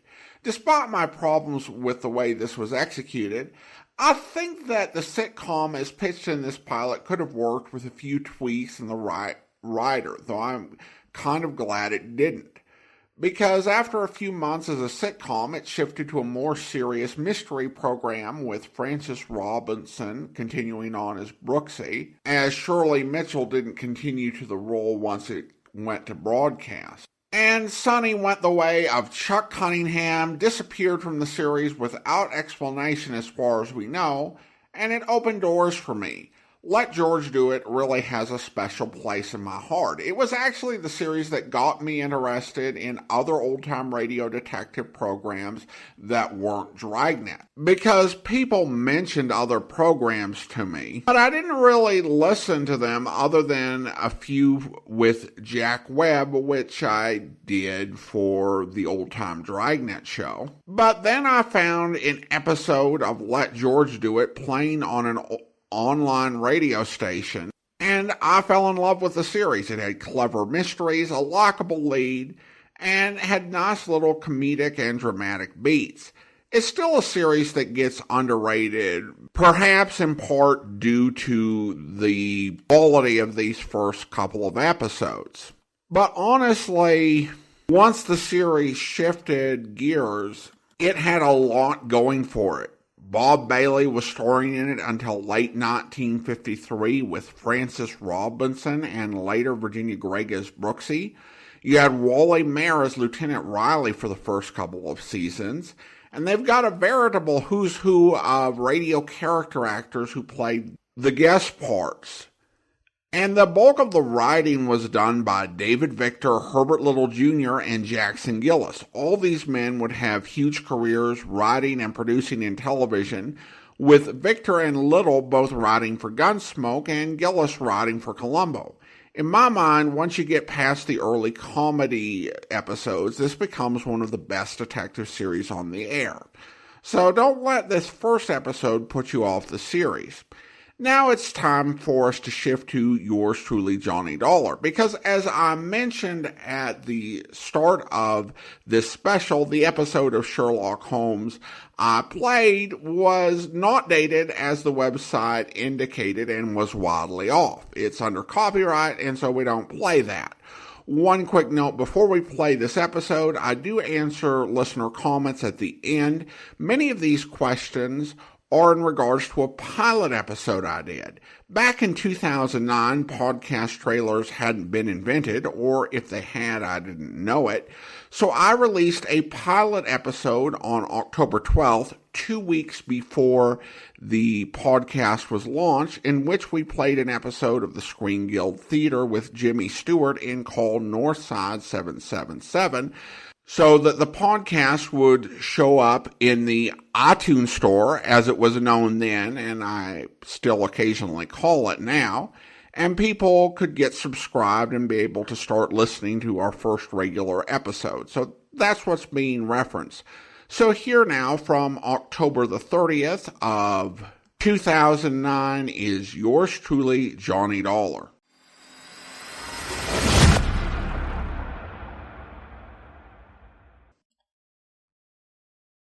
Despite my problems with the way this was executed, I think that the sitcom as pitched in this pilot could have worked with a few tweaks in the writer, though I'm kind of glad it didn't. Because after a few months as a sitcom, it shifted to a more serious mystery program with Frances Robinson continuing on as Brooksy, as Shirley Mitchell didn't continue to the role once it went to broadcast. And Sonny went the way of Chuck Cunningham, disappeared from the series without explanation as far as we know, and it opened doors for me. Let George Do It really has a special place in my heart. It was actually the series that got me interested in other old-time radio detective programs that weren't Dragnet. Because people mentioned other programs to me, but I didn't really listen to them other than a few with Jack Webb, which I did for the old-time Dragnet show. But then I found an episode of Let George Do It playing on an online radio station, and I fell in love with the series. It had clever mysteries, a likable lead, and had nice little comedic and dramatic beats. It's still a series that gets underrated, perhaps in part due to the quality of these first couple of episodes. But honestly, once the series shifted gears, it had a lot going for it. Bob Bailey was starring in it until late 1953 with Frances Robinson and later Virginia Gregg as Brooksy. You had Wally Mayer as Lieutenant Riley for the first couple of seasons. And they've got a veritable who's who of radio character actors who played the guest parts. And the bulk of the writing was done by David Victor, Herbert Little Jr., and Jackson Gillis. All these men would have huge careers writing and producing in television, with Victor and Little both writing for Gunsmoke and Gillis writing for Columbo. In my mind, once you get past the early comedy episodes, this becomes one of the best detective series on the air. So don't let this first episode put you off the series. Now it's time for us to shift to yours truly, Johnny Dollar, because as I mentioned at the start of this special, the episode of Sherlock Holmes I played was not dated as the website indicated and was wildly off. It's under copyright, and so we don't play that. One quick note before we play this episode, I do answer listener comments at the end. Many of these questions are in regards to a pilot episode I did. Back in 2009, podcast trailers hadn't been invented, or if they had, I didn't know it. So I released a pilot episode on October 12th, 2 weeks before the podcast was launched, in which we played an episode of the Screen Guild Theater with Jimmy Stewart in called Northside 777, so that the podcast would show up in the iTunes store, as it was known then, and I still occasionally call it now, and people could get subscribed and be able to start listening to our first regular episode. So that's what's being referenced. So here now from October the 30th of 2009 is yours truly, Johnny Dollar.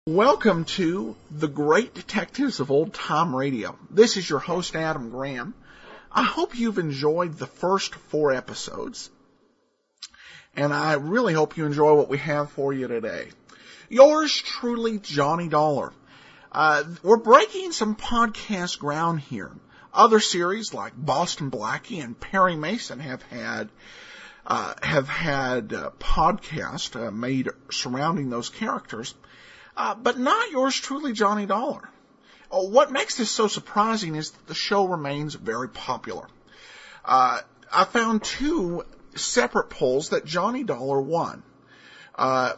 Welcome to The Great Detectives of Old Time Radio. This is your host, Adam Graham. I hope you've enjoyed the first 4 episodes, and I really hope you enjoy what we have for you today. Yours truly, Johnny Dollar. We're breaking some podcast ground here. Other series like Boston Blackie and Perry Mason have had podcasts made surrounding those characters. But not yours truly, Johnny Dollar. What makes this so surprising is that the show remains very popular. I found 2 separate polls that Johnny Dollar won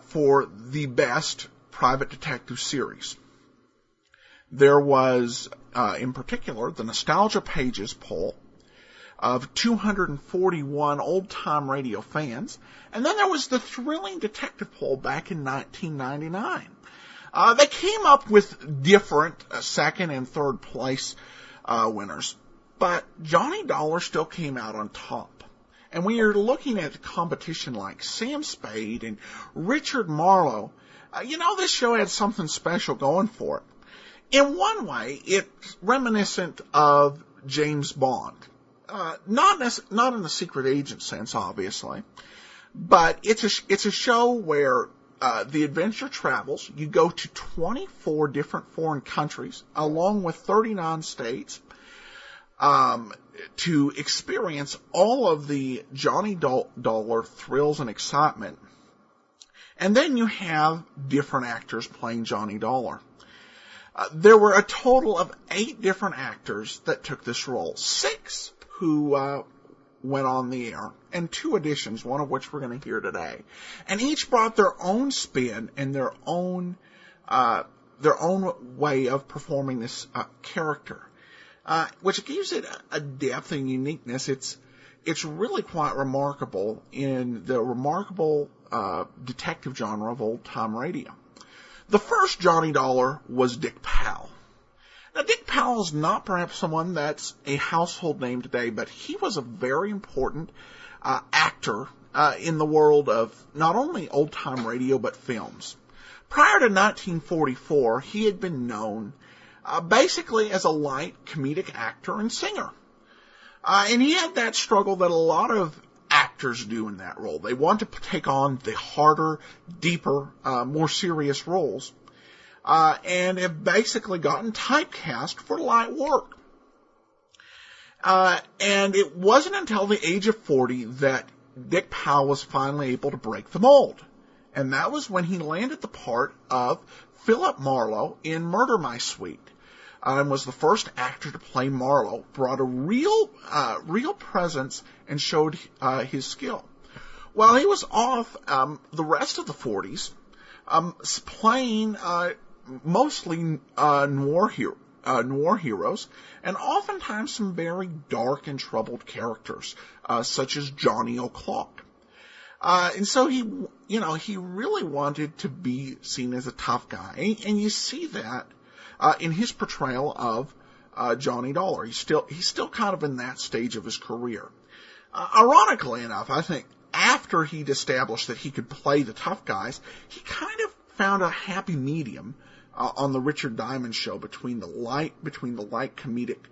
for the best private detective series. There was, in particular, the Nostalgia Pages poll of 241 old-time radio fans, and then there was the Thrilling Detective poll back in 1999. They came up with different second and third place winners, but Johnny Dollar still came out on top. And when you're looking at a competition like Sam Spade and Richard Marlowe, this show had something special going for it. In one way, it's reminiscent of James Bond. Not in the secret agent sense, obviously, but it's a show where the adventure travels. You go to 24 different foreign countries, along with 39 states, to experience all of the Johnny Dollar thrills and excitement. And then you have different actors playing Johnny Dollar. There were a total of 8 different actors that took this role. 6 who went on the air, and 2 additions, one of which we're going to hear today. And each brought their own spin and their own way of performing this character, which gives it a depth and uniqueness. It's really quite remarkable in the remarkable detective genre of old-time radio. The first Johnny Dollar was Dick Powell. Now, Dick Powell is not perhaps someone that's a household name today, but he was a very important actor in the world of not only old-time radio, but films. Prior to 1944, he had been known basically as a light comedic actor and singer. And he had that struggle that a lot of actors do in that role. They want to take on the harder, deeper, more serious roles. And have basically gotten typecast for light work. And it wasn't until the age of 40 that Dick Powell was finally able to break the mold. And that was when he landed the part of Philip Marlowe in Murder My Sweet. And was the first actor to play Marlowe, brought a real presence and showed his skill. While he was off the rest of the 40s, playing mostly noir heroes, and oftentimes some very dark and troubled characters, such as Johnny O'Clock. And so he really wanted to be seen as a tough guy, and you see that in his portrayal of Johnny Dollar. He's still kind of in that stage of his career. Ironically enough, I think after he'd established that he could play the tough guys, he kind of found a happy medium on the Richard Diamond Show between the light comedic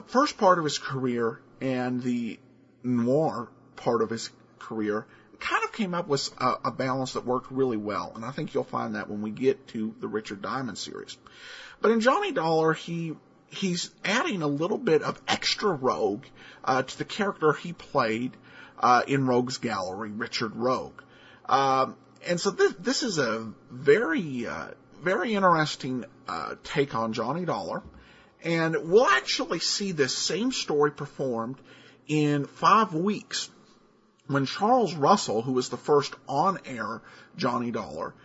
first part of his career and the noir part of his career. Kind of came up with a balance that worked really well, and I think you'll find that when we get to the Richard Diamond series. But in Johnny Dollar, he's adding a little bit of extra rogue to the character he played in Rogue's Gallery, Richard Rogue. And so this is a very interesting take on Johnny Dollar, and we'll actually see this same story performed in 5 weeks when Charles Russell, who was the first on-air Johnny Dollar,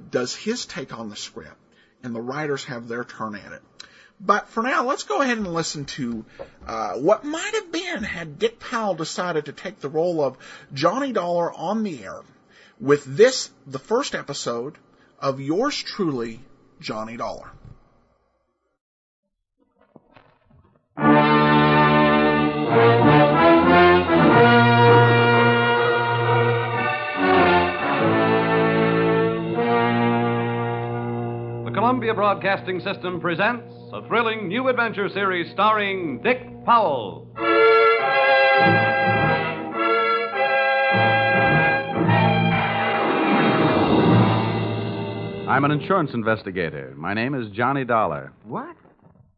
does his take on the script, and the writers have their turn at it. But for now, let's go ahead and listen to what might have been had Dick Powell decided to take the role of Johnny Dollar on the air with this, the first episode of yours truly, Johnny Dollar. The Columbia Broadcasting System presents a thrilling new adventure series starring Dick Powell. I'm an insurance investigator. My name is Johnny Dollar. What?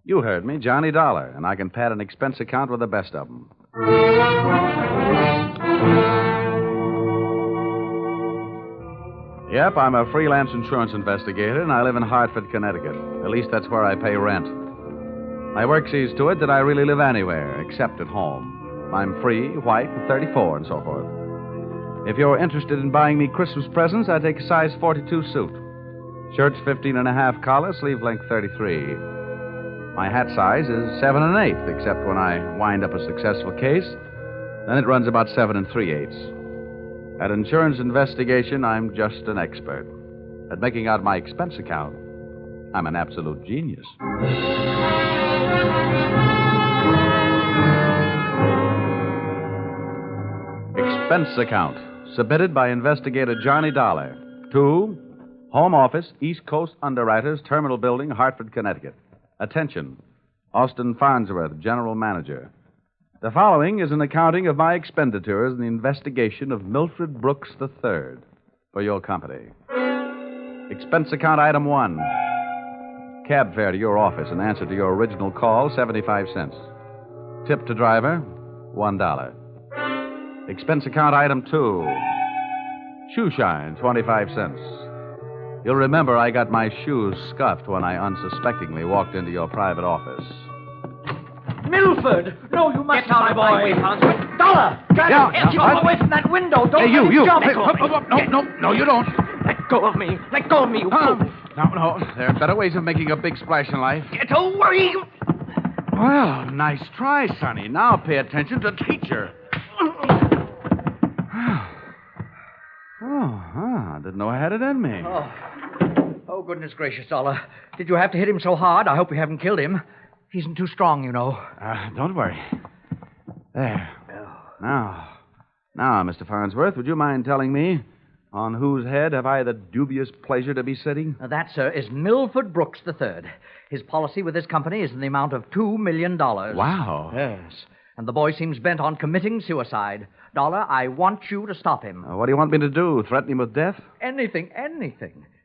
You heard me, Johnny Dollar, and I can pad an expense account with the best of them. Yep, I'm a freelance insurance investigator, and I live in Hartford, Connecticut. At least that's where I pay rent. My work sees to it that I really live anywhere, except at home. I'm free, white, 34, and so forth. If you're interested in buying me Christmas presents, I take a size 42 suit. Shirt's 15 and a half collar, sleeve length 33. My hat size is 7 1/8, except when I wind up a successful case. Then it runs about 7 3/8. At insurance investigation, I'm just an expert. At making out my expense account, I'm an absolute genius. Expense account, submitted by investigator Johnny Dollar to Home Office, East Coast Underwriters, Terminal Building, Hartford, Connecticut. Attention, Austin Farnsworth, General Manager. The following is an accounting of my expenditures in the investigation of Milford Brooks III for your company. Expense account item 1. Cab fare to your office in answer to your original call, 75 cents. Tip to driver, $1. Expense account item 2. Shoe shine, 25 cents. You'll remember I got my shoes scuffed when I unsuspectingly walked into your private office. Milford! No, you must Get out, my boy. Dollar! Keep away from that window! Don't Hey, you! jump. Hey, no, you don't. Let go of me! Let go of me, you fool! No. There are better ways of making a big splash in life. Get away! Well, nice try, Sonny. Now pay attention to teacher. I didn't know I had it in me. Oh, goodness gracious, Dollar. Did you have to hit him so hard? I hope you haven't killed him. He isn't too strong, you know. Don't worry. There. Now, Mr. Farnsworth, would you mind telling me on whose head have I the dubious pleasure to be sitting? That, sir, is Milford Brooks III. His policy with this company is in the amount of $2 million. Wow. Yes. And the boy seems bent on committing suicide. Dollar, I want you to stop him. What do you want me to do? Threaten him with death? Anything.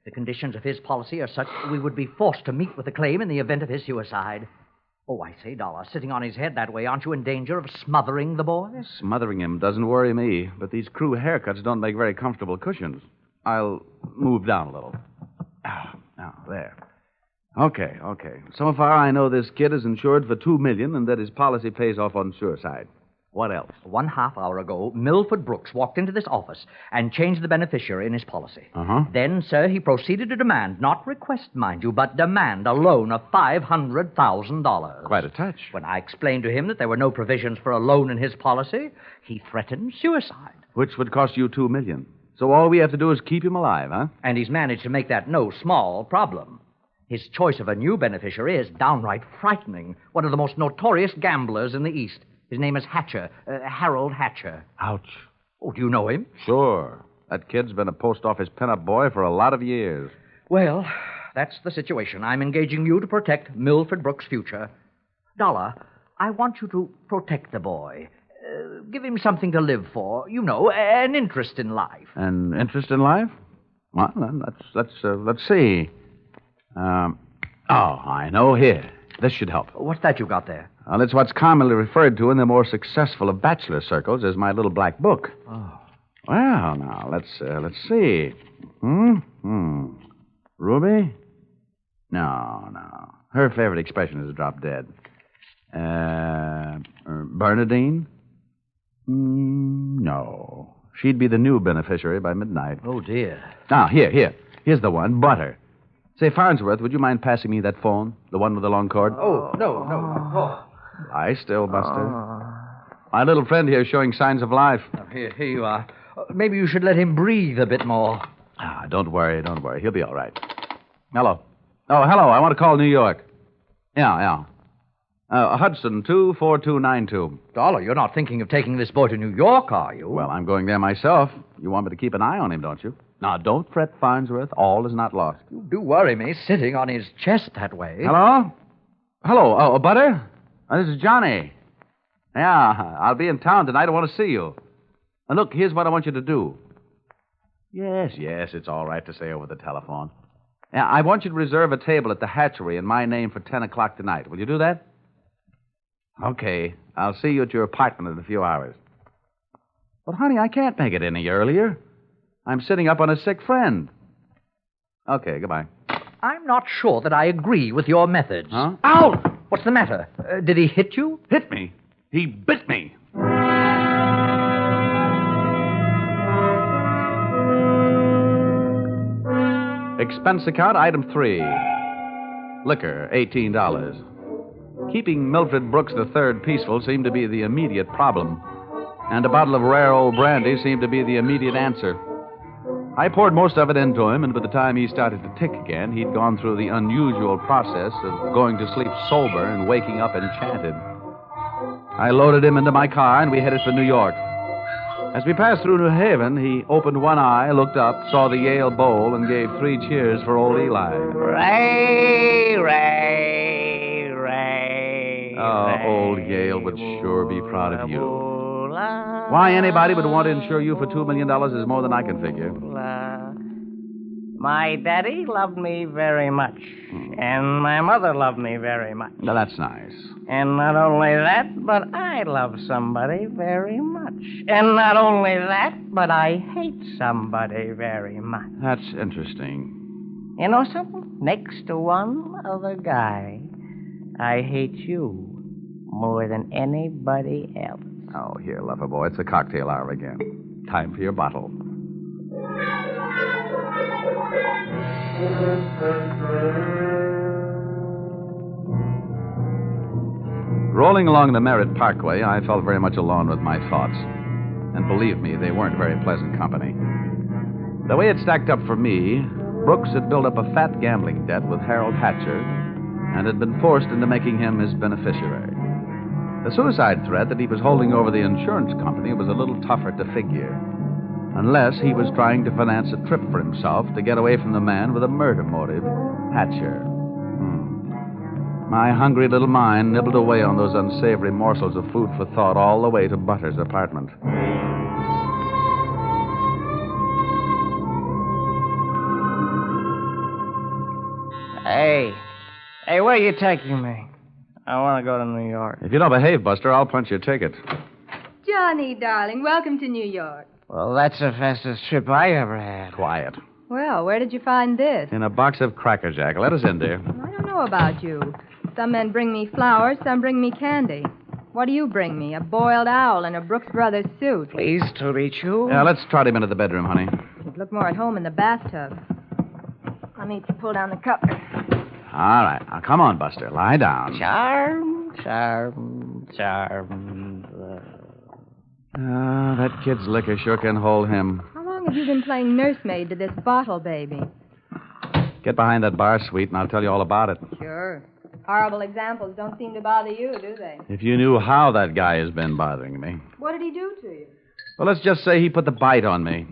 The conditions of his policy are such that we would be forced to meet with a claim in the event of his suicide. Oh, I say, Dollar, sitting on his head that way, aren't you in danger of smothering the boy? Smothering him doesn't worry me, but these crew haircuts don't make very comfortable cushions. I'll move down a little. Now, there. Okay. So far, I know this kid is insured for $2 million and that his policy pays off on suicide. What else? 1/2 hour ago, Milford Brooks walked into this office and changed the beneficiary in his policy. Uh-huh. Then, sir, he proceeded to demand, not request, mind you, but demand a loan of $500,000. Quite a touch. When I explained to him that there were no provisions for a loan in his policy, he threatened suicide. Which would cost you $2 million. So all we have to do is keep him alive, huh? And he's managed to make that no small problem. His choice of a new beneficiary is downright frightening. One of the most notorious gamblers in the East. His name is Hatcher, Harold Hatcher. Ouch. Oh, do you know him? Sure. That kid's been a post office pinup boy for a lot of years. Well, that's the situation. I'm engaging you to protect Milford Brooks' future. Dollar, I want you to protect the boy. Give him something to live for. You know, an interest in life. An interest in life? Well, then, let's see. I know. Here. This should help. What's that you got there? Well, it's what's commonly referred to in the more successful of bachelor circles as my little black book. Oh. Well, now, let's see. Ruby? No. Her favorite expression is drop dead. Bernadine? No. She'd be the new beneficiary by midnight. Oh, dear. Now, here's the one, Butter. Say, Farnsworth, would you mind passing me that phone? The one with the long cord? Oh, no. Oh. Lie still, Buster. My little friend here is showing signs of life. Here you are. Maybe you should let him breathe a bit more. Don't worry. He'll be all right. Hello. Oh, hello. I want to call New York. Yeah. Hudson, 24292. Dollar, you're not thinking of taking this boy to New York, are you? Well, I'm going there myself. You want me to keep an eye on him, don't you? Now, don't fret, Farnsworth. All is not lost. You do worry me, sitting on his chest that way. Hello? Oh, Butter? This is Johnny. Yeah, I'll be in town tonight. I want to see you. And look, here's what I want you to do. Yes, it's all right to say over the telephone. Yeah, I want you to reserve a table at the hatchery in my name for 10 o'clock tonight. Will you do that? Okay. I'll see you at your apartment in a few hours. But, honey, I can't make it any earlier. I'm sitting up on a sick friend. Okay, goodbye. I'm not sure that I agree with your methods. Huh? Ow! What's the matter? Did he hit you? Hit me? He bit me. Expense account, item 3. Liquor, $18. Keeping Milford Brooks III peaceful seemed to be the immediate problem, and a bottle of rare old brandy seemed to be the immediate answer. I poured most of it into him, and by the time he started to tick again, he'd gone through the unusual process of going to sleep sober and waking up enchanted. I loaded him into my car, and we headed for New York. As we passed through New Haven, he opened one eye, looked up, saw the Yale Bowl, and gave 3 cheers for old Eli. Ray. Oh, old Yale would sure be proud of you. Why anybody would want to insure you for $2 million is more than I can figure. My daddy loved me very much, and my mother loved me very much. Now, that's nice. And not only that, but I love somebody very much. And not only that, but I hate somebody very much. That's interesting. You know something? Next to one other guy, I hate you more than anybody else. Oh, here, lover boy, it's the cocktail hour again. Time for your bottle. Rolling along the Merritt Parkway, I felt very much alone with my thoughts. And believe me, they weren't very pleasant company. The way it stacked up for me, Brooks had built up a fat gambling debt with Harold Hatcher and had been forced into making him his beneficiary. The suicide threat that he was holding over the insurance company was a little tougher to figure, unless he was trying to finance a trip for himself to get away from the man with a murder motive, Hatcher. My hungry little mind nibbled away on those unsavory morsels of food for thought all the way to Butter's apartment. Hey, where are you taking me? I want to go to New York. If you don't behave, Buster, I'll punch your ticket. Johnny, darling, welcome to New York. Well, that's the fastest trip I ever had. Quiet. Well, where did you find this? In a box of Cracker Jack. Let us in, dear. I don't know about you. Some men bring me flowers, some bring me candy. What do you bring me? A boiled owl and a Brooks Brothers suit. Pleased to meet you. Let's trot him into the bedroom, honey. You'd look more at home in the bathtub. I'll need to pull down the cover. All right. Now, come on, Buster. Lie down. Charm. That kid's liquor sure can hold him. How long have you been playing nursemaid to this bottle baby? Get behind that bar suite, and I'll tell you all about it. Sure. Horrible examples don't seem to bother you, do they? If you knew how that guy has been bothering me. What did he do to you? Well, let's just say he put the bite on me.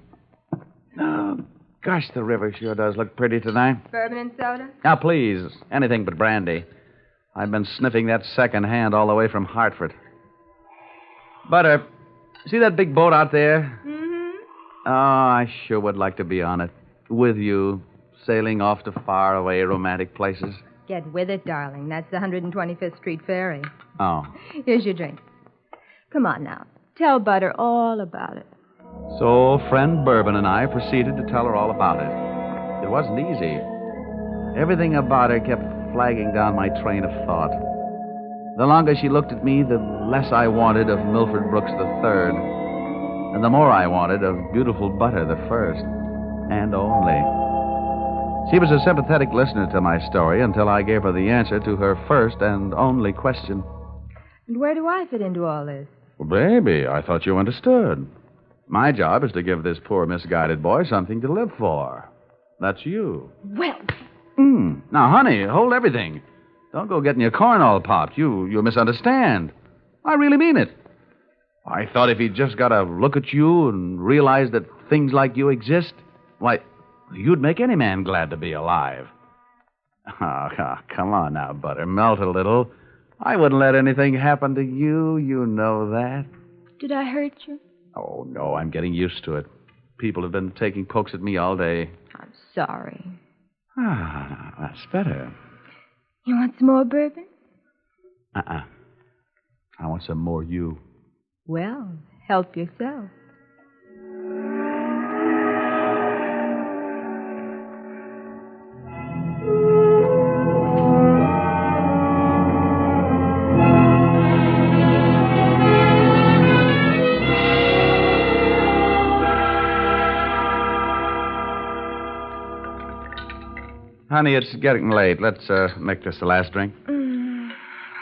Oh, gosh, the river sure does look pretty tonight. Bourbon and soda? Now, please, anything but brandy. I've been sniffing that second hand all the way from Hartford. Butter, see that big boat out there? Mm-hmm. Oh, I sure would like to be on it. With you, sailing off to faraway romantic places. Get with it, darling. That's the 125th Street Ferry. Oh. Here's your drink. Come on now. Tell Butter all about it. So, friend Bourbon and I proceeded to tell her all about it. It wasn't easy. Everything about her kept flagging down my train of thought. The longer she looked at me, the less I wanted of Milford Brooks III, and the more I wanted of beautiful Butter the first, and only. She was a sympathetic listener to my story until I gave her the answer to her first and only question. And where do I fit into all this? Well, baby, I thought you understood. My job is to give this poor misguided boy something to live for. That's you. Well... Now, honey, hold everything. Don't go getting your corn all popped. You misunderstand. I really mean it. I thought if he'd just got to look at you and realize that things like you exist, why, you'd make any man glad to be alive. Oh, come on now, Butter. Melt a little. I wouldn't let anything happen to you. You know that. Did I hurt you? Oh, no, I'm getting used to it. People have been taking pokes at me all day. I'm sorry. Ah, that's better. You want some more bourbon? I want some more you. Well, help yourself. Honey, it's getting late. Let's make this the last drink.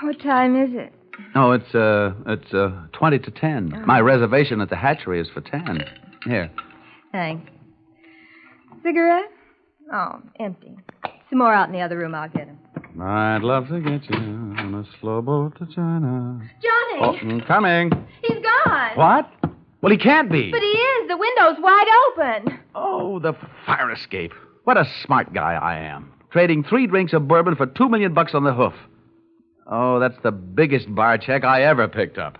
What time is it? Oh, it's 20 to 10. Oh. My reservation at the hatchery is for 10. Here. Thanks. Cigarette? Oh, empty. Some more out in the other room. I'll get them. I'd love to get you on a slow boat to China. Johnny! Oh, coming. He's gone. What? Well, he can't be. But he is. The window's wide open. Oh, the fire escape. What a smart guy I am. Trading 3 drinks of bourbon for $2 million on the hoof. Oh, that's the biggest bar check I ever picked up.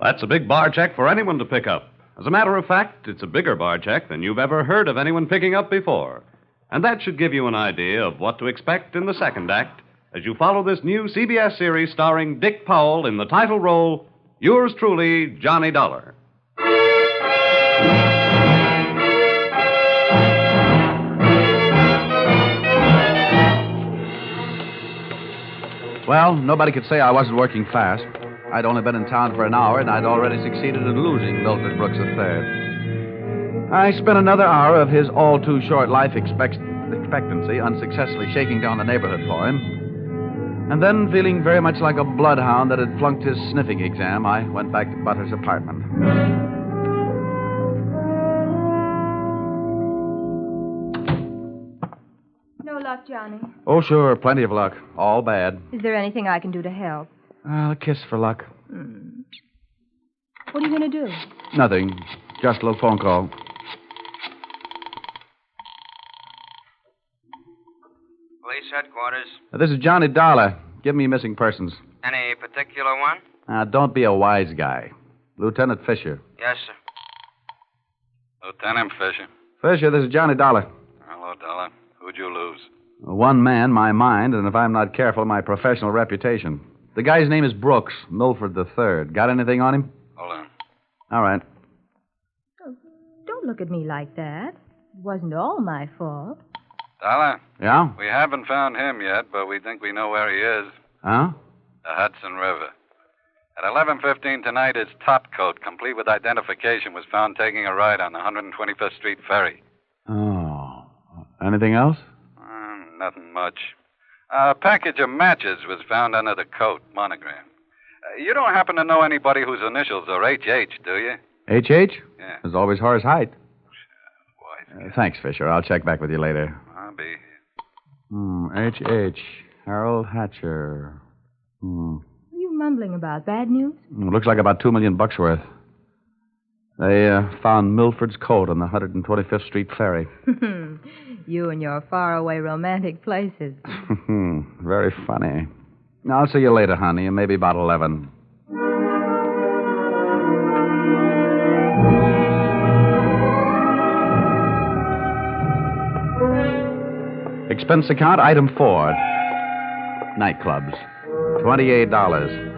That's a big bar check for anyone to pick up. As a matter of fact, it's a bigger bar check than you've ever heard of anyone picking up before. And that should give you an idea of what to expect in the second act as you follow this new CBS series starring Dick Powell in the title role, yours truly, Johnny Dollar. Well, nobody could say I wasn't working fast. I'd only been in town for an hour, and I'd already succeeded in losing Milford Brooks III. I spent another hour of his all-too-short life expectancy unsuccessfully shaking down the neighborhood for him. And then, feeling very much like a bloodhound that had flunked his sniffing exam, I went back to Butter's apartment. No luck, Johnny. Oh, sure, plenty of luck. All bad. Is there anything I can do to help? A kiss for luck. What are you going to do? Nothing. Just a little phone call. Police headquarters. This is Johnny Dollar. Give me missing persons. Any particular one? Don't be a wise guy. Lieutenant Fisher. Yes, sir. Lieutenant Fisher. Fisher, this is Johnny Dollar. Hello, Dollar. Who'd you lose? One man, my mind, and if I'm not careful, my professional reputation. The guy's name is Brooks, Milford III. Got anything on him? Hold on. All right. Oh, don't look at me like that. It wasn't all my fault. Dollar? Yeah? We haven't found him yet, but we think we know where he is. Huh? The Hudson River. At 11:15 tonight, his top coat, complete with identification, was found taking a ride on the 125th Street ferry. Oh. Anything else? Nothing much. A package of matches was found under the coat, monogram. You don't happen to know anybody whose initials are H.H., do you? H.H.? Yeah. There's always Horace Height. Thanks, Fisher. I'll check back with you later. I'll be. H.H. Harold Hatcher. What are you mumbling about? Bad news? Looks like about $2 million worth. They found Milford's coat on the 125th Street ferry. You and your faraway romantic places. Very funny. I'll see you later, honey, and maybe about 11. Expense account, item 4. Nightclubs. $28.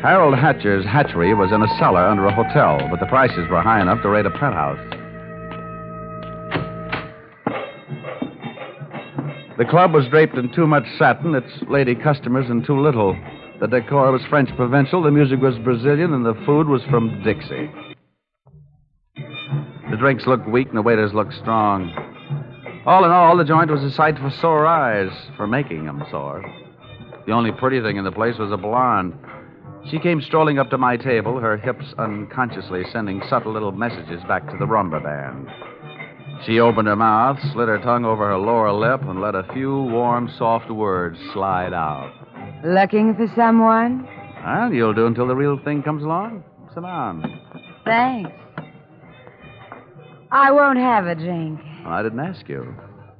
Harold Hatcher's hatchery was in a cellar under a hotel, but the prices were high enough to rate a penthouse. The club was draped in too much satin, its lady customers in too little. The decor was French provincial, the music was Brazilian, and the food was from Dixie. The drinks looked weak and the waiters looked strong. All in all, the joint was a sight for sore eyes, for making them sore. The only pretty thing in the place was a blonde. She came strolling up to my table, her hips unconsciously sending subtle little messages back to the rumba band. She opened her mouth, slid her tongue over her lower lip, and let a few warm, soft words slide out. Looking for someone? Well, you'll do until the real thing comes along. Sit down. Thanks. I won't have a drink. Well, I didn't ask you.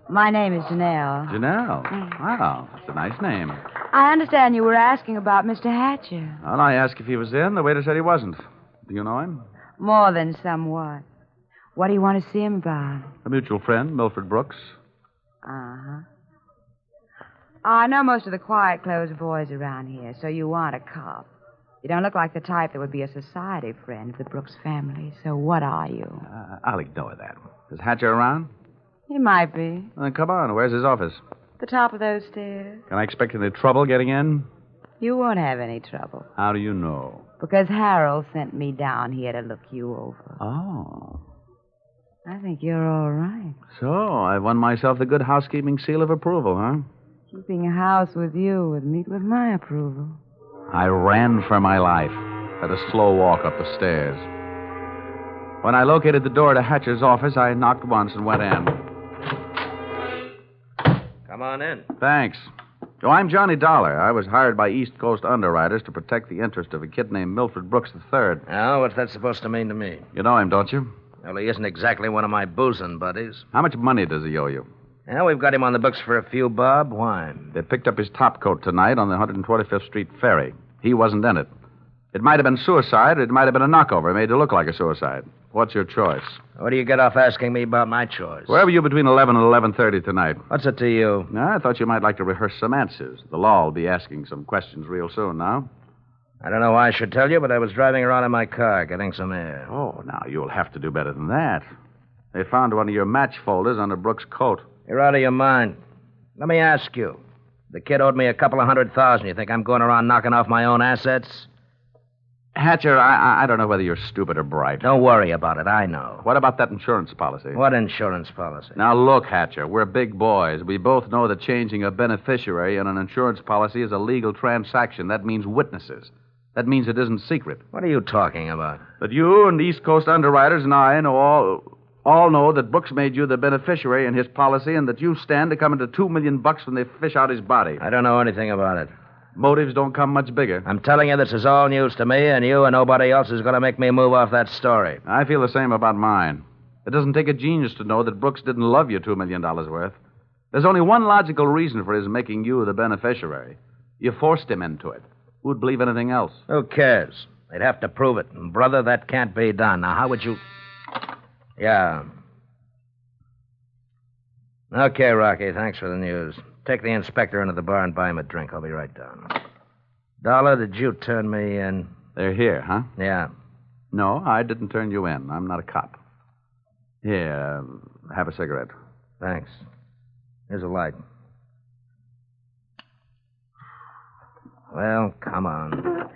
My name is Janelle. Janelle? Wow, that's a nice name. I understand you were asking about Mr. Hatcher. Well, I asked if he was in. The waiter said he wasn't. Do you know him? More than somewhat. What do you want to see him about? A mutual friend, Milford Brooks. Uh-huh. I know most of the quiet-closed boys around here, so you want a cop. You don't look like the type that would be a society friend of the Brooks family, so what are you? I'll ignore that. Is Hatcher around? He might be. Well, then come on. Where's his office? The top of those stairs. Can I expect any trouble getting in? You won't have any trouble. How do you know? Because Harold sent me down here to look you over. Oh. I think you're all right. So, I've won myself the good housekeeping seal of approval, huh? Keeping a house with you would meet with my approval. I ran for my life. Had a slow walk up the stairs. When I located the door to Hatcher's office, I knocked once and went in. Come on in. Thanks. Oh, I'm Johnny Dollar. I was hired by East Coast underwriters to protect the interest of a kid named Milford Brooks III. Now, what's that supposed to mean to me? You know him, don't you? Well, he isn't exactly one of my boozing buddies. How much money does he owe you? Well, we've got him on the books for a few bob. Why? They picked up his topcoat tonight on the 125th Street ferry. He wasn't in it. It might have been suicide, or it might have been a knockover made to look like a suicide. What's your choice? What do you get off asking me about my choice? Where were you between 11 and 11:30 tonight? What's it to you? I thought you might like to rehearse some answers. The law will be asking some questions real soon now. I don't know why I should tell you, but I was driving around in my car getting some air. Oh, now, you'll have to do better than that. They found one of your match folders under Brooks' coat. You're out of your mind. Let me ask you. The kid owed me a couple of $100,000. You think I'm going around knocking off my own assets? Hatcher, I don't know whether you're stupid or bright. Don't worry about it. I know. What about that insurance policy? What insurance policy? Now, look, Hatcher, we're big boys. We both know that changing a beneficiary in an insurance policy is a legal transaction. That means witnesses. That means it isn't secret. What are you talking about? That you and East Coast underwriters and I know all know that Brooks made you the beneficiary in his policy and that you stand to come into $2 million when they fish out his body. I don't know anything about it. Motives don't come much bigger. I'm telling you this is all news to me, and you and nobody else is going to make me move off that story. I feel the same about mine. It doesn't take a genius to know that Brooks didn't love you $2 million worth. There's only one logical reason for his making you the beneficiary. You forced him into it. Who'd believe anything else? Who cares? They'd have to prove it. And, brother, that can't be done. Now, how would you... Yeah. Okay, Rocky, thanks for the news. Take the inspector into the bar and buy him a drink. I'll be right down. Dollar, did you turn me in? They're here, huh? Yeah. No, I didn't turn you in. I'm not a cop. Here, have a cigarette. Thanks. Here's a light. Well, come on.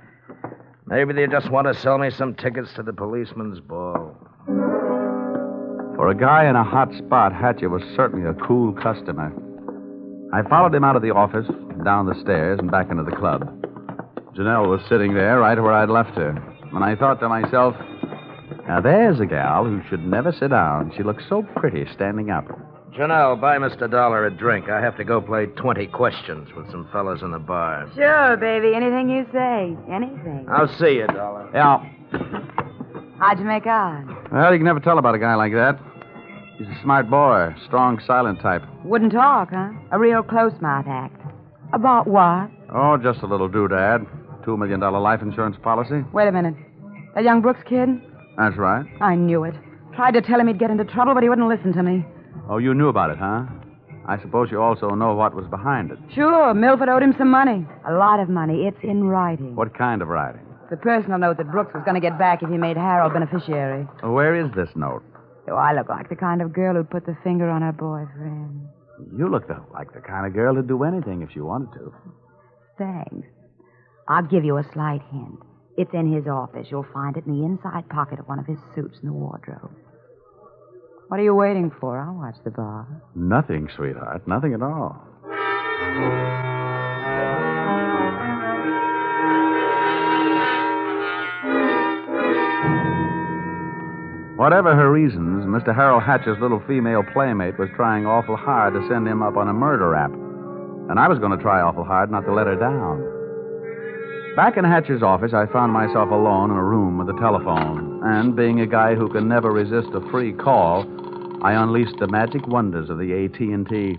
Maybe they just want to sell me some tickets to the policeman's ball. For a guy in a hot spot, Hatcher was certainly a cool customer. I followed him out of the office, down the stairs, and back into the club. Janelle was sitting there right where I'd left her. And I thought to myself, now there's a gal who should never sit down. She looks so pretty standing up. Janelle, buy Mr. Dollar a drink. I have to go play 20 questions with some fellas in the bar. Sure, baby. Anything you say. Anything. I'll see you, Dollar. Yeah. How'd you make out? Well, you can never tell about a guy like that. He's a smart boy, strong, silent type. Wouldn't talk, huh? A real close-mouth act. About what? Oh, just a little doodad. $2 million life insurance policy. Wait a minute. That young Brooks kid? That's right. I knew it. Tried to tell him he'd get into trouble, but he wouldn't listen to me. Oh, you knew about it, huh? I suppose you also know what was behind it. Sure, Milford owed him some money. A lot of money. It's in writing. What kind of writing? The personal note that Brooks was going to get back if he made Harold beneficiary. Where is this note? Do I look like the kind of girl who'd put the finger on her boyfriend? You look like the kind of girl who'd do anything if she wanted to. Thanks. I'll give you a slight hint. It's in his office. You'll find it in the inside pocket of one of his suits in the wardrobe. What are you waiting for? I'll watch the bar. Nothing, sweetheart. Nothing at all. Whatever her reasons, Mr. Harold Hatcher's little female playmate was trying awful hard to send him up on a murder rap. And I was going to try awful hard not to let her down. Back in Hatcher's office, I found myself alone in a room with a telephone. And being a guy who can never resist a free call, I unleashed the magic wonders of the AT&T.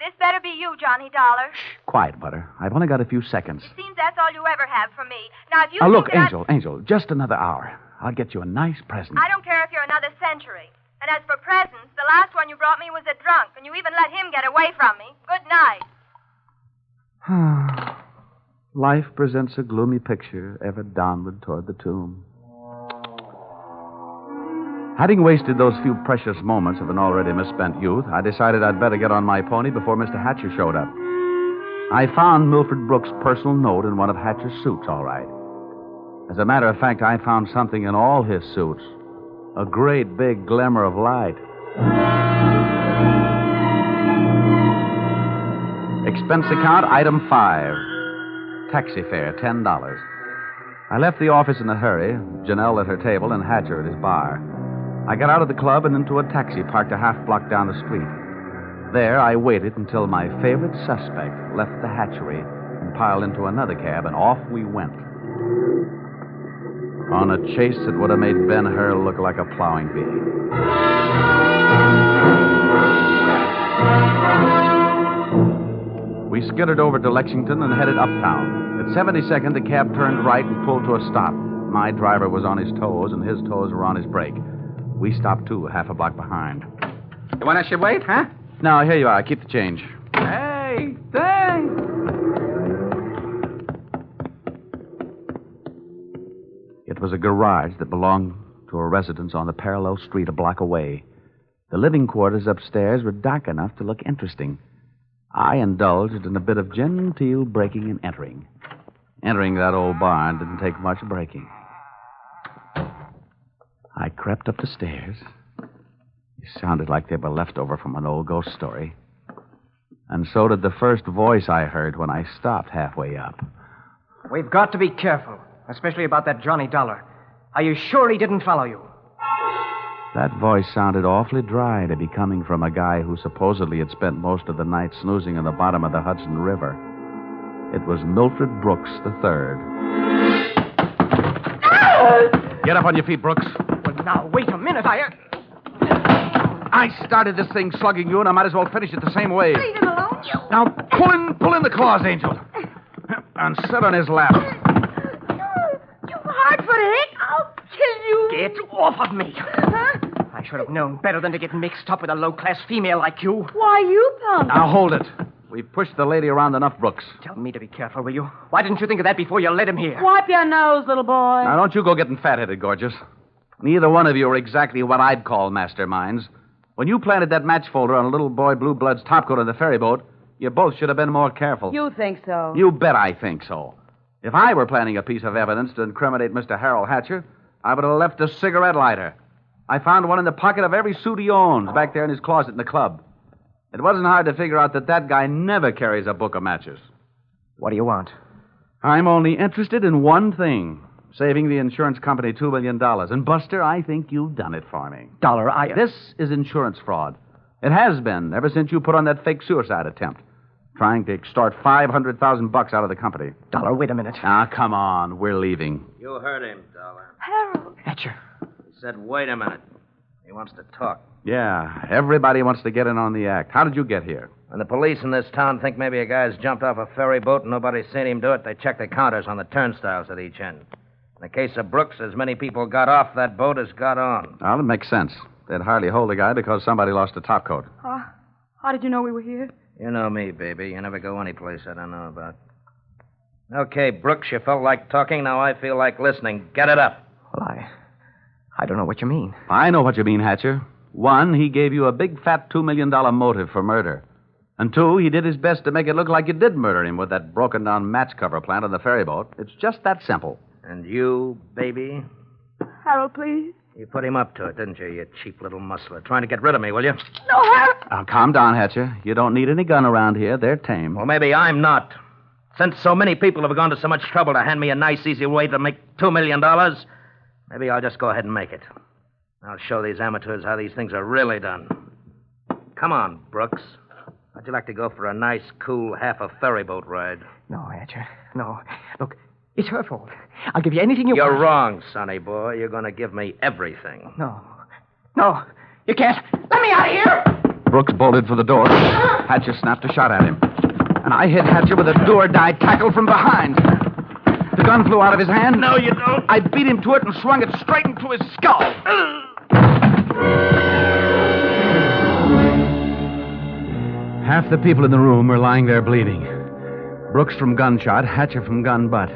This better be you, Johnny Dollar. Quiet, Butter. I've only got a few seconds. Seems that's all you ever have for me. Now, if you Look, think that Angel, just another hour. I'll get you a nice present. I don't care if you're another century. And as for presents, the last one you brought me was a drunk, and you even let him get away from me. Good night. Life presents a gloomy picture ever downward toward the tomb. Having wasted those few precious moments of an already misspent youth, I decided I'd better get on my pony before Mr. Hatcher showed up. I found Milford Brooks' personal note in one of Hatcher's suits, all right. As a matter of fact, I found something in all his suits. A great big glimmer of light. Expense account, item 5. Taxi fare, $10. I left the office in a hurry, Janelle at her table and Hatcher at his bar. I got out of the club and into a taxi parked a half block down the street. There, I waited until my favorite suspect left the hatchery and piled into another cab, and off we went. On a chase that would have made Ben-Hur look like a plowing bee. We skittered over to Lexington and headed uptown. At 72nd, the cab turned right and pulled to a stop. My driver was on his toes, and his toes were on his brake. We stopped, too, half a block behind. You want I should wait, huh? No, here you are. Keep the change. Hey, thanks. It was a garage that belonged to a residence on the parallel street a block away. The living quarters upstairs were dark enough to look interesting. I indulged in a bit of genteel breaking and entering. Entering that old barn didn't take much breaking. I crept up the stairs. It sounded like they were left over from an old ghost story. And so did the first voice I heard when I stopped halfway up. We've got to be careful, especially about that Johnny Dollar. Are you sure he didn't follow you? That voice sounded awfully dry to be coming from a guy who supposedly had spent most of the night snoozing in the bottom of the Hudson River. It was Milford Brooks III. Get up on your feet, Brooks. Well, now, wait a minute. I started this thing slugging you, and I might as well finish it the same way. Leave him alone, you. Now, pull in the claws, Angel. And sit on his lap. You hard-footed. I'll kill you. Get off of me. Huh? I should have known better than to get mixed up with a low-class female like you. Why, you punk. Now, hold it. We've pushed the lady around enough, Brooks. Tell me to be careful, will you? Why didn't you think of that before you led him here? Wipe your nose, little boy. Now, don't you go getting fat-headed, gorgeous. Neither one of you are exactly what I'd call masterminds. When you planted that match folder on a little boy Blue Blood's topcoat on the ferry boat, you both should have been more careful. You think so? You bet I think so. If I were planning a piece of evidence to incriminate Mr. Harold Hatcher, I would have left a cigarette lighter. I found one in the pocket of every suit he owns back there in his closet in the club. It wasn't hard to figure out that guy never carries a book of matches. What do you want? I'm only interested in one thing. Saving the insurance company $2 million. And, Buster, I think you've done it for me. Dollar, This is insurance fraud. It has been ever since you put on that fake suicide attempt. Trying to extort $500,000 out of the company. Dollar, wait a minute. Ah, come on. We're leaving. You heard him, Dollar. Harold. Hatcher. He said, wait a minute. He wants to talk. Yeah, everybody wants to get in on the act. How did you get here? When the police in this town think maybe a guy's jumped off a ferry boat and nobody's seen him do it, they check the counters on the turnstiles at each end. In the case of Brooks, as many people got off that boat as got on. Well, it makes sense. They'd hardly hold a guy because somebody lost a topcoat. How did you know we were here? You know me, baby. You never go anyplace I don't know about. Okay, Brooks, you felt like talking. Now I feel like listening. Get it up. Well, I don't know what you mean. I know what you mean, Hatcher. One, he gave you a big fat $2 million motive for murder. And two, he did his best to make it look like you did murder him with that broken-down match cover plant on the ferry boat. It's just that simple. And you, baby? Harold, please. You put him up to it, didn't you, you cheap little muscler? Trying to get rid of me, will you? No, Harold. Oh, calm down, Hatcher. You don't need any gun around here. They're tame. Well, maybe I'm not. Since so many people have gone to so much trouble to hand me a nice, easy way to make $2 million, maybe I'll just go ahead and make it. I'll show these amateurs how these things are really done. Come on, Brooks. How'd you like to go for a nice, cool, half a ferry boat ride? No, Hatcher. No. Look, it's her fault. I'll give you anything you You're want. wrong, sonny boy. You're going to give me everything. No, you can't. Let me out of here! Brooks bolted for the door. Hatcher snapped a shot at him. And I hit Hatcher with a do-or-die tackle from behind. The gun flew out of his hand. No, you don't. I beat him to it and swung it straight into his skull. Half the people in the room were lying there bleeding. Brooks from gunshot, Hatcher from gun butt.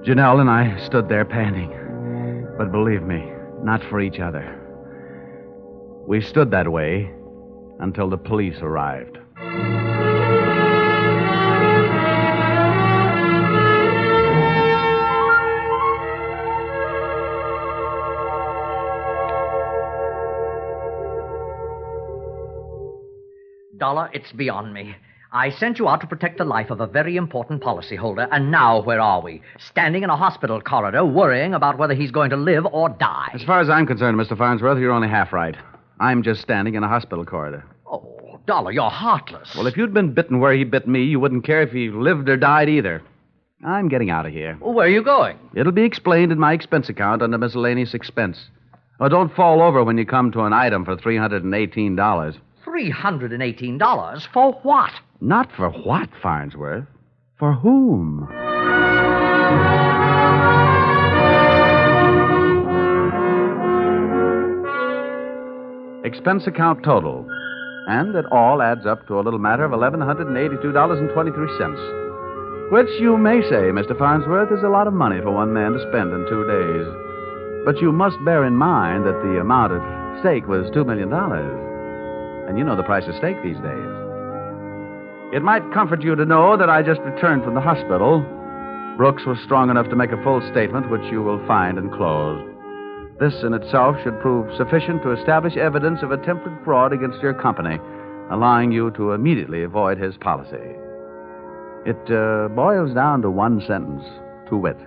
Janelle and I stood there panting. But believe me, not for each other. We stood that way until the police arrived. Dollar, it's beyond me. I sent you out to protect the life of a very important policyholder, and now where are we? Standing in a hospital corridor, worrying about whether he's going to live or die. As far as I'm concerned, Mr. Farnsworth, you're only half right. I'm just standing in a hospital corridor. Oh, Dollar, you're heartless. Well, if you'd been bitten where he bit me, you wouldn't care if he lived or died either. I'm getting out of here. Well, where are you going? It'll be explained in my expense account under miscellaneous expense. Oh, don't fall over when you come to an item for $318. $318? For what? Not for what, Farnsworth? For whom? Expense account total. And it all adds up to a little matter of $1,182.23. Which you may say, Mr. Farnsworth, is a lot of money for one man to spend in 2 days. But you must bear in mind that the amount at stake was $2 million. And you know the price of steak these days. It might comfort you to know that I just returned from the hospital. Brooks was strong enough to make a full statement, which you will find enclosed. This in itself should prove sufficient to establish evidence of attempted fraud against your company, allowing you to immediately avoid his policy. It boils down to one sentence, to wit.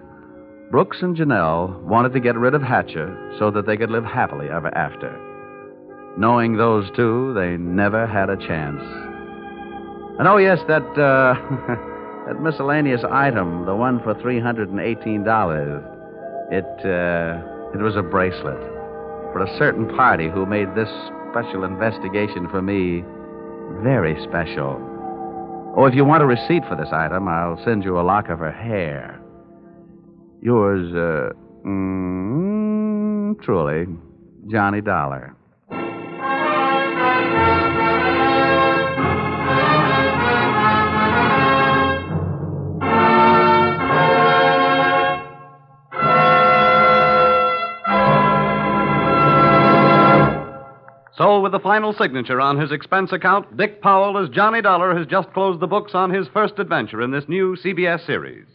Brooks and Janelle wanted to get rid of Hatcher so that they could live happily ever after. Knowing those two, they never had a chance. And oh, yes, that that miscellaneous item, the one for $318, it was a bracelet for a certain party who made this special investigation for me very special. Oh, if you want a receipt for this item, I'll send you a lock of her hair. Yours, truly, Johnny Dollar. So, with the final signature on his expense account, Dick Powell as Johnny Dollar has just closed the books on his first adventure in this new CBS series.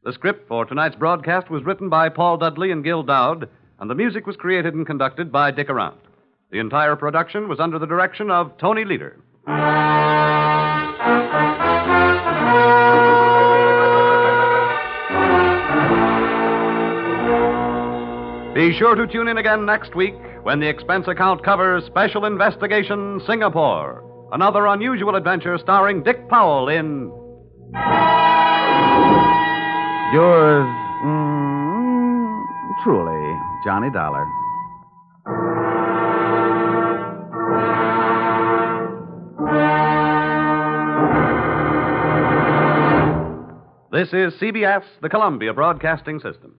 The script for tonight's broadcast was written by Paul Dudley and Gil Dowd, and the music was created and conducted by Dick Arant. The entire production was under the direction of Tony Leader. Be sure to tune in again next week when the expense account covers Special Investigation Singapore, another unusual adventure starring Dick Powell in Yours, truly, Johnny Dollar. This is CBS, the Columbia Broadcasting System.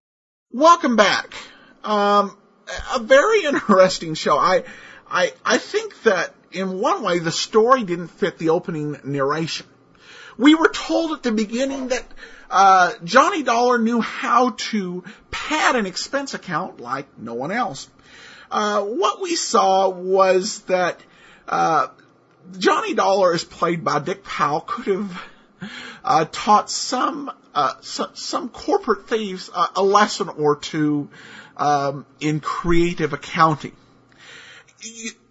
Welcome back. A very interesting show. I think that in one way the story didn't fit the opening narration. We were told at the beginning that Johnny Dollar knew how to pad an expense account like no one else. What we saw was that Johnny Dollar, as played by Dick Powell, could have taught some corporate thieves a lesson or two in creative accounting.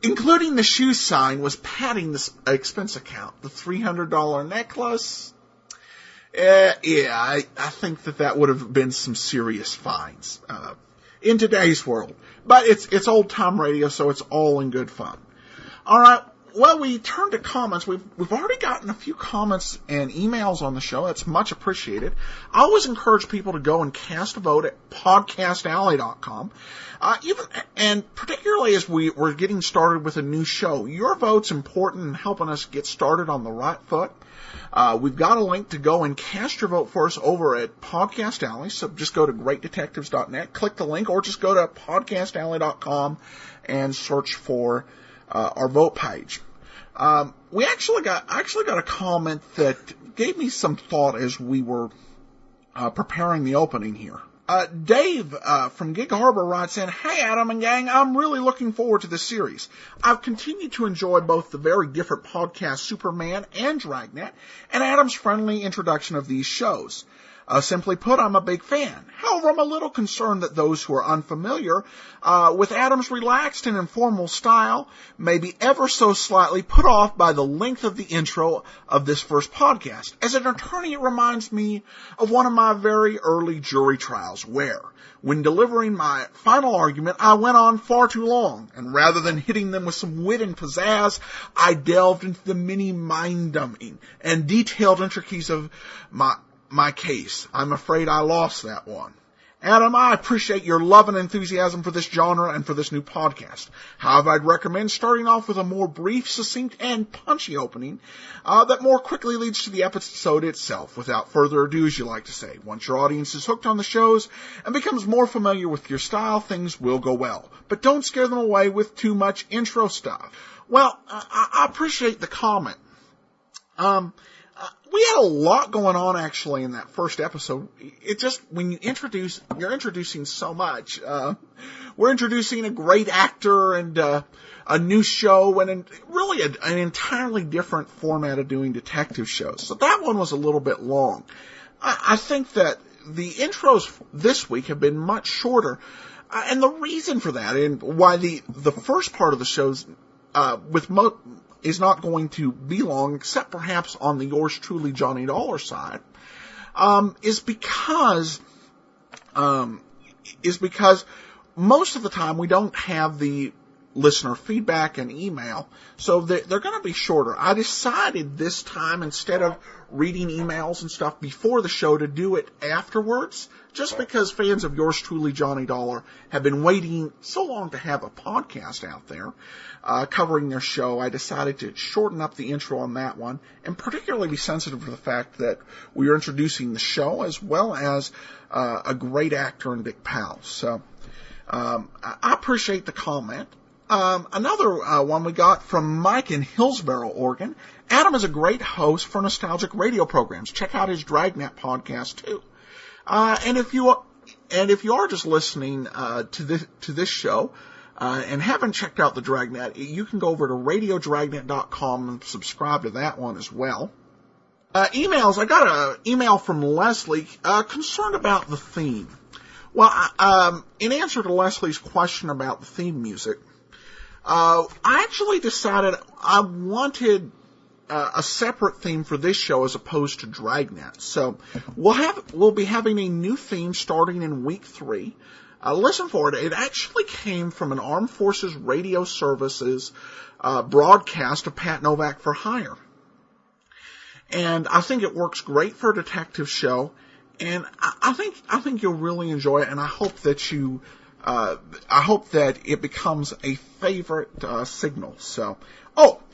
Including the shoe sign was padding the expense account. The $300 necklace, I think that would have been some serious fines in today's world. But it's old time radio, so it's all in good fun. All right. Well, we turn to comments. We've already gotten a few comments and emails on the show. That's much appreciated. I always encourage people to go and cast a vote at podcastalley.com. And particularly as we're getting started with a new show, your vote's important in helping us get started on the right foot. We've got a link to go and cast your vote for us over at Podcast Alley. So just go to greatdetectives.net, click the link, or just go to podcastalley.com and search for our vote page. I actually got a comment that gave me some thought as we were preparing the opening here. Dave from Gig Harbor writes in, "Hey Adam and gang, I'm really looking forward to this series. I've continued to enjoy both the very different podcasts Superman and Dragnet, and Adam's friendly introduction of these shows. Simply put, I'm a big fan. However, I'm a little concerned that those who are unfamiliar with Adam's relaxed and informal style may be ever so slightly put off by the length of the intro of this first podcast. As an attorney, it reminds me of one of my very early jury trials where, when delivering my final argument, I went on far too long, and rather than hitting them with some wit and pizzazz, I delved into the many mind-dumbing and detailed intricacies of my case. I'm afraid I lost that one. Adam, I appreciate your love and enthusiasm for this genre and for this new podcast. However, I'd recommend starting off with a more brief, succinct, and punchy opening that more quickly leads to the episode itself. Without further ado, as you like to say, once your audience is hooked on the shows and becomes more familiar with your style, things will go well. But don't scare them away with too much intro stuff." Well, I appreciate the comment. We had a lot going on, actually, in that first episode. It just, when you're introducing so much. We're introducing a great actor and a new show and really an entirely different format of doing detective shows. So that one was a little bit long. I think that the intros this week have been much shorter. And the reason for that, and why the first part of the shows is not going to be long, except perhaps on the yours truly Johnny Dollar side, is because most of the time we don't have the listener feedback and email, so they're going to be shorter. I decided this time, instead of reading emails and stuff before the show, to do it afterwards, just because fans of yours truly, Johnny Dollar, have been waiting so long to have a podcast out there covering their show. I decided to shorten up the intro on that one, and particularly be sensitive to the fact that we are introducing the show as well as a great actor in Dick Powell. So I appreciate the comment. Another one we got from Mike in Hillsboro, Oregon. "Adam is a great host for nostalgic radio programs. Check out his Dragnet podcast too. And if you are just listening to this show and haven't checked out the Dragnet, you can go over to radiodragnet.com and subscribe to that one as well." Emails. I got an email from Leslie concerned about the theme. Well, in answer to Leslie's question about the theme music, I actually decided I wanted a separate theme for this show as opposed to Dragnet. So we'll be having a new theme starting in week 3. listen for it. It actually came from an Armed Forces Radio Services broadcast of Pat Novak for Hire. And I think it works great for a detective show, and I think you'll really enjoy it, and I hope that it becomes a favorite signal. So,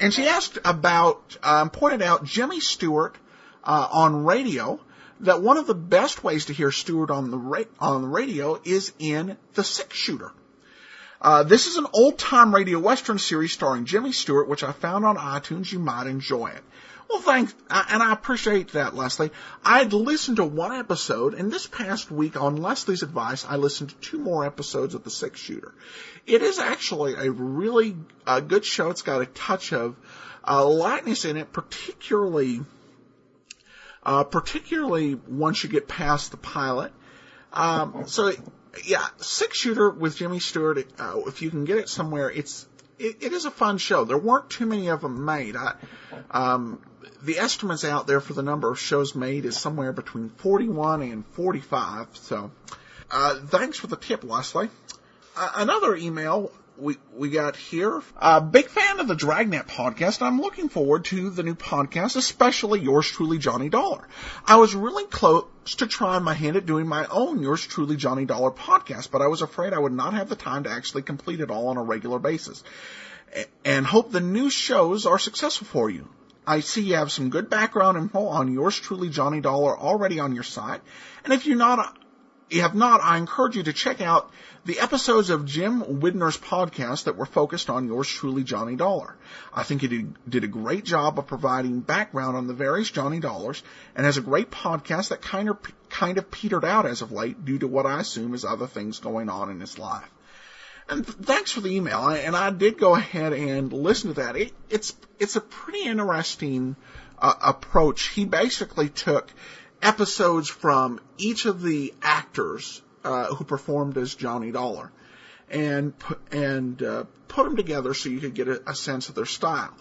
and she asked about, pointed out Jimmy Stewart on radio, that one of the best ways to hear Stewart on the radio is in The Six Shooter. This is an old-time radio western series starring Jimmy Stewart, which I found on iTunes. You might enjoy it. Well, thanks, and I appreciate that, Leslie. I had listened to one episode, and this past week, on Leslie's advice, I listened to 2 more episodes of The Six Shooter. It is actually a really good show. It's got a touch of lightness in it, particularly once you get past the pilot. Six Shooter with Jimmy Stewart, if you can get it somewhere, it is a fun show. There weren't too many of them made. The estimates out there for the number of shows made is somewhere between 41 and 45. So, thanks for the tip, Leslie. Another email we got here. Big fan of the Dragnet podcast. I'm looking forward to the new podcast, especially yours truly, Johnny Dollar. I was really close to trying my hand at doing my own yours truly, Johnny Dollar podcast, but I was afraid I would not have the time to actually complete it all on a regular basis. And hope the new shows are successful for you. I see you have some good background info on yours truly, Johnny Dollar, already on your site. And if you have not, I encourage you to check out the episodes of Jim Widner's podcast that were focused on yours truly, Johnny Dollar. I think he did a great job of providing background on the various Johnny Dollars, and has a great podcast that kind of petered out as of late due to what I assume is other things going on in his life. And thanks for the email, and I did go ahead and listen to that. It's a pretty interesting approach. He basically took episodes from each of the actors who performed as Johnny Dollar and put them together so you could get a sense of their style.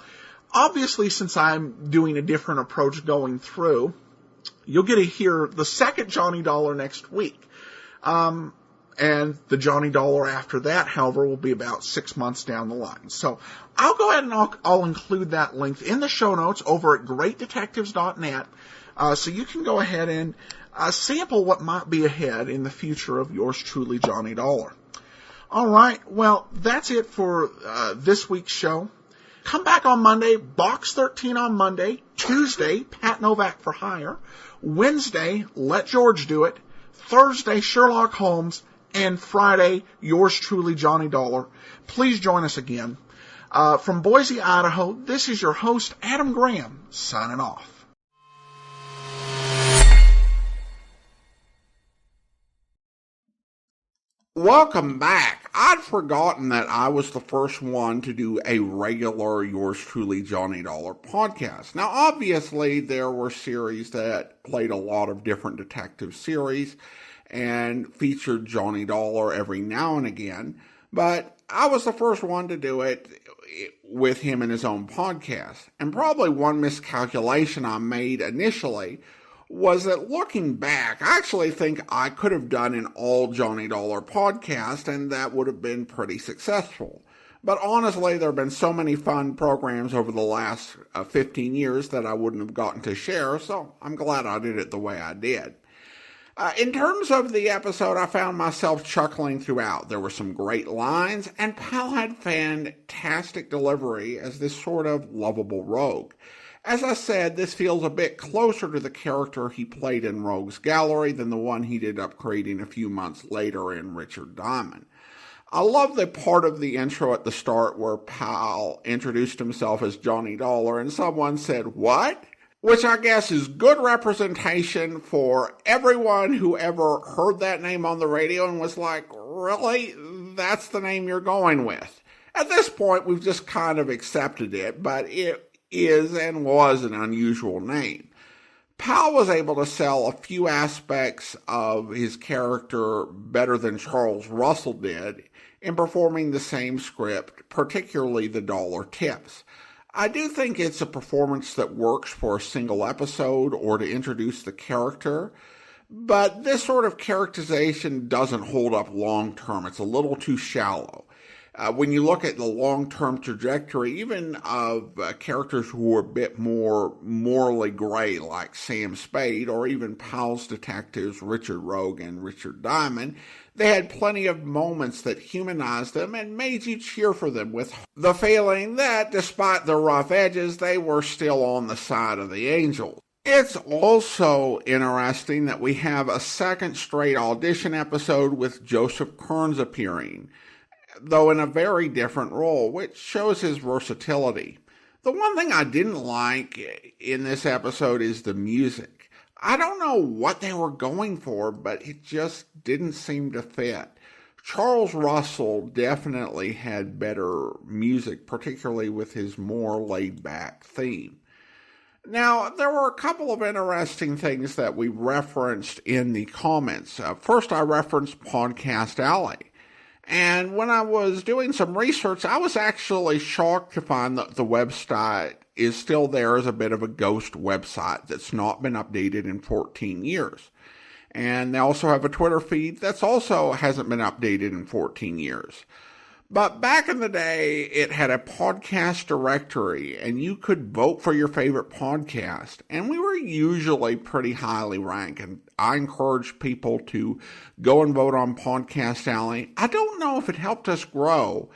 Obviously, since I'm doing a different approach going through, you'll get to hear the second Johnny Dollar next week. And the Johnny Dollar after that, however, will be about 6 months down the line. So I'll go ahead and I'll include that link in the show notes over at greatdetectives.net. So you can go ahead and sample what might be ahead in the future of yours truly, Johnny Dollar. All right. Well, that's it for this week's show. Come back on Monday, Box 13 on Monday. Tuesday, Pat Novak for Hire. Wednesday, Let George Do It. Thursday, Sherlock Holmes. And Friday, yours truly, Johnny Dollar. Please join us again. From Boise, Idaho, this is your host, Adam Graham, signing off. Welcome back. I'd forgotten that I was the first one to do a regular yours truly, Johnny Dollar podcast. Now, obviously, there were series that played a lot of different detective series and featured Johnny Dollar every now and again, but I was the first one to do it with him in his own podcast. And probably one miscalculation I made initially was that, looking back, I actually think I could have done an all Johnny Dollar podcast, and that would have been pretty successful. But honestly, there have been so many fun programs over the last 15 years that I wouldn't have gotten to share, so I'm glad I did it the way I did. In terms of the episode, I found myself chuckling throughout. There were some great lines, and Pal had fantastic delivery as this sort of lovable rogue. As I said, this feels a bit closer to the character he played in Rogue's Gallery than the one he did up creating a few months later in Richard Diamond. I love the part of the intro at the start where Pal introduced himself as Johnny Dollar and someone said, "What?" Which I guess is good representation for everyone who ever heard that name on the radio and was like, really? That's the name you're going with? At this point, we've just kind of accepted it, but it is and was an unusual name. Powell was able to sell a few aspects of his character better than Charles Russell did in performing the same script, particularly the dollar tips. I do think it's a performance that works for a single episode or to introduce the character, But this sort of characterization doesn't hold up long term. It's a little too shallow. When you look at the long-term trajectory, even of characters who are a bit more morally gray, like Sam Spade, or even Powell's detectives Richard Rogue and Richard Diamond, they had plenty of moments that humanized them and made you cheer for them, with the feeling that, despite their rough edges, they were still on the side of the angels. It's also interesting that we have a second straight audition episode with Joseph Kearns appearing, though in a very different role, which shows his versatility. The one thing I didn't like in this episode is the music. I don't know what they were going for, but it just didn't seem to fit. Charles Russell definitely had better music, particularly with his more laid-back theme. Now, there were a couple of interesting things that we referenced in the comments. First, I referenced Podcast Alley. And when I was doing some research, I was actually shocked to find that the website is still there as a bit of a ghost website that's not been updated in 14 years. And they also have a Twitter feed that's also hasn't been updated in 14 years. But back in the day, it had a podcast directory, and you could vote for your favorite podcast. And we were usually pretty highly ranked, and I encourage people to go and vote on Podcast Alley. I don't know if it helped us grow,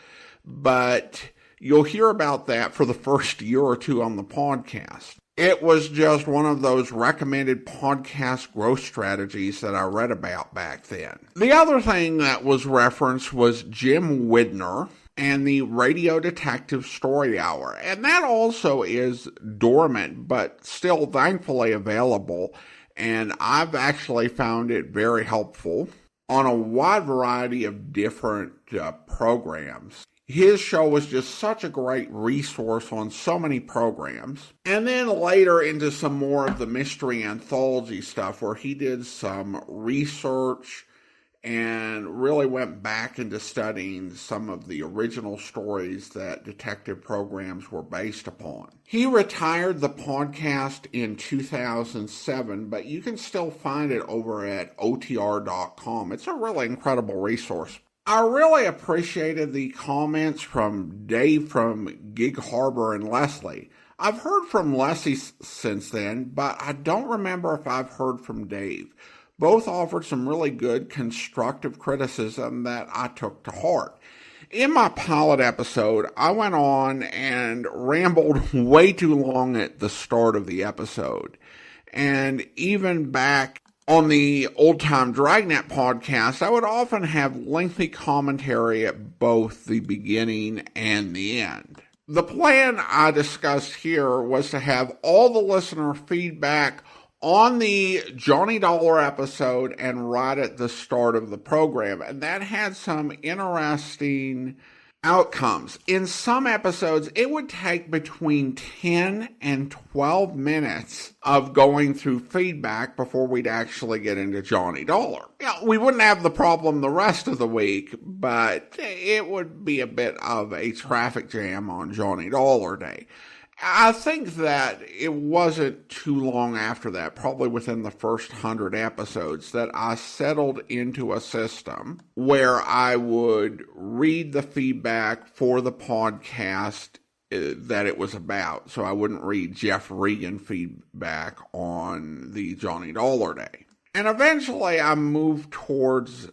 but you'll hear about that for the first year or two on the podcast. It was just one of those recommended podcast growth strategies that I read about back then. The other thing that was referenced was Jim Widner and the Radio Detective Story Hour. And that also is dormant, but still thankfully available. And I've actually found it very helpful on a wide variety of different programs. His show was just such a great resource on so many programs. And then later into some more of the mystery anthology stuff where he did some research and really went back into studying some of the original stories that detective programs were based upon. He retired the podcast in 2007, but you can still find it over at otr.com. It's a really incredible resource. I really appreciated the comments from Dave from Gig Harbor and Leslie. I've heard from Leslie since then, but I don't remember if I've heard from Dave. Both offered some really good constructive criticism that I took to heart. In my pilot episode, I went on and rambled way too long at the start of the episode. And even back on the Old Time Dragnet podcast, I would often have lengthy commentary at both the beginning and the end. The plan I discussed here was to have all the listener feedback on the Johnny Dollar episode and right at the start of the program, and that had some interesting outcomes. In some episodes, it would take between 10 and 12 minutes of going through feedback before we'd actually get into Johnny Dollar. We wouldn't have the problem the rest of the week, but it would be a bit of a traffic jam on Johnny Dollar Day. I think that it wasn't too long after that, probably within the first 100 episodes, that I settled into a system where I would read the feedback for the podcast that it was about. So I wouldn't read Jeff Regan feedback on the Johnny Dollar Day. And eventually I moved towards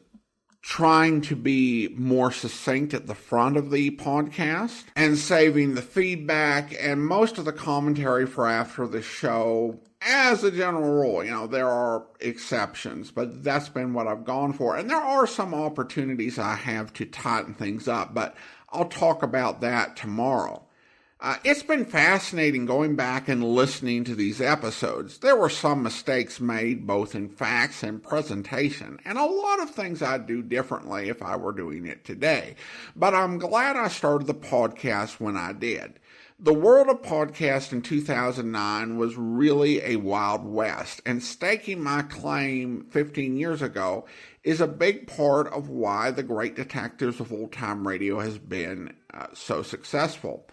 trying to be more succinct at the front of the podcast and saving the feedback and most of the commentary for after the show. As a general rule, there are exceptions, but that's been what I've gone for. And there are some opportunities I have to tighten things up, but I'll talk about that tomorrow. It's been fascinating going back and listening to these episodes. There were some mistakes made both in facts and presentation, and a lot of things I'd do differently if I were doing it today. But I'm glad I started the podcast when I did. The world of podcast in 2009 was really a wild west, and staking my claim 15 years ago is a big part of why the great detectives of old-time radio has been so successful.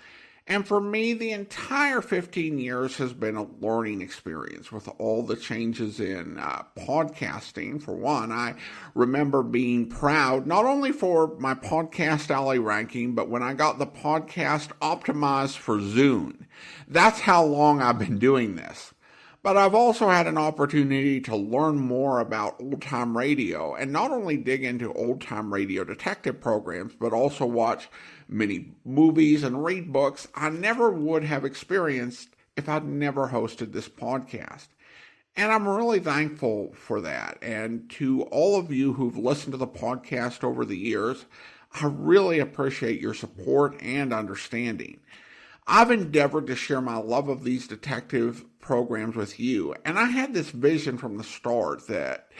And for me, the entire 15 years has been a learning experience with all the changes in podcasting. For one, I remember being proud not only for my Podcast Alley ranking, but when I got the podcast optimized for Zune. That's how long I've been doing this. But I've also had an opportunity to learn more about old-time radio and not only dig into old-time radio detective programs, but also watch many movies and read books I never would have experienced if I'd never hosted this podcast. And I'm really thankful for that. And to all of you who've listened to the podcast over the years, I really appreciate your support and understanding. I've endeavored to share my love of these detective programs with you, and I had this vision from the start that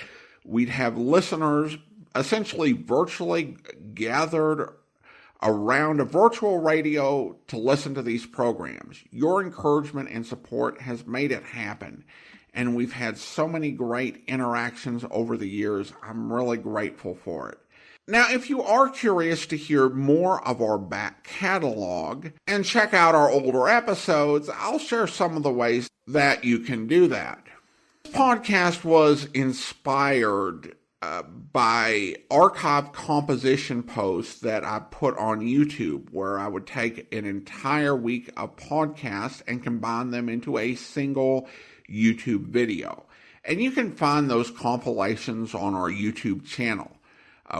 we'd have listeners essentially virtually gathered around a virtual radio to listen to these programs. Your encouragement and support has made it happen, and we've had so many great interactions over the years. I'm really grateful for it. Now, if you are curious to hear more of our back catalog and check out our older episodes, I'll share some of the ways that you can do that. This podcast was inspired by archive composition posts that I put on YouTube, where I would take an entire week of podcasts and combine them into a single YouTube video. And you can find those compilations on our YouTube channel.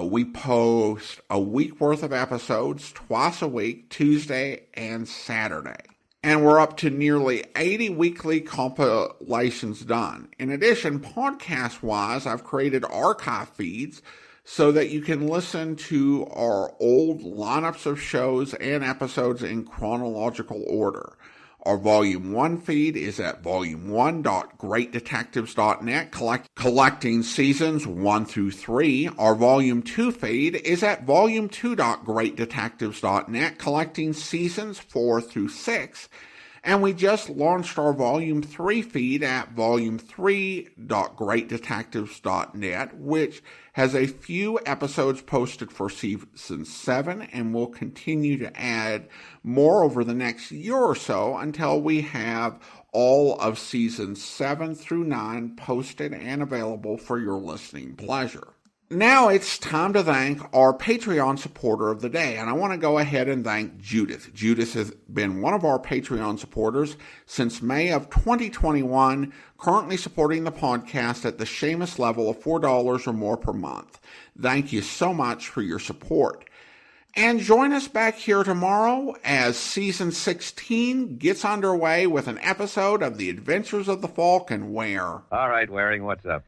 We post a week worth of episodes twice a week, Tuesday and Saturday. And we're up to nearly 80 weekly compilations done. In addition, podcast-wise, I've created archive feeds so that you can listen to our old lineups of shows and episodes in chronological order. Our Volume 1 feed is at volume1.greatdetectives.net, collecting seasons 1 through 3. Our Volume 2 feed is at volume2.greatdetectives.net, collecting seasons 4 through 6. And we just launched our Volume 3 feed at volume3.greatdetectives.net, which has a few episodes posted for Season 7, and we'll continue to add more over the next year or so until we have all of Seasons 7 through 9 posted and available for your listening pleasure. Now it's time to thank our Patreon supporter of the day, and I want to go ahead and thank Judith. Judith has been one of our Patreon supporters since May of 2021, currently supporting the podcast at the Seamus level of $4 or more per month. Thank you so much for your support. And join us back here tomorrow as Season 16 gets underway with an episode of The Adventures of the Falcon where... All right, Waring, what's up?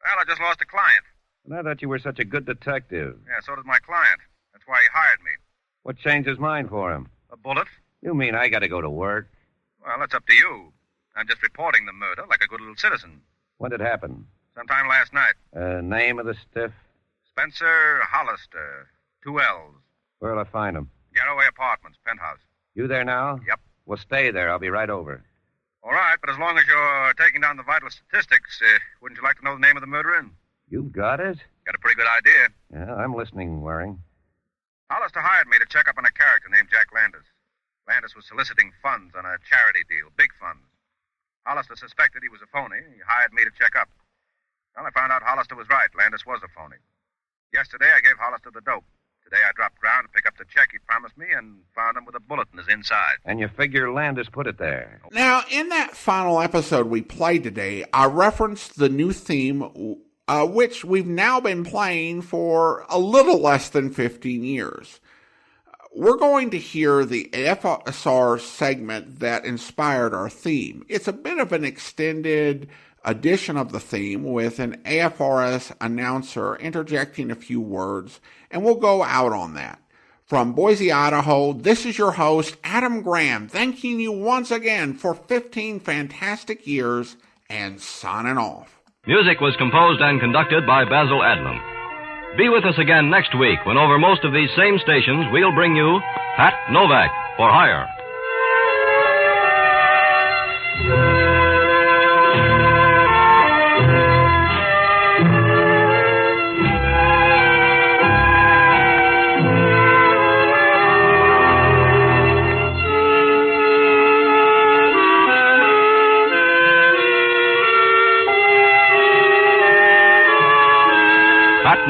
Well, I just lost a client. I thought you wue such a good detective. Yeah, so did my client. That's why he hired me. What changed his mind for him? A bullet? You mean I got to go to work? Well, that's up to you. I'm just reporting the murder like a good little citizen. When did it happen? Sometime last night. Name of the stiff? Spencer Hollister. 2 L's. Where'll I find him? Getaway Apartments, penthouse. You there now? Yep. Well, stay there. I'll be right over. All right, but as long as you're taking down the vital statistics, wouldn't you like to know the name of the murderer? You've got it? Got a pretty good idea. Yeah, I'm listening, Waring. Hollister hired me to check up on a character named Jack Landis. Landis was soliciting funds on a charity deal, big funds. Hollister suspected he was a phony. He hired me to check up. Well, I found out Hollister was right. Landis was a phony. Yesterday, I gave Hollister the dope. Today, I dropped ground to pick up the check he promised me and found him with a bullet in his inside. And you figure Landis put it there. Now, in that final episode we played today, I referenced the new theme, which we've now been playing for a little less than 15 years. We're going to hear the AFSR segment that inspired our theme. It's a bit of an extended edition of the theme with an AFRS announcer interjecting a few words, and we'll go out on that. From Boise, Idaho, this is your host, Adam Graham, thanking you once again for 15 fantastic years and signing off. Music was composed and conducted by Basil Adlam. Be with us again next week when over most of these same stations we'll bring you Pat Novak for Hire.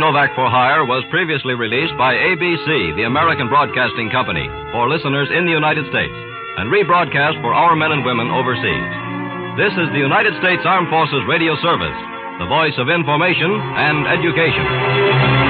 Novak for Hire was previously released by ABC, the American Broadcasting Company, for listeners in the United States, and rebroadcast for our men and women overseas. This is the United States Armed Forces Radio Service, the voice of information and education.